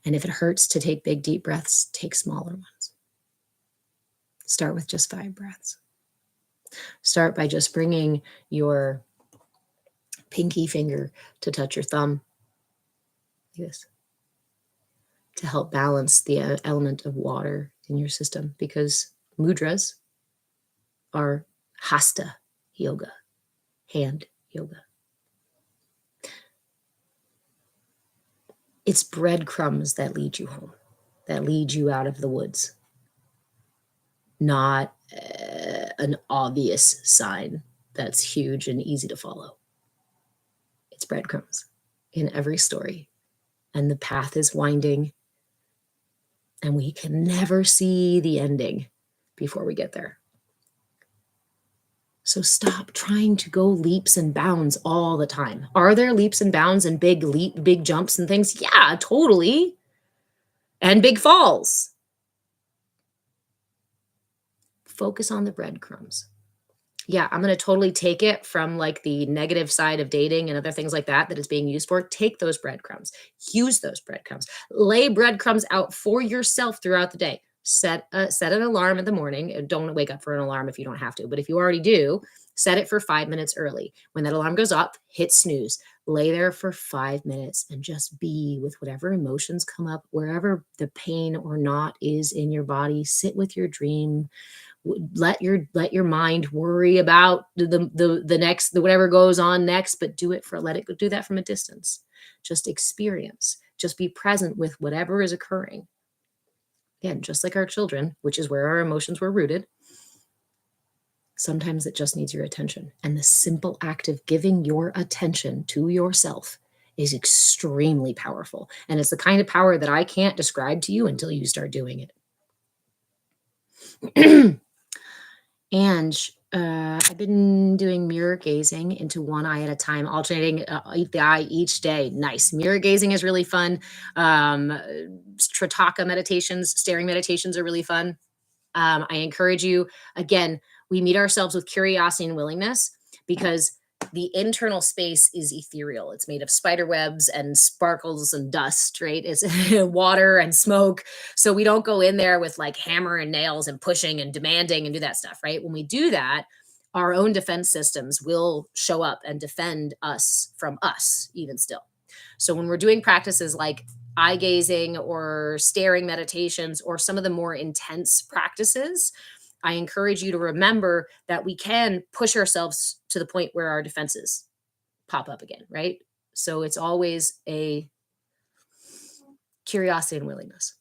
Speaker 1: And if it hurts to take big, deep breaths, take smaller ones. Start with just 5 breaths. Start by just bringing your pinky finger to touch your thumb, like this, to help balance the element of water in your system, because mudras are hasta yoga, hand yoga. It's breadcrumbs that lead you home, that lead you out of the woods, not an obvious sign that's huge and easy to follow. It's breadcrumbs in every story, and the path is winding, and we can never see the ending before we get there. So stop trying to go leaps and bounds all the time. Are there leaps and bounds and big jumps and things? Yeah, totally. And big falls. Focus on the breadcrumbs. Yeah, I'm going to totally take it from like the negative side of dating and other things like that it's being used for. Take those breadcrumbs. Use those breadcrumbs. Lay breadcrumbs out for yourself throughout the day. Set an alarm in the morning. Don't wake up for an alarm if you don't have to. But if you already do, set it for 5 minutes early. When that alarm goes up, hit snooze. Lay there for 5 minutes and just be with whatever emotions come up, wherever the pain or not is in your body. Sit with your dream. Let your mind worry about the next, whatever goes on next, but do that from a distance. Just experience, just be present with whatever is occurring. Again, just like our children, which is where our emotions were rooted. Sometimes it just needs your attention. And the simple act of giving your attention to yourself is extremely powerful. And it's the kind of power that I can't describe to you until you start doing it. And I've been doing mirror gazing into one eye at a time, alternating the eye each day. Nice. Mirror gazing is really fun. Tritaka meditations, staring meditations are really fun. I encourage you, again, we meet ourselves with curiosity and willingness, because The internal space is ethereal. It's made of spider webs and sparkles and dust, right? It's water and smoke. So we don't go in there with like hammer and nails and pushing and demanding and do that stuff, right? When we do that, our own defense systems will show up and defend us from us, even still. So when we're doing practices like eye gazing or staring meditations or some of the more intense practices, I encourage you to remember that we can push ourselves to the point where our defenses pop up again, right? So it's always a curiosity and willingness.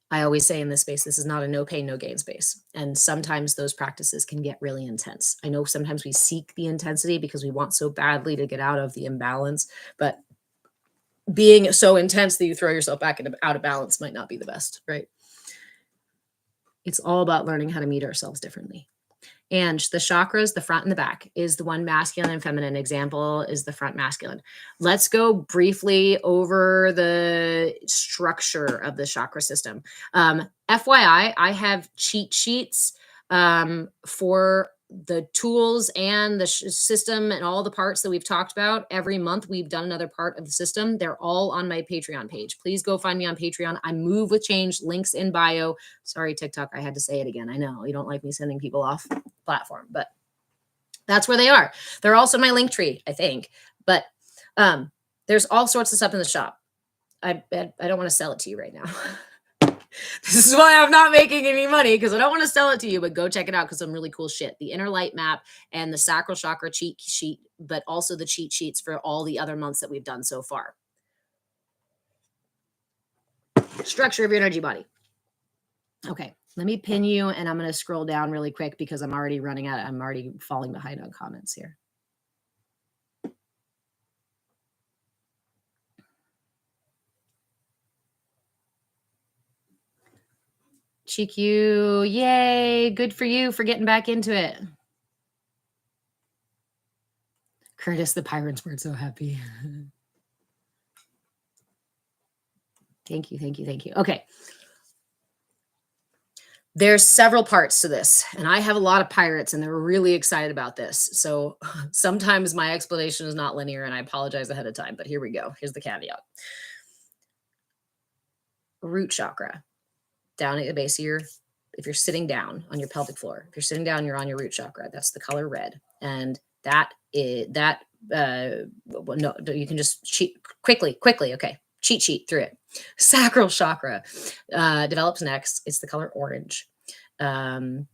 Speaker 1: I always say in this space, this is not a no pain, no gain space. And sometimes those practices can get really intense. I know sometimes we seek the intensity because we want so badly to get out of the imbalance, but being so intense that you throw yourself back out of balance might not be the best, right? It's all about learning how to meet ourselves differently. And the chakras, the front and the back, is the one masculine and feminine. Example is the front masculine. Let's go briefly over the structure of the chakra system. FYI, I have cheat sheets for the tools and the system and all the parts that we've talked about. Every month we've done another part of the system. They're all on my Patreon page. Please go find me on Patreon. I move with change, links in bio. Sorry, TikTok, I had to say it again. I know you don't like me sending people off platform, but that's where they are. They're also my link tree, I think. But there's all sorts of stuff in the shop. I don't want to sell it to you right now. This is why I'm not making any money, because I don't want to sell it to you, but go check it out because some really cool shit. The inner light map and the sacral chakra cheat sheet, but also the cheat sheets for all the other months that we've done so far. Structure of your energy body. Okay, let me pin you, and I'm going to scroll down really quick because I'm already running out. I'm already falling behind on comments here. GQ, yay, good for you for getting back into it. Curtis, the Pirates were so happy. Thank you, thank you, thank you. Okay. There's several parts to this, and I have a lot of pirates, and they're really excited about this. So sometimes my explanation is not linear, and I apologize ahead of time, but here we go. Here's the caveat. Root chakra, down at the base of your, if you're sitting down on your pelvic floor, if you're sitting down, you're on your root chakra. That's the color red. And that is, no, you can just cheat quickly. Okay. Cheat sheet through it. Sacral chakra develops next. It's the color orange. And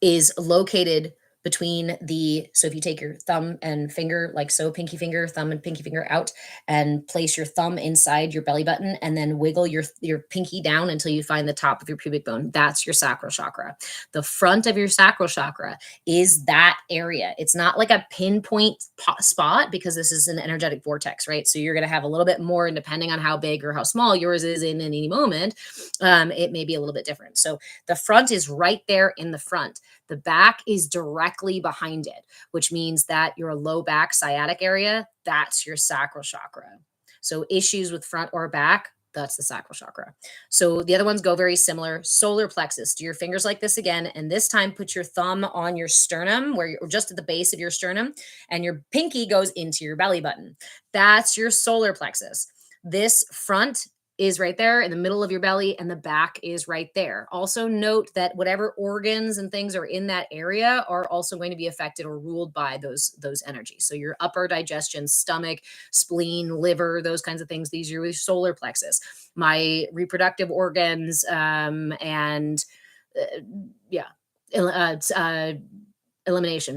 Speaker 1: is located between the, so if you take your thumb and finger, like so, pinky finger, thumb and pinky finger out, and place your thumb inside your belly button, and then wiggle your pinky down until you find the top of your pubic bone. That's your sacral chakra. The front of your sacral chakra is that area. It's not like a pinpoint spot because this is an energetic vortex, right? So you're going to have a little bit more, and depending on how big or how small yours is in any moment, it may be a little bit different. So the front is right there in the front. The back is directly behind it, which means that your low back sciatic area, that's your sacral chakra. So issues with front or back, that's the sacral chakra. So the other ones go very similar. Solar plexus, do your fingers like this again. And this time put your thumb on your sternum, where you're just at the base of your sternum, and your pinky goes into your belly button. That's your solar plexus. This front is right there in the middle of your belly, and the back is right there. Also note that whatever organs and things are in that area are also going to be affected or ruled by those energies. So your upper digestion, stomach, spleen, liver, those kinds of things, these are your solar plexus. My reproductive organs elimination,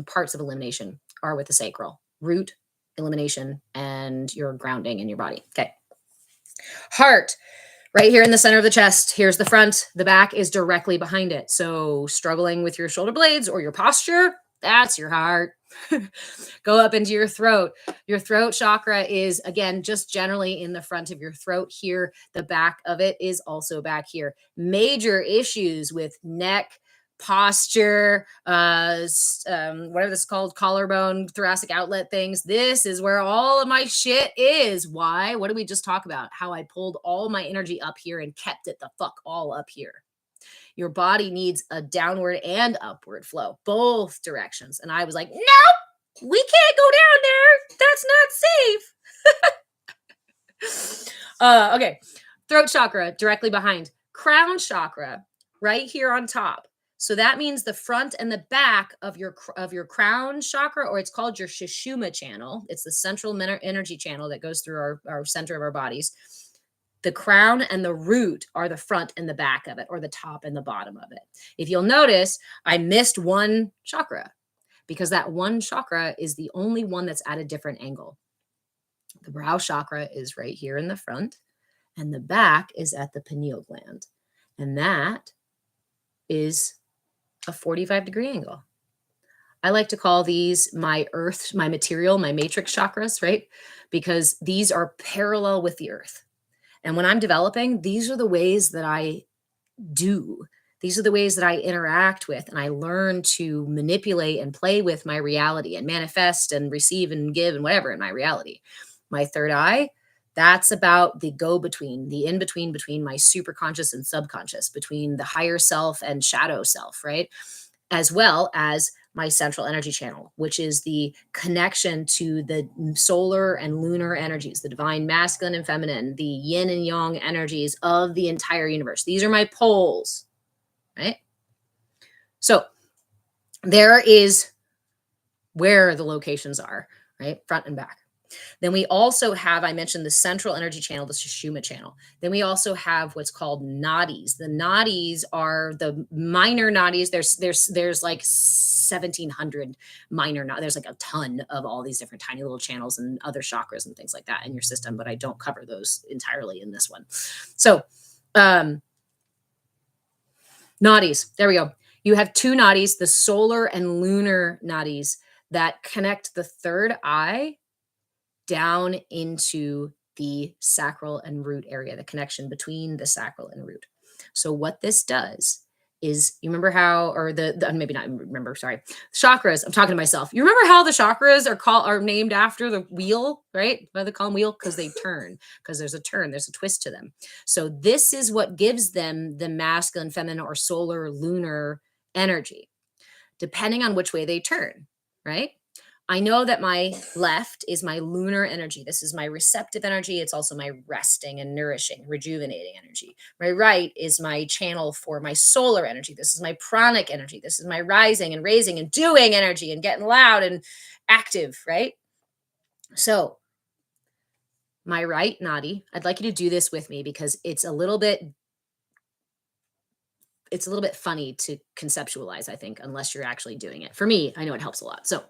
Speaker 1: parts of elimination are with the sacral. Root, elimination, and your grounding in your body. Okay. Heart, right here in the center of the chest. Here's the front. The back is directly behind it. So struggling with your shoulder blades or your posture, that's your heart. Go up into your throat. Your throat chakra is, again, just generally in the front of your throat here. The back of it is also back here. Major issues with neck, posture, whatever this is called, collarbone, thoracic outlet things. This is where all of my shit is. Why? What did we just talk about? How I pulled all my energy up here and kept it the fuck all up here. Your body needs a downward and upward flow, both directions. And I was like, nope, we can't go down there. That's not safe. Okay. Throat chakra directly behind. Crown chakra right here on top. So that means the front and the back of your crown chakra, or it's called your Sushumna channel. It's the central energy channel that goes through our center of our bodies. The crown and the root are the front and the back of it, or the top and the bottom of it. If you'll notice, I missed one chakra because that one chakra is the only one that's at a different angle. The brow chakra is right here in the front, and the back is at the pineal gland. And that is a 45-degree angle. I like to call these my earth, my material, my matrix chakras, right? Because these are parallel with the earth. And when I'm developing, these are the ways that I do. These are the ways that I interact with, and I learn to manipulate and play with my reality and manifest and receive and give and whatever in my reality. My third eye, that's about the go-between, the in-between between my superconscious and subconscious, between the higher self and shadow self, right? As well as my central energy channel, which is the connection to the solar and lunar energies, the divine masculine and feminine, the yin and yang energies of the entire universe. These are my poles, right? So there is where the locations are, right? Front and back. Then we also have, I mentioned the central energy channel, the Sushumna channel. Then we also have what's called nadis. The nadis are the minor nadis. There's like 1,700 minor nadis. There's like a ton of all these different tiny little channels and other chakras and things like that in your system, but I don't cover those entirely in this one. So nadis, there we go. You have two nadis, the solar and lunar nadis, that connect the third eye down into the sacral and root area, the connection between the sacral and root. So what this does is, you remember how, or maybe not remember, sorry, chakras, I'm talking to myself. You remember how the chakras are named after the wheel, right? Why they call them wheel? Because they turn, because there's a turn, there's a twist to them. So this is what gives them the masculine, feminine, or solar, lunar energy, depending on which way they turn, right? I know that my left is my lunar energy. This is my receptive energy. It's also my resting and nourishing, rejuvenating energy. My right is my channel for my solar energy. This is my pranic energy. This is my rising and raising and doing energy and getting loud and active, right? So my right nadi, I'd like you to do this with me because it's a little bit funny to conceptualize, I think, unless you're actually doing it. For me, I know it helps a lot. So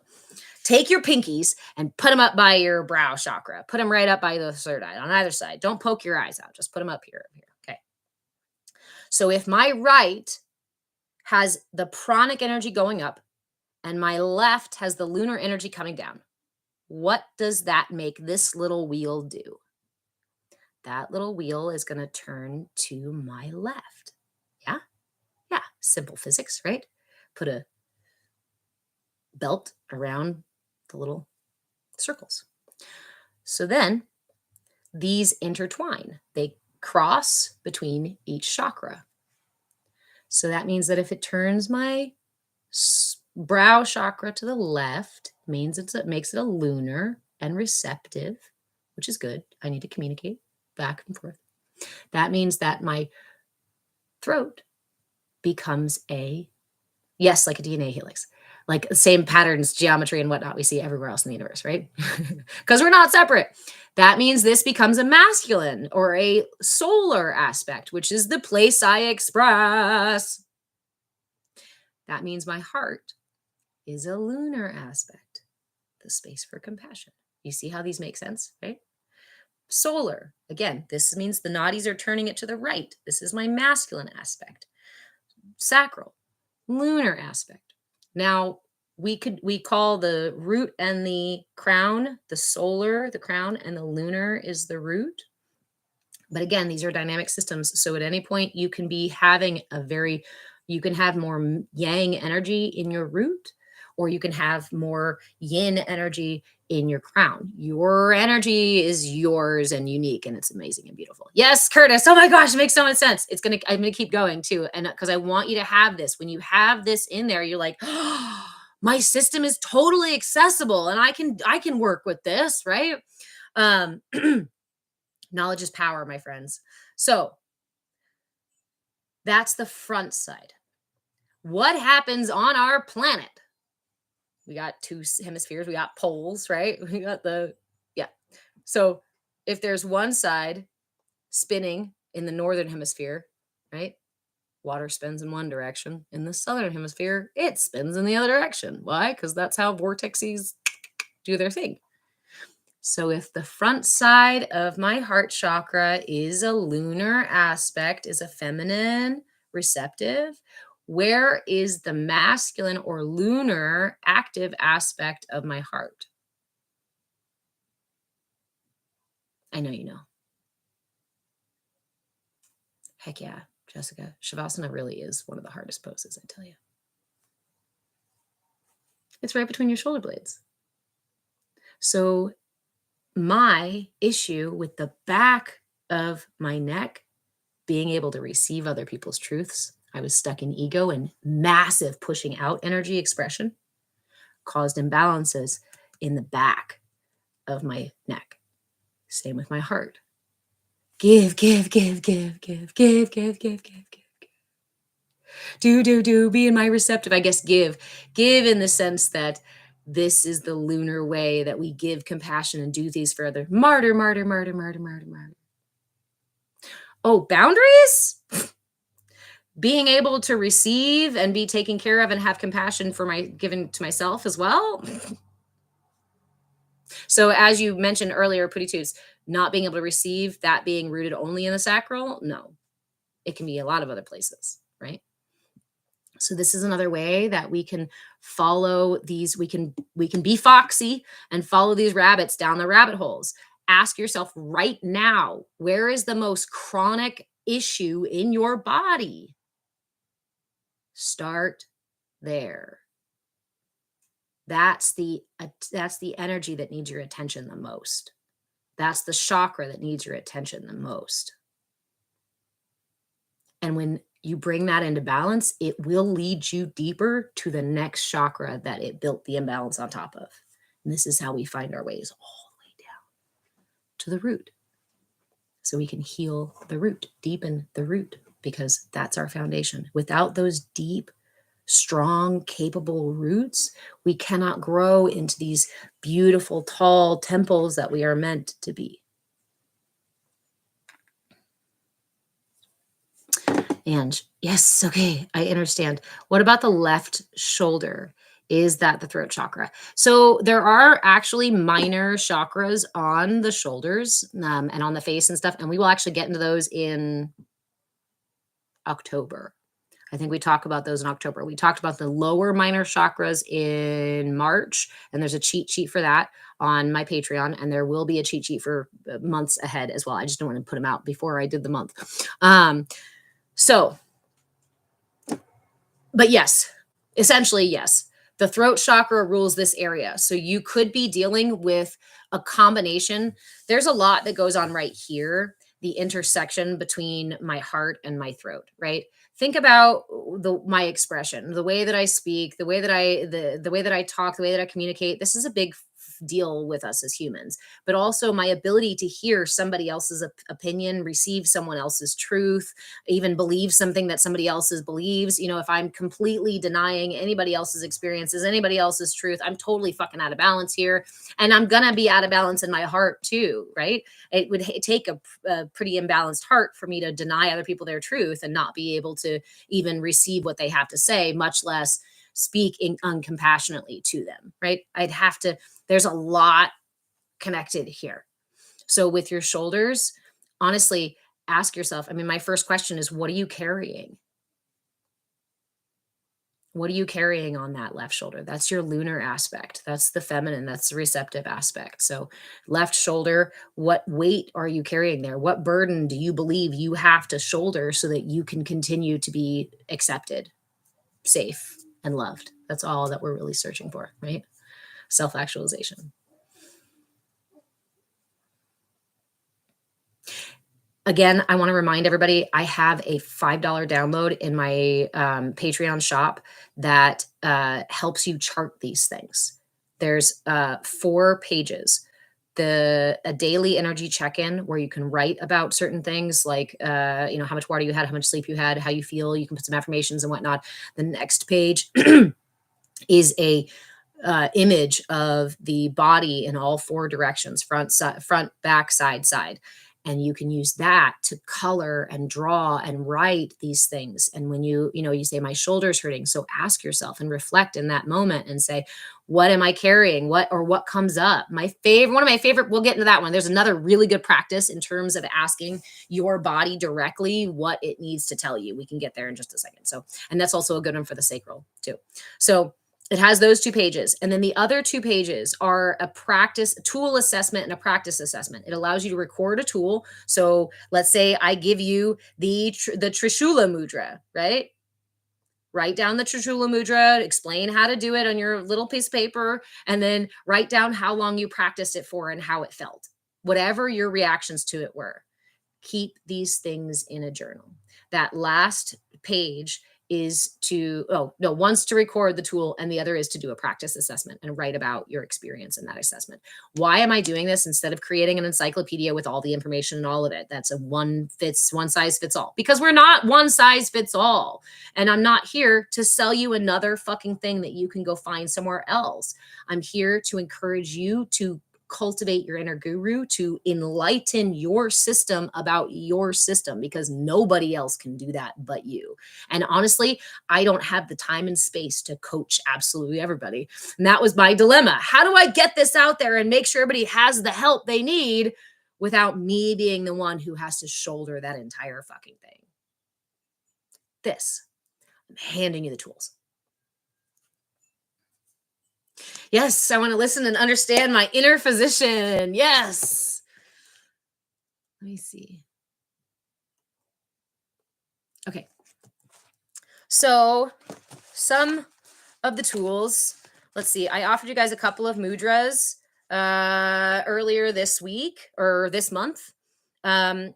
Speaker 1: take your pinkies and put them up by your brow chakra. Put them right up by the third eye on either side. Don't poke your eyes out. Just put them up here. Okay. So if my right has the pranic energy going up and my left has the lunar energy coming down, what does that make this little wheel do? That little wheel is going to turn to my left. Yeah? Yeah. Simple physics, right? Put a belt around the little circles. So then these intertwine. They cross between each chakra. So that means that if it turns my brow chakra to the left, it makes it a lunar and receptive, which is good. I need to communicate back and forth. That means that my throat becomes like a DNA helix. Like the same patterns, geometry, and whatnot we see everywhere else in the universe, right? Because we're not separate. That means this becomes a masculine or a solar aspect, which is the place I express. That means my heart is a lunar aspect, the space for compassion. You see how these make sense, right? Solar, again, this means the nadis are turning it to the right. This is my masculine aspect. Sacral, lunar aspect. Now, we call the root and the crown, the solar, the crown, and the lunar is the root. But again, these are dynamic systems. So at any point, you can be having you can have more yang energy in your root, or you can have more yin energy in your crown. Your energy is yours and unique, and it's amazing and beautiful. Yes, Curtis. Oh my gosh, it makes so much sense. I'm gonna keep going too. And because I want you to have this. When you have this in there, you're like, oh, my system is totally accessible and I can work with this, right? Knowledge is power, my friends. So that's the front side. What happens on our planet? We got two hemispheres, we got poles, right? We got yeah. So if there's one side spinning in the northern hemisphere, right? Water spins in one direction. In the southern hemisphere, it spins in the other direction. Why? Because that's how vortexes do their thing. So if the front side of my heart chakra is a lunar aspect, is a feminine receptive, where is the masculine or lunar active aspect of my heart? I know you know. Heck yeah, Jessica. Shavasana really is one of the hardest poses, I tell you. It's right between your shoulder blades. So my issue with the back of my neck, being able to receive other people's truths, I was stuck in ego and massive pushing out energy expression, caused imbalances in the back of my neck. Same with my heart. Give, give, give, give, give, give, give, give, give, give. Do, being my receptive, I guess give in the sense that this is the lunar way that we give compassion and do these for other. Martyr. Oh, boundaries? Being able to receive and be taken care of and have compassion for my given to myself as well. So as you mentioned earlier, Putty Tubes, not being able to receive, that being rooted only in the sacral, no. It can be a lot of other places, right? So this is another way that we can follow these, we can be foxy and follow these rabbits down the rabbit holes. Ask yourself right now, where is the most chronic issue in your body? Start there. That's the energy that needs your attention the most. That's the chakra that needs your attention the most. And when you bring that into balance, it will lead you deeper to the next chakra that it built the imbalance on top of. And this is how we find our ways all the way down to the root. So we can heal the root, deepen the root, because that's our foundation. Without those deep, strong, capable roots, we cannot grow into these beautiful, tall temples that we are meant to be. And yes, okay, I understand. What about the left shoulder? Is that the throat chakra? So there are actually minor chakras on the shoulders and on the face and stuff. And we will actually get into those in October. I think we talk about those in October. We talked about the lower minor chakras in March, and there's a cheat sheet for that on my Patreon, and there will be a cheat sheet for months ahead as well. I just don't want to put them out before I did the month. But yes, essentially, yes. The throat chakra rules this area. So you could be dealing with a combination. There's a lot that goes on right here, the intersection between my heart and my throat, right? Think about my expression, the way that I speak, the way that the way that I talk, the way that I communicate. This is a big deal with us as humans, but also my ability to hear somebody else's opinion, receive someone else's truth, even believe something that somebody else's believes. You know, if I'm completely denying anybody else's experiences, anybody else's truth, I'm totally fucking out of balance here. And I'm going to be out of balance in my heart too, right? It would take a pretty imbalanced heart for me to deny other people their truth and not be able to even receive what they have to say, much less speak uncompassionately to them, right? I'd have to, there's a lot connected here. So with your shoulders, honestly, ask yourself, I mean, my first question is, what are you carrying? What are you carrying on that left shoulder? That's your lunar aspect. That's the feminine. That's the receptive aspect. So left shoulder, what weight are you carrying there? What burden do you believe you have to shoulder so that you can continue to be accepted, safe, and loved? That's all that we're really searching for, right? Self-actualization. Again, I want to remind everybody, I have a $5 download in my Patreon shop that helps you chart these things. There's 4 pages. A daily energy check-in where you can write about certain things like, how much water you had, how much sleep you had, how you feel. You can put some affirmations and whatnot. The next page is a image of the body in all 4 directions, front, back, side. And you can use that to color and draw and write these things. And when you say my shoulder's hurting. So ask yourself and reflect in that moment and say, what am I carrying? What comes up? One of my favorite, we'll get into that one. There's another really good practice in terms of asking your body directly what it needs to tell you. We can get there in just a second. So, and that's also a good one for the sacral too. So it has those 2 pages. And then the other 2 pages are a tool assessment and a practice assessment. It allows you to record a tool. So let's say I give you the Trishula Mudra, right? Write down the Trishula Mudra, explain how to do it on your little piece of paper, and then write down how long you practiced it for and how it felt. Whatever your reactions to it were. Keep these things in a journal. That last page is one's to record the tool and the other is to do a practice assessment and write about your experience in that assessment. Why am I doing this instead of creating an encyclopedia with all the information and all of it? That's a one size fits all, because we're not one size fits all. And I'm not here to sell you another fucking thing that you can go find somewhere else. I'm here to encourage you to cultivate your inner guru, to enlighten your system about your system, because nobody else can do that but you. And honestly, I don't have the time and space to coach absolutely everybody. And that was my dilemma. How do I get this out there and make sure everybody has the help they need without me being the one who has to shoulder that entire fucking thing? I'm handing you the tools. Yes, I want to listen and understand my inner physician. Yes. Let me see. Okay. So some of the tools, let's see. I offered you guys a couple of mudras earlier this week or this month. I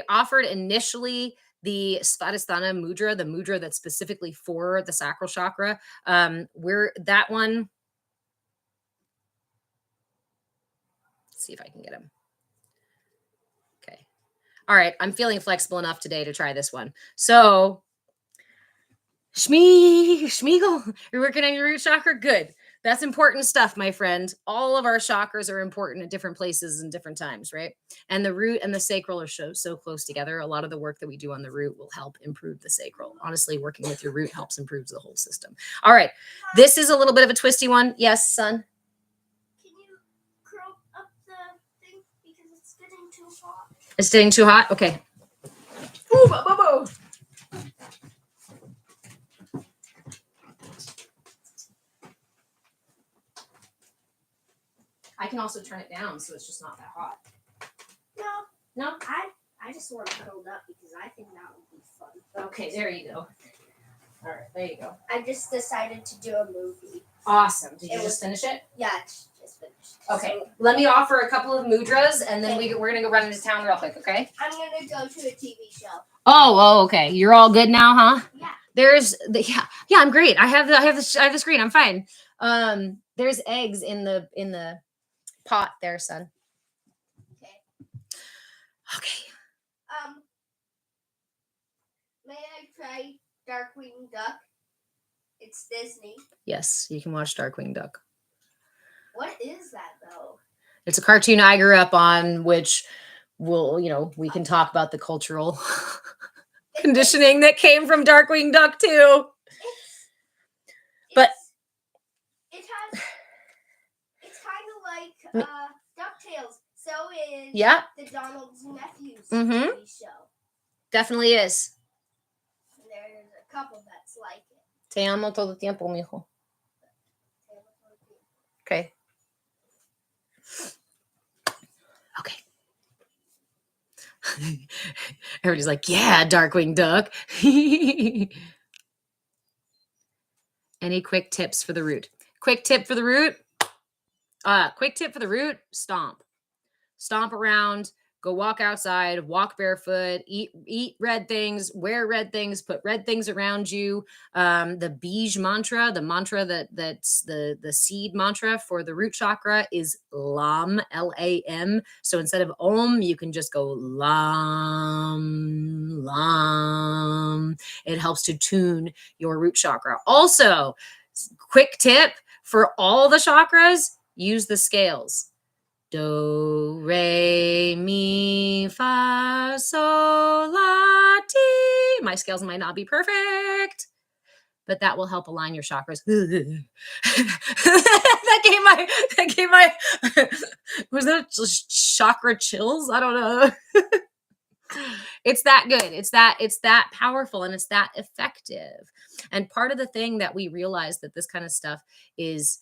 Speaker 1: offered initially the Svadhisthana mudra, the mudra that's specifically for the sacral chakra. That one. Let's see if I can get him. Okay. All right. I'm feeling flexible enough today to try this one. So, Schmiegel, you're working on your root chakra? Good. That's important stuff, my friend. All of our chakras are important at different places and different times, right? And the root and the sacral are so close together. A lot of the work that we do on the root will help improve the sacral. Honestly, working with your root helps improve the whole system. All right. This is a little bit of a twisty one. Yes, son?
Speaker 2: Can you curl up the thing because it's getting too hot?
Speaker 1: It's getting too hot? Okay. Ooh, I can also turn it down so it's just not that hot. No?
Speaker 2: I just want it curled up because I think that would be fun.
Speaker 1: Okay, there you go. All right, there you go.
Speaker 2: I just decided to do a movie.
Speaker 1: Awesome. Did you just finish it?
Speaker 2: Yeah, it's just finished.
Speaker 1: Okay,
Speaker 2: So,
Speaker 1: let me offer a couple of mudras and then we're going to go run into town real quick, okay?
Speaker 2: I'm going to go to a TV show.
Speaker 1: Oh, okay. You're all good now, huh?
Speaker 2: Yeah.
Speaker 1: Yeah, I'm great. I have the screen. I'm fine. There's eggs in the pot there, son. Okay.
Speaker 2: May I try Darkwing Duck? It's Disney.
Speaker 1: Yes, you can watch Darkwing Duck.
Speaker 2: What is that, though?
Speaker 1: It's a cartoon I grew up on, which we can talk about the cultural conditioning that came from Darkwing Duck too.
Speaker 2: It's kind of like DuckTales. So is the Donald's Nephews TV show.
Speaker 1: Definitely is.
Speaker 2: And there's a couple that's like it.
Speaker 1: Te amo todo tiempo, mijo. Okay. Okay. Everybody's like, yeah, Darkwing Duck. Any quick tips for the root? Quick tip for the root, stomp. Stomp around, Go walk outside, walk barefoot, eat red things, wear red things, put red things around you. The Bij mantra, the mantra that's the seed mantra for the root chakra is Lam, Lam. So instead of Om, you can just go Lam, Lam. It helps to tune your root chakra. Also, quick tip for all the chakras, use the scales. Do, re, mi, fa, sol, la, ti. My scales might not be perfect, but that will help align your chakras. that gave my, was that chakra chills? I don't know. It's that good. It's that powerful, and it's that effective. And part of the thing that we realize that this kind of stuff is,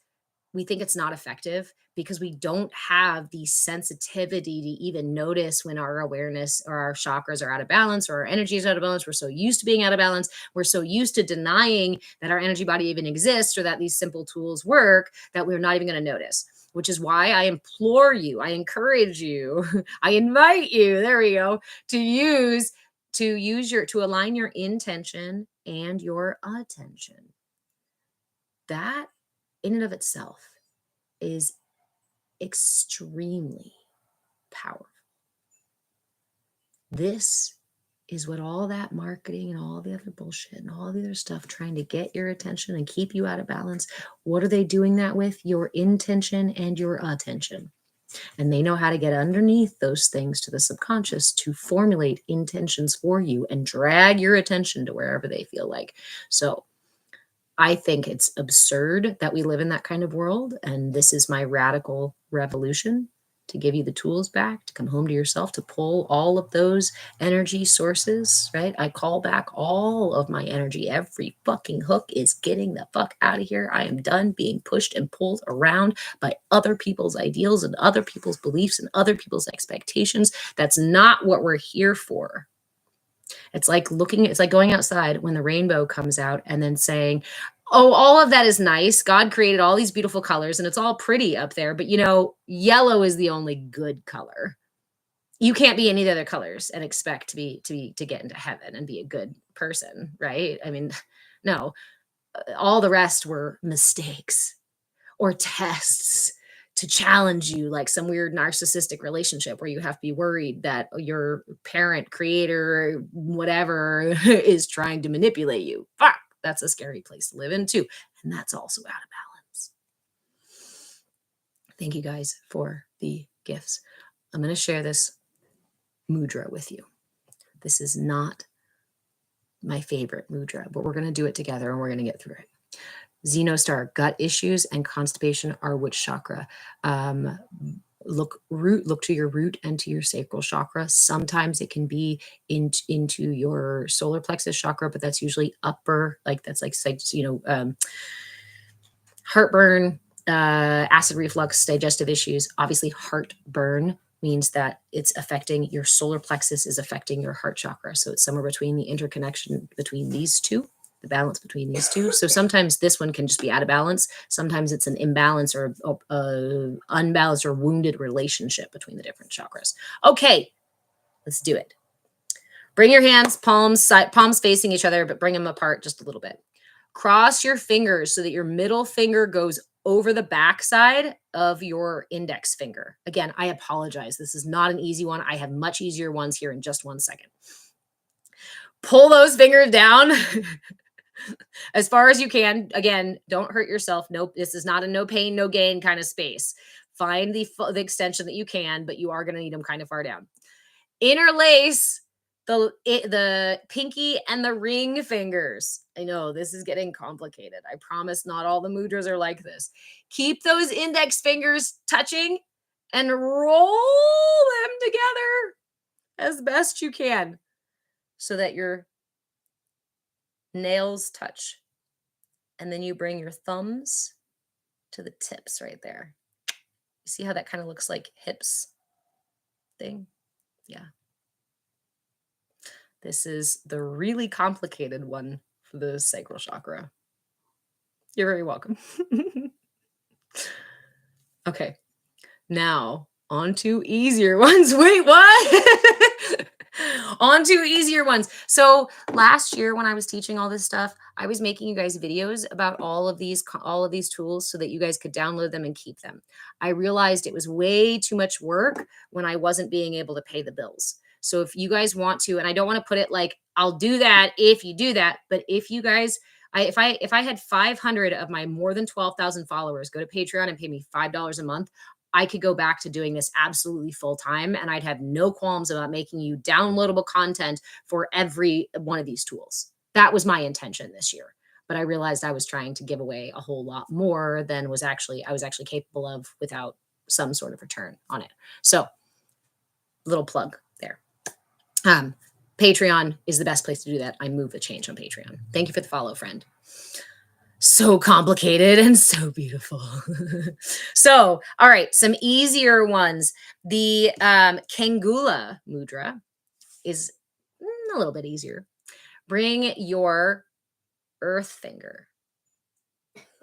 Speaker 1: we think it's not effective because we don't have the sensitivity to even notice when our awareness or our chakras are out of balance or our energy is out of balance. We're so used to being out of balance. We're so used to denying that our energy body even exists or that these simple tools work that we're not even going to notice, which is why I implore you, I encourage you, I invite you, there we go, to align your intention and your attention. That in and of itself is extremely powerful. This is what all that marketing and all the other bullshit and all the other stuff trying to get your attention and keep you out of balance. What are they doing that with? Your intention and your attention. And they know how to get underneath those things to the subconscious to formulate intentions for you and drag your attention to wherever they feel like. So I think it's absurd that we live in that kind of world. And this is my radical revolution to give you the tools back, to come home to yourself, to pull all of those energy sources, right? I call back all of my energy. Every fucking hook is getting the fuck out of here. I am done being pushed and pulled around by other people's ideals and other people's beliefs and other people's expectations. That's not what we're here for. It's like going outside when the rainbow comes out and then saying, oh, all of that is nice. God created all these beautiful colors and it's all pretty up there. But yellow is the only good color. You can't be any of the other colors and expect to get into heaven and be a good person, right? I mean, no, all the rest were mistakes or tests to challenge you, like some weird narcissistic relationship where you have to be worried that your parent, creator, whatever is trying to manipulate you. Fuck, that's a scary place to live in too. And that's also out of balance. Thank you guys for the gifts. I'm going to share this mudra with you. This is not my favorite mudra, but we're going to do it together and we're going to get through it. Xenostar, gut issues and constipation are which chakra? Look to your root and to your sacral chakra. Sometimes it can be into your solar plexus chakra, but that's usually upper, heartburn, acid reflux, digestive issues. Obviously, heartburn means that it's affecting your solar plexus, is affecting your heart chakra. So it's somewhere between the interconnection between these two, the balance between these two. So sometimes this one can just be out of balance. Sometimes it's an imbalance or unbalanced or wounded relationship between the different chakras. Okay, let's do it. Bring your hands, palms facing each other, but bring them apart just a little bit. Cross your fingers so that your middle finger goes over the backside of your index finger. Again, I apologize. This is not an easy one. I have much easier ones here in just 1 second. Pull those fingers down as far as you can. Again, don't hurt yourself. Nope, this is not a no pain, no gain kind of space. Find the extension that you can, but you are going to need them kind of far down. Interlace the pinky and the ring fingers. I know this is getting complicated. I promise not all the mudras are like this. Keep those index fingers touching and roll them together as best you can so that your nails touch. And then you bring your thumbs to the tips right there. You see how that kind of looks like hips thing? Yeah. This is the really complicated one for the sacral chakra. You're very welcome. Okay. Now On to easier ones. Wait, what? On to easier ones. So last year when I was teaching all this stuff, I was making you guys videos about all of these tools so that you guys could download them and keep them. I realized it was way too much work when I wasn't being able to pay the bills. So if you guys want to, and I don't want to put it like I'll do that if you do that, but if you guys if I had 500 of my more than 12,000 followers go to Patreon and pay me $5 a month, I could go back to doing this absolutely full time and I'd have no qualms about making you downloadable content for every one of these tools. That was my intention this year. But I realized I was trying to give away a whole lot more than I was actually capable of without some sort of return on it. So, little plug there. Patreon is the best place to do that. I move the change on Patreon. Thank you for the follow, friend. So complicated and so beautiful. So, all right, some easier ones. The Kangula mudra is a little bit easier. Bring your earth finger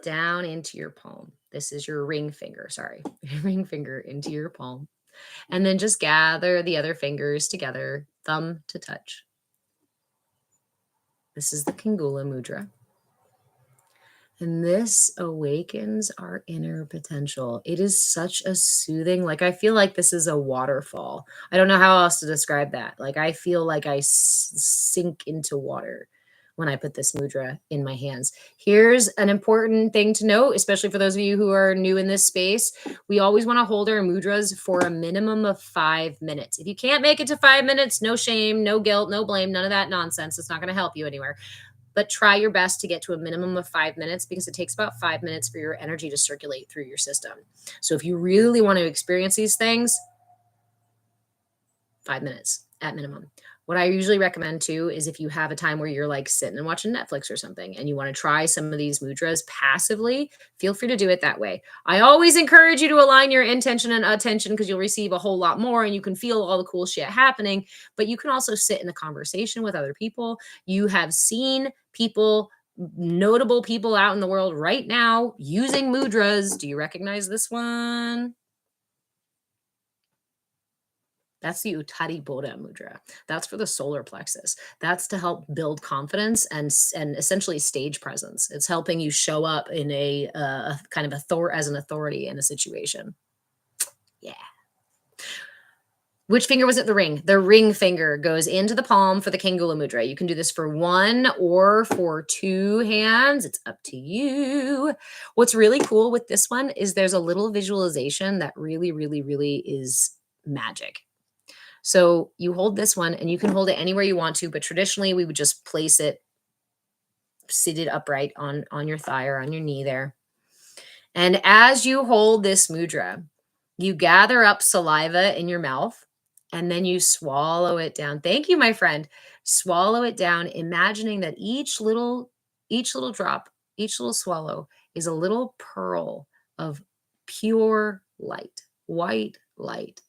Speaker 1: down into your palm. This is your ring finger, sorry. Ring finger into your palm. And then just gather the other fingers together, thumb to touch. This is the Kangula mudra. And this awakens our inner potential. It is such a soothing, like I feel like this is a waterfall. I don't know how else to describe that. Like I feel like I sink into water when I put this mudra in my hands. Here's an important thing to note, especially for those of you who are new in this space. We always want to hold our mudras for a minimum of 5 minutes. If you can't make it to 5 minutes, no shame, no guilt, no blame, none of that nonsense. It's not going to help you anywhere. But try your best to get to a minimum of 5 minutes because it takes about 5 minutes for your energy to circulate through your system. So if you really want to experience these things, 5 minutes at minimum. What I usually recommend too is if you have a time where you're like sitting and watching Netflix or something and you want to try some of these mudras passively, feel free to do it that way. I always encourage you to align your intention and attention because you'll receive a whole lot more and you can feel all the cool shit happening, but you can also sit in a conversation with other people. You have seen people, notable people out in the world right now using mudras. Do you recognize this one? That's the Uttari Boda mudra. That's for the solar plexus. That's to help build confidence and essentially stage presence. It's helping you show up in a kind of as an authority in a situation. Yeah. Which finger was it? The ring. The ring finger goes into the palm for the Kangula mudra. You can do this for 1 or for 2 hands. It's up to you. What's really cool with this one is there's a little visualization that really, really, really is magic. So you hold this one and you can hold it anywhere you want to, but traditionally we would just place it seated upright on your thigh or on your knee there. And as you hold this mudra, you gather up saliva in your mouth and then you swallow it down. Thank you, my friend. Swallow it down, imagining that each little drop, each little swallow is a little pearl of pure light, white light.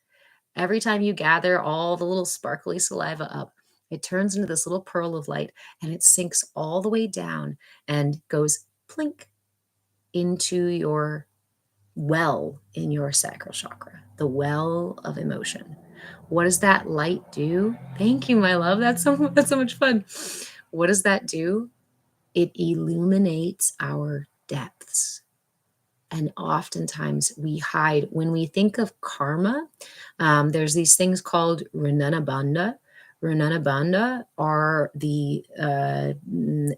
Speaker 1: Every time you gather all the little sparkly saliva up, it turns into this little pearl of light and it sinks all the way down and goes plink into your well in your sacral chakra, the well of emotion. What does that light do? Thank you, my love. That's so much fun. What does that do? It illuminates our depths. And oftentimes we hide. When we think of karma, there's these things called Rananabandha. Rananabandha are the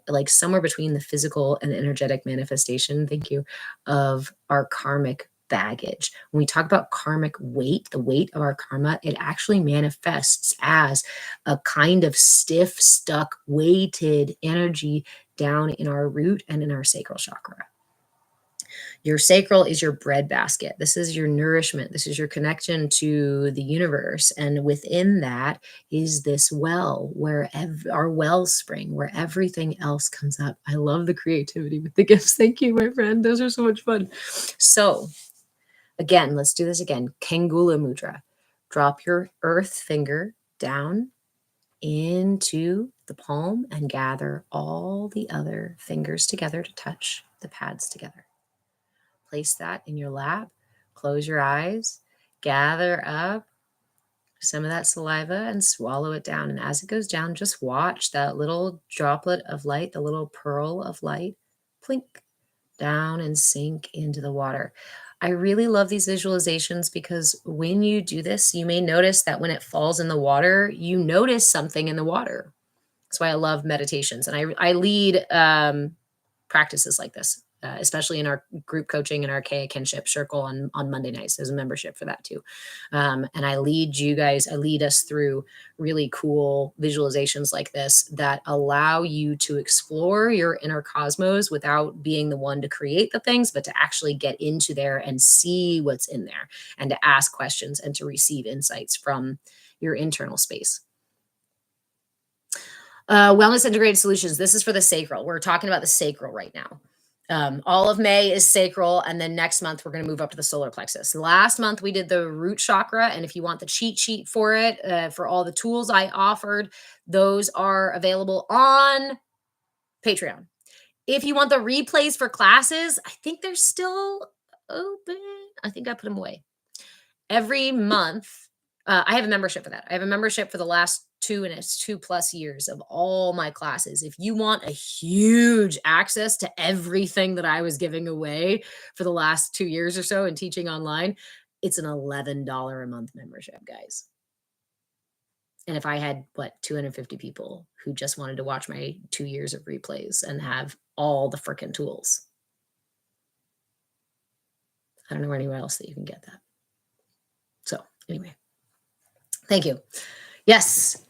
Speaker 1: like somewhere between the physical and energetic manifestation, thank you, of our karmic baggage. When we talk about karmic weight, the weight of our karma, it actually manifests as a kind of stiff, stuck, weighted energy down in our root and in our sacral chakra. Your sacral is your breadbasket. This is your nourishment. This is your connection to the universe. And within that is this well, where our wellspring, where everything else comes up. I love the creativity with the gifts. Thank you, my friend. Those are so much fun. So again, let's do this again. Kangula mudra. Drop your earth finger down into the palm and gather all the other fingers together to touch the pads together. Place that in your lap, close your eyes, gather up some of that saliva and swallow it down. And as it goes down, just watch that little droplet of light, the little pearl of light, plink down and sink into the water. I really love these visualizations because when you do this, you may notice that when it falls in the water, you notice something in the water. That's why I love meditations. And I lead practices like this, especially in our group coaching and our CAYA kinship circle on Monday nights. There's a membership for that too. And I lead us through really cool visualizations like this that allow you to explore your inner cosmos without being the one to create the things, but to actually get into there and see what's in there and to ask questions and to receive insights from your internal space. Wellness integrated solutions. This is for the sacral. We're talking about the sacral right now. All of May is sacral, and then next month we're going to move up to the solar plexus. Last month we did the root chakra, and if you want the cheat sheet for it, for all the tools I offered, those are available on Patreon. If you want the replays for classes, I think they're still open. I think I put them away. Every month, I have a membership for that. I have a membership for the last 2+ years of all my classes. If you want a huge access to everything that I was giving away for the last 2 years or so and teaching online, it's an $11 a month membership, guys. And if I had 250 people who just wanted to watch my 2 years of replays and have all the freaking tools, I don't know anywhere else that you can get that. So anyway, thank you. Yes.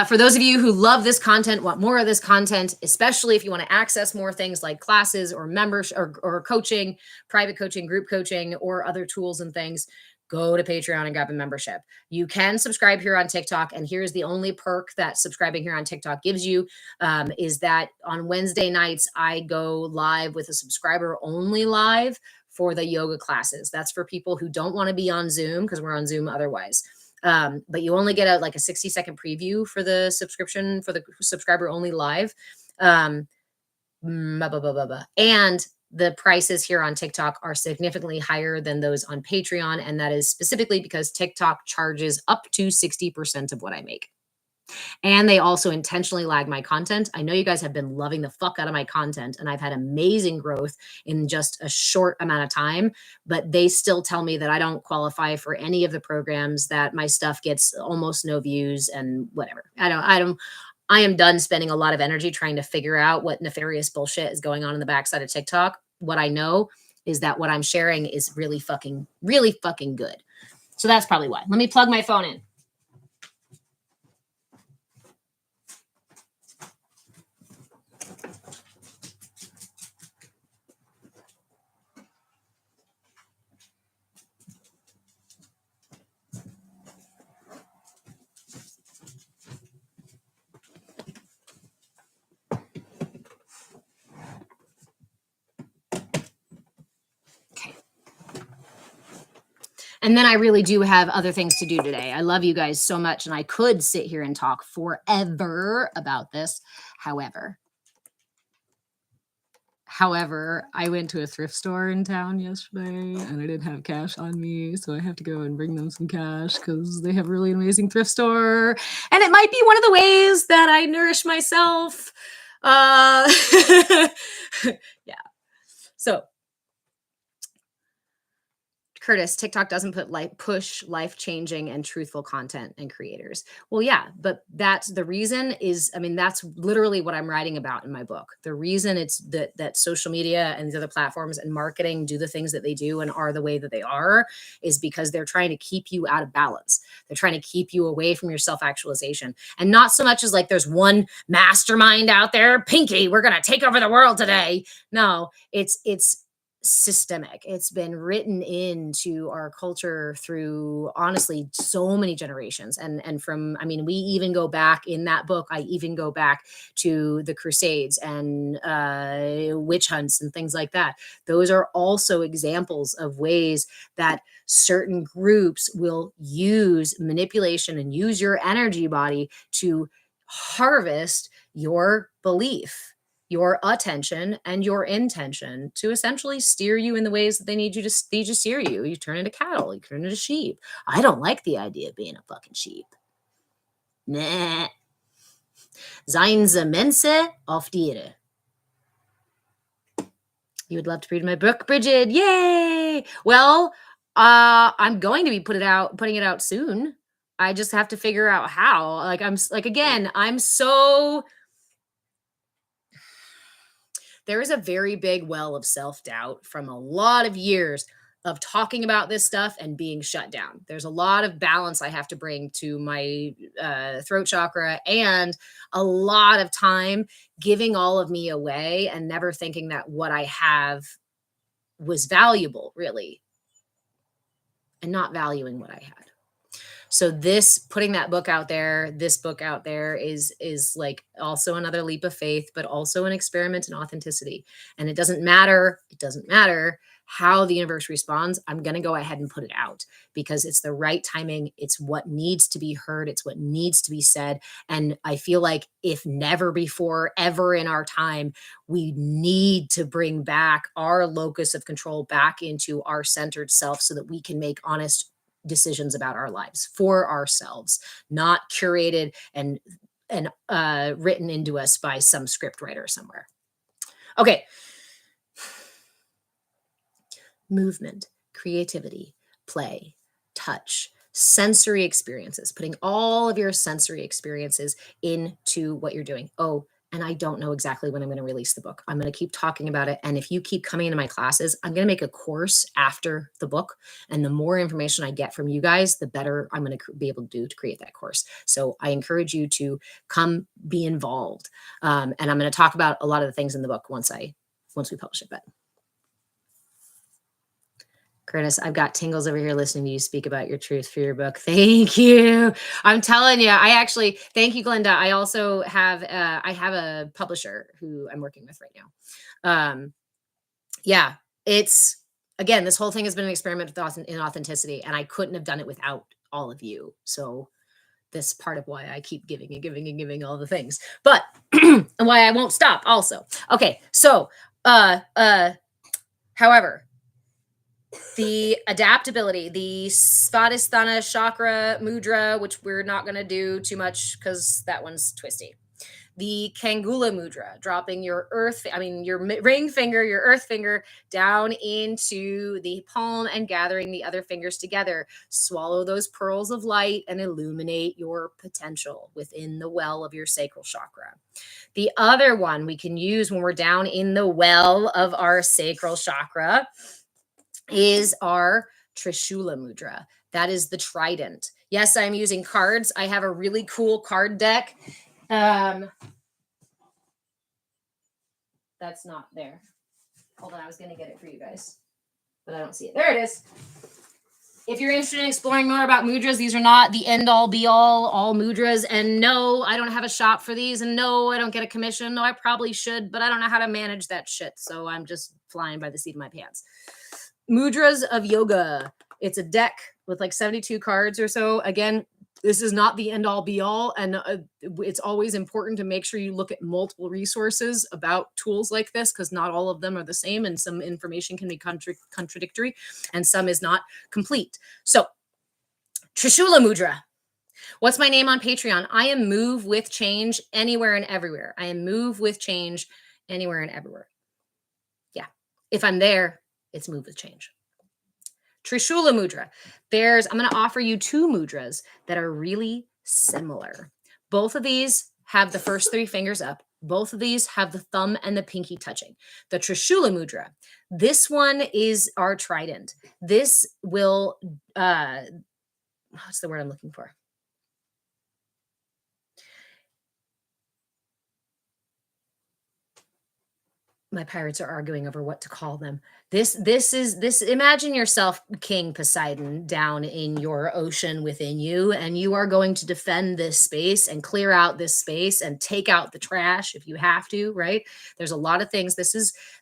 Speaker 1: For those of you who love this content, want more of this content, especially if you want to access more things like classes or membership or coaching, private coaching, group coaching, or other tools and things, go to Patreon and grab a membership. You can subscribe here on TikTok. And here's the only perk that subscribing here on TikTok gives you is that on Wednesday nights, I go live with a subscriber only live for the yoga classes. That's for people who don't want to be on Zoom because we're on Zoom otherwise. But you only get a 60-second preview for the subscription for the subscriber only live. And the prices here on TikTok are significantly higher than those on Patreon. And that is specifically because TikTok charges up to 60% of what I make. And they also intentionally lag my content. I know you guys have been loving the fuck out of my content, and I've had amazing growth in just a short amount of time, but they still tell me that I don't qualify for any of the programs, that my stuff gets almost no views and whatever. I am done spending a lot of energy trying to figure out what nefarious bullshit is going on in the backside of TikTok. What I know is that what I'm sharing is really fucking good. So that's probably why. Let me plug my phone in. And then I really do have other things to do today. I love you guys so much, and I could sit here and talk forever about this. However, I went to a thrift store in town yesterday, and I didn't have cash on me, so I have to go and bring them some cash because they have a really amazing thrift store, and it might be one of the ways that I nourish myself. Yeah. So Curtis, TikTok doesn't push life-changing and truthful content and creators. Well, yeah, but that's the reason is, that's literally what I'm writing about in my book. The reason it's that social media and these other platforms and marketing do the things that they do and are the way that they are is because they're trying to keep you out of balance. They're trying to keep you away from your self-actualization. And not so much as there's one mastermind out there, Pinky, we're going to take over the world today. No, it's systemic. It's been written into our culture through honestly so many generations, and from we even go back in that book. I even go back to the Crusades and witch hunts and things like that. Those are also examples of ways that certain groups will use manipulation and use your energy body to harvest your belief, your attention and your intention to essentially steer you in the ways that they need you to steer you. You turn into cattle, you turn into sheep. I don't like the idea of being a fucking sheep. Nah. Seien Sie Mensa auf Tiere. You would love to read my book, Bridget. Yay! Well, I'm going to be putting it out soon. I just have to figure out how. I'm so there is a very big well of self-doubt from a lot of years of talking about this stuff and being shut down. There's a lot of balance I have to bring to my throat chakra, and a lot of time giving all of me away and never thinking that what I have was valuable, really, and not valuing what I had. So putting that book out there, this book out there is like also another leap of faith, but also an experiment in authenticity. And it doesn't matter how the universe responds. I'm going to go ahead and put it out because it's the right timing. It's what needs to be heard. It's what needs to be said. And I feel like if never before, ever in our time, we need to bring back our locus of control back into our centered self so that we can make honest decisions about our lives for ourselves, not curated and written into us by some script writer somewhere. Okay. Movement, creativity, play, touch, sensory experiences, putting all of your sensory experiences into what you're doing. Oh, and I don't know exactly when I'm going to release the book. I'm going to keep talking about it. And if you keep coming into my classes, I'm going to make a course after the book. And the more information I get from you guys, the better I'm going to be able to do to create that course. So I encourage you to come be involved. And I'm going to talk about a lot of the things in the book once we publish it. But Curtis, I've got tingles over here listening to you speak about your truth for your book. Thank you. I'm telling you, thank you, Glenda. I also have, I have a publisher who I'm working with right now. Yeah, again, this whole thing has been an experiment in authenticity, and I couldn't have done it without all of you. So this part of why I keep giving and giving and giving all the things, but and why I won't stop also. Okay. So, however, the adaptability, the Svadhisthana chakra mudra, which we're not going to do too much because that one's twisty. The Kangula mudra, dropping your ring finger, your earth finger down into the palm and gathering the other fingers together. Swallow those pearls of light and illuminate your potential within the well of your sacral chakra. The other one we can use when we're down in the well of our sacral chakra is our Trishula mudra. That is the trident. Yes, I'm using cards. I have a really cool card deck. That's not there. Hold on, I was going to get it for you guys, but I don't see it. There it is. If you're interested in exploring more about mudras, these are not the end all be all mudras. And no, I don't have a shop for these. And no, I don't get a commission. No, I probably should, but I don't know how to manage that shit. So I'm just flying by the seat of my pants. Mudras of Yoga. It's a deck with like 72 cards or so. Again, this is not the end all be all. And it's always important to make sure you look at multiple resources about tools like this, because not all of them are the same. And some information can be contradictory and some is not complete. So Trishula mudra. What's my name on Patreon? I am Move with Change Anywhere and Everywhere. I am Move with Change Anywhere and Everywhere. Yeah. If I'm there, it's Move with Change. Trishula mudra. I'm going to offer you two mudras that are really similar. Both of these have the first three fingers up. Both of these have the thumb and the pinky touching. The Trishula mudra. This one is our trident. This will, what's the word I'm looking for? My pirates are arguing over what to call them. This imagine yourself King Poseidon down in your ocean within you, and you are going to defend this space and clear out this space and take out the trash if you have to, right? There's a lot of things. This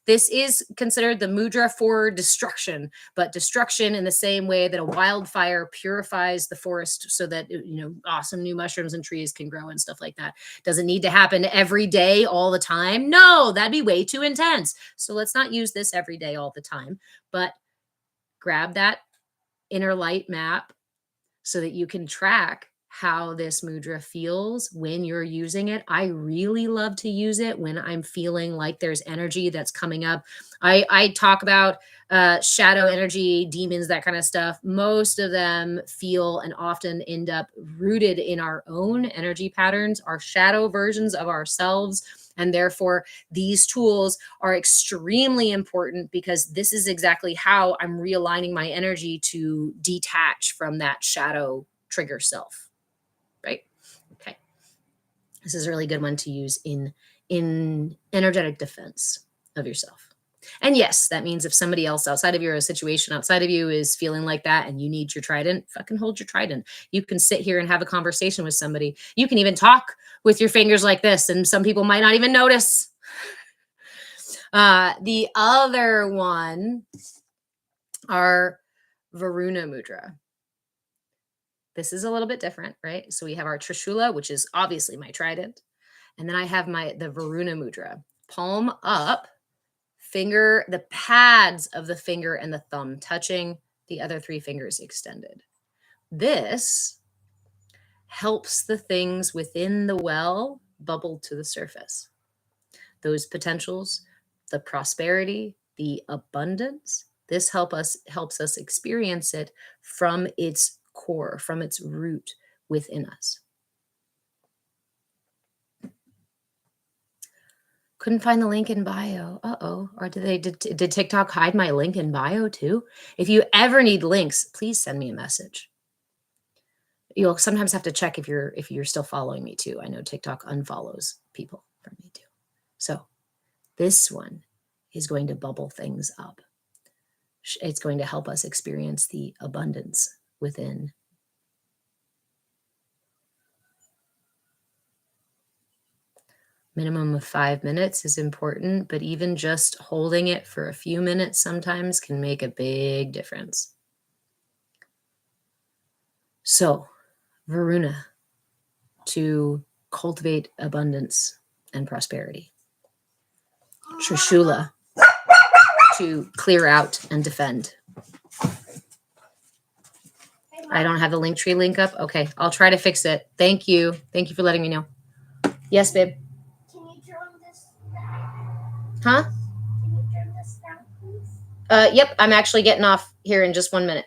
Speaker 1: This is considered the mudra for destruction, but destruction in the same way that a wildfire purifies the forest so that, awesome new mushrooms and trees can grow and stuff like that. Does it need to happen every day all the time? No, that'd be way too intense. So let's not use this every day all the time, but grab that inner light map so that you can track how this mudra feels when you're using it. I really love to use it when I'm feeling like there's energy that's coming up. I talk about shadow energy, demons, that kind of stuff. Most of them feel and often end up rooted in our own energy patterns, our shadow versions of ourselves. And therefore, these tools are extremely important because this is exactly how I'm realigning my energy to detach from that shadow trigger self. Right? Okay. This is a really good one to use in energetic defense of yourself. And yes, that means if somebody else outside of you or a situation outside of you is feeling like that and you need your trident, fucking hold your trident. You can sit here and have a conversation with somebody. You can even talk with your fingers like this, and some people might not even notice. The other one are Varuna Mudra. This is a little bit different, right? So we have our Trishula, which is obviously my trident. And then I have the Varuna Mudra. Palm up, finger, the pads of the finger and the thumb touching, the other three fingers extended. This helps the things within the well bubble to the surface. Those potentials, the prosperity, the abundance, this helps us experience it from its core, from its root within us. Couldn't find the link in bio. Uh-oh. Or did TikTok hide my link in bio too? If you ever need links, please send me a message. You'll sometimes have to check if you're still following me too. I know TikTok unfollows people from me too. So this one is going to bubble things up. It's going to help us experience the abundance within. Minimum of 5 minutes is important, but even just holding it for a few minutes sometimes can make a big difference. So, Varuna, to cultivate abundance and prosperity. Trishula, to clear out and defend. I don't have the Linktree link up. Okay, I'll try to fix it. Thank you. Thank you for letting me know. Yes, babe.
Speaker 2: Can you turn this down?
Speaker 1: Huh?
Speaker 2: Can you turn this down, please?
Speaker 1: Yep, I'm actually getting off here in just 1 minute.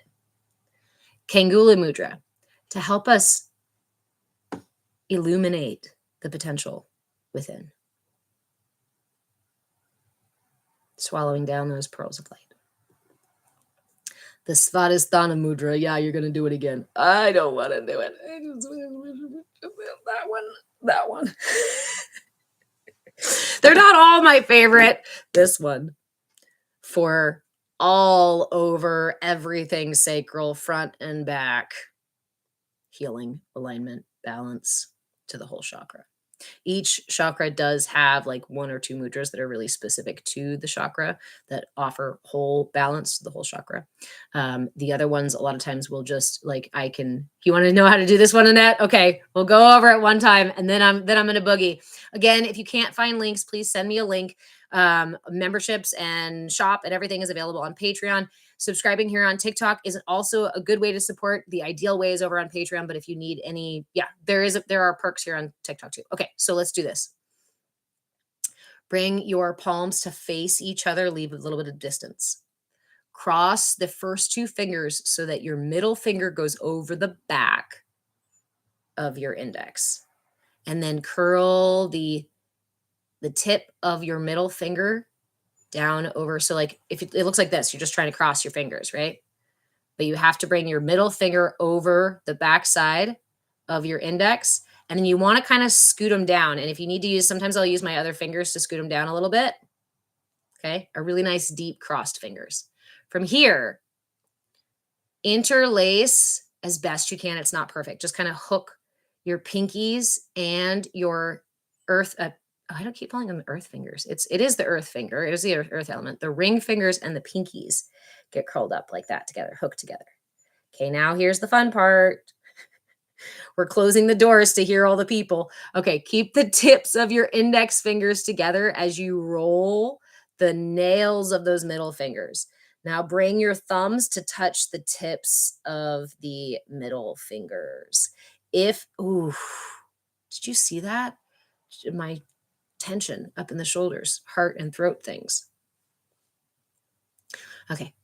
Speaker 1: Kangula Mudra, to help us illuminate the potential within. Swallowing down those pearls of light. The Svadhisthana Mudra. Yeah, you're going to do it again. I don't want to do it. That one. They're not all my favorite. This one. For all over everything sacral, front and back. Healing, alignment, balance to the whole chakra. Each chakra does have like 1 or 2 mudras that are really specific to the chakra that offer whole balance to the whole chakra. The other ones, a lot of times will just like, you want to know how to do this one, Annette? Okay, we'll go over it one time and then I'm going to boogie. Again, if you can't find links, please send me a link. Memberships and shop and everything is available on Patreon. Subscribing here on TikTok is also a good way to support. The ideal way is over on Patreon, but if you need any, there are perks here on TikTok too. Okay, so let's do this. Bring your palms to face each other, leave a little bit of distance. Cross the first 2 fingers so that your middle finger goes over the back of your index. And then curl the tip of your middle finger down over. So like if it looks like this, you're just trying to cross your fingers, right? But you have to bring your middle finger over the back side of your index. And then you want to kind of scoot them down. And if you need to sometimes I'll use my other fingers to scoot them down a little bit. Okay. A really nice deep crossed fingers. From here, interlace as best you can. It's not perfect. Just kind of hook your pinkies and your I don't keep calling them earth fingers. It is the earth finger. It is the earth element. The ring fingers and the pinkies get curled up like that together, hooked together. Okay, now here's the fun part. We're closing the doors to hear all the people. Okay, keep the tips of your index fingers together as you roll the nails of those middle fingers. Now bring your thumbs to touch the tips of the middle fingers. Ooh, did you see that? My tension up in the shoulders, heart and throat things. Okay.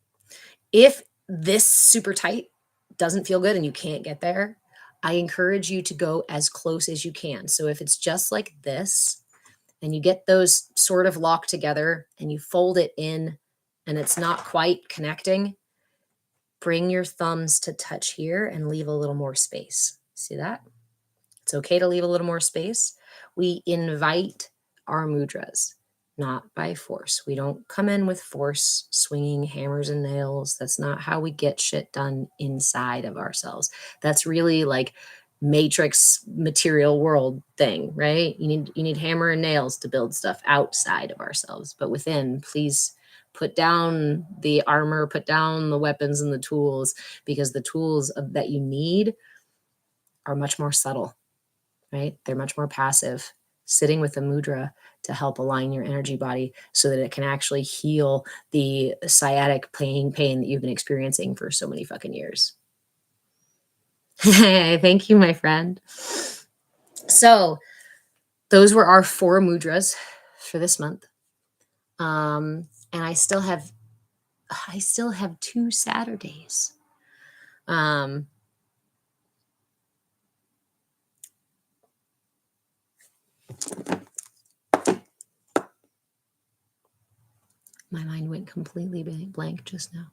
Speaker 1: If this super tight doesn't feel good and you can't get there, I encourage you to go as close as you can. So if it's just like this and you get those sort of locked together and you fold it in and it's not quite connecting, bring your thumbs to touch here and leave a little more space. See that? It's okay to leave a little more space. We invite our mudras, not by force. We don't come in with force, swinging hammers and nails. That's not how we get shit done inside of ourselves. That's really like matrix material world thing, right? You need hammer and nails to build stuff outside of ourselves, but within, please put down the armor, put down the weapons and the tools, because the tools that you need are much more subtle, right? They're much more passive. Sitting with a mudra to help align your energy body so that it can actually heal the sciatic pain that you've been experiencing for so many fucking years. Thank you, my friend. So those were our 4 mudras for this month. And I still have 2 Saturdays. My mind went completely blank just now.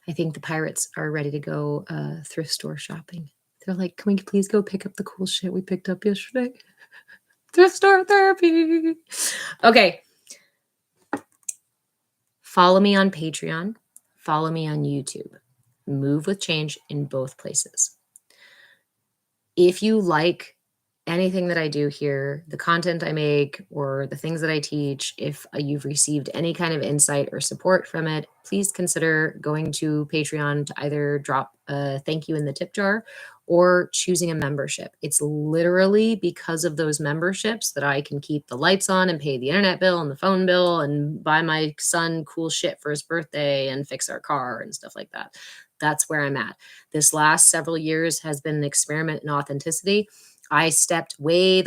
Speaker 1: I think the pirates are ready to go thrift store shopping. They're like, can we please go pick up the cool shit we picked up yesterday? Thrift store therapy. Okay. Follow me on Patreon. Follow me on YouTube. Move with Change in both places. If you like anything that I do here, the content I make or the things that I teach, if you've received any kind of insight or support from it, please consider going to Patreon to either drop a thank you in the tip jar or choosing a membership. It's literally because of those memberships that I can keep the lights on and pay the internet bill and the phone bill and buy my son cool shit for his birthday and fix our car and stuff like that. That's where I'm at. This last several years has been an experiment in authenticity. I stepped way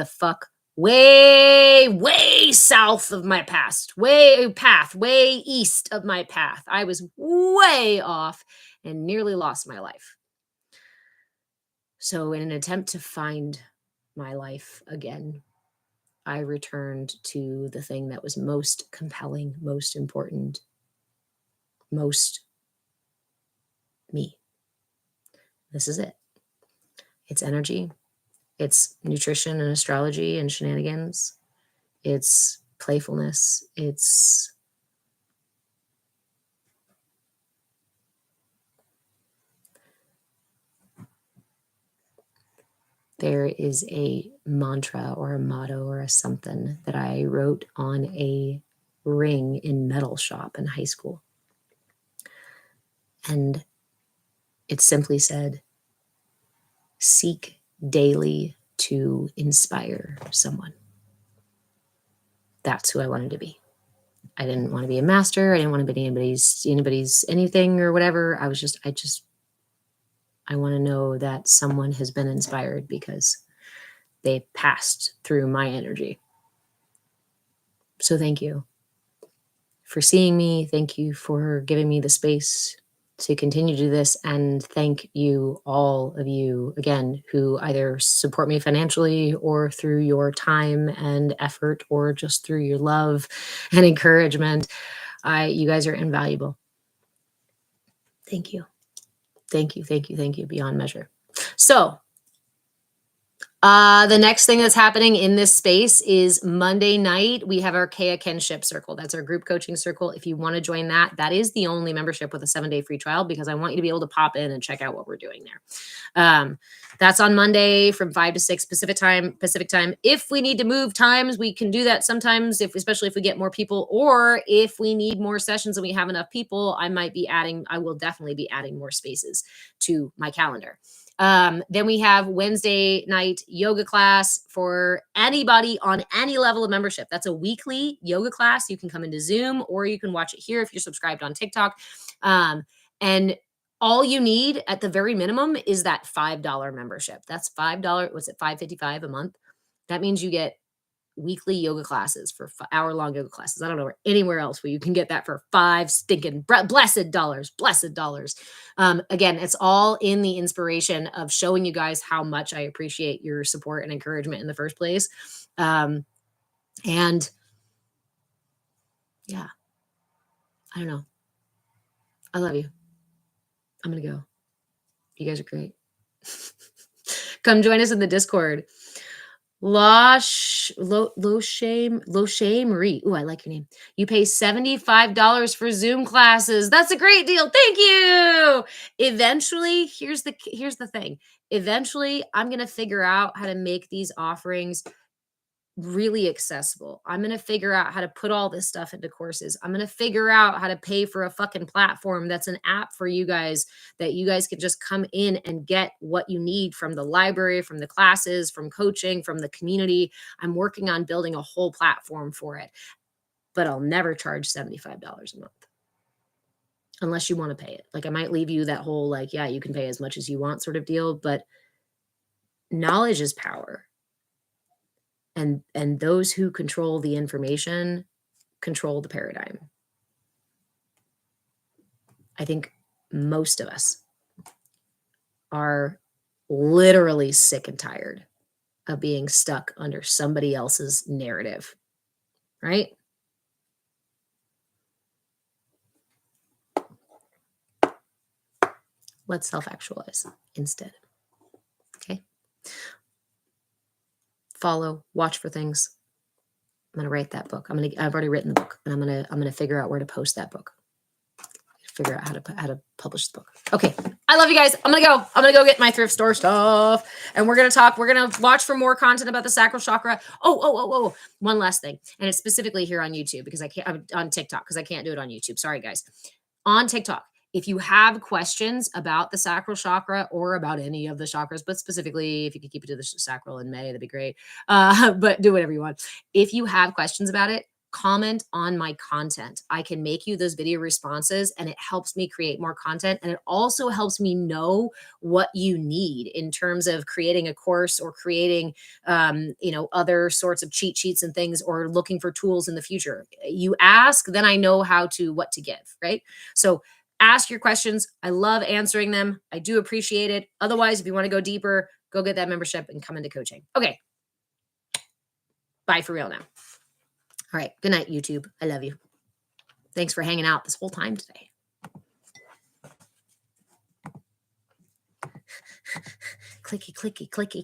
Speaker 1: south of my past, way east of my path. I was way off and nearly lost my life. So in an attempt to find my life again, I returned to the thing that was most compelling, most important, most me. This is it. It's energy. It's nutrition and astrology and shenanigans. It's playfulness. There is a mantra or a motto or a something that I wrote on a ring in metal shop in high school. And it simply said, seek daily to inspire someone. That's who I wanted to be. I didn't want to be a master. I didn't want to be anybody's anything or whatever. I want to know that someone has been inspired because they passed through my energy. So thank you for seeing me. Thank you for giving me the space to continue to do this. And thank you, all of you, again, who either support me financially or through your time and effort or just through your love and encouragement. You guys are invaluable. Thank you. Thank you, thank you, thank you beyond measure. So The next thing that's happening in this space is Monday night. We have our CAYA Kinship Circle. That's our group coaching circle. If you want to join that, that is the only membership with a 7-day free trial because I want you to be able to pop in and check out what we're doing there. That's on Monday from 5 to 6 Pacific time. If we need to move times, we can do that sometimes, especially if we get more people, or if we need more sessions and we have enough people, I will definitely be adding more spaces to my calendar. Then we have Wednesday night yoga class for anybody on any level of membership. That's a weekly yoga class. You can come into Zoom or you can watch it here if you're subscribed on TikTok. And all you need at the very minimum is that $5 membership. That's $5. What's it? $5.55 a month. That means you get weekly yoga classes for hour-long yoga classes. I don't know anywhere else where you can get that for $5 stinking blessed dollars. Again, it's all in the inspiration of showing you guys how much I appreciate your support and encouragement in the first place. And yeah, I don't know. I love you. I'm going to go. You guys are great. Come join us in the Discord. Low shame Marie. Ooh, I like your name. You pay $75 for Zoom classes. That's a great deal. Thank you. Eventually, here's the thing. Eventually, I'm going to figure out how to make these offerings really accessible. I'm going to figure out how to put all this stuff into courses. I'm going to figure out how to pay for a fucking platform that's an app for you guys that you guys can just come in and get what you need from the library, from the classes, from coaching, from the community. I'm working on building a whole platform for it, but I'll never charge $75 a month unless you want to pay it. Like I might leave you that whole, like, yeah, you can pay as much as you want sort of deal, but knowledge is power. And those who control the information control the paradigm. I think most of us are literally sick and tired of being stuck under somebody else's narrative, right? Let's self-actualize instead. Okay? Follow, watch for things. I'm going to write that book. I've already written the book, and I'm going to figure out where to post that book. Figure out how to publish the book. Okay. I love you guys. I'm going to go get my thrift store stuff, and we're going to watch for more content about the sacral chakra. Oh, one last thing. And it's specifically here on YouTube because I'm on TikTok because I can't do it on YouTube. Sorry guys. On TikTok, if you have questions about the sacral chakra or about any of the chakras, but specifically if you could keep it to the sacral in May, that'd be great. But do whatever you want. If you have questions about it, comment on my content. I can make you those video responses and it helps me create more content. And it also helps me know what you need in terms of creating a course or creating, other sorts of cheat sheets and things, or looking for tools in the future. You ask, then I know what to give, right? So ask your questions. I love answering them. I do appreciate it. Otherwise, if you want to go deeper, go get that membership and come into coaching. Okay. Bye for real now. All right. Good night, YouTube. I love you. Thanks for hanging out this whole time today. Clicky, clicky, clicky, clicky.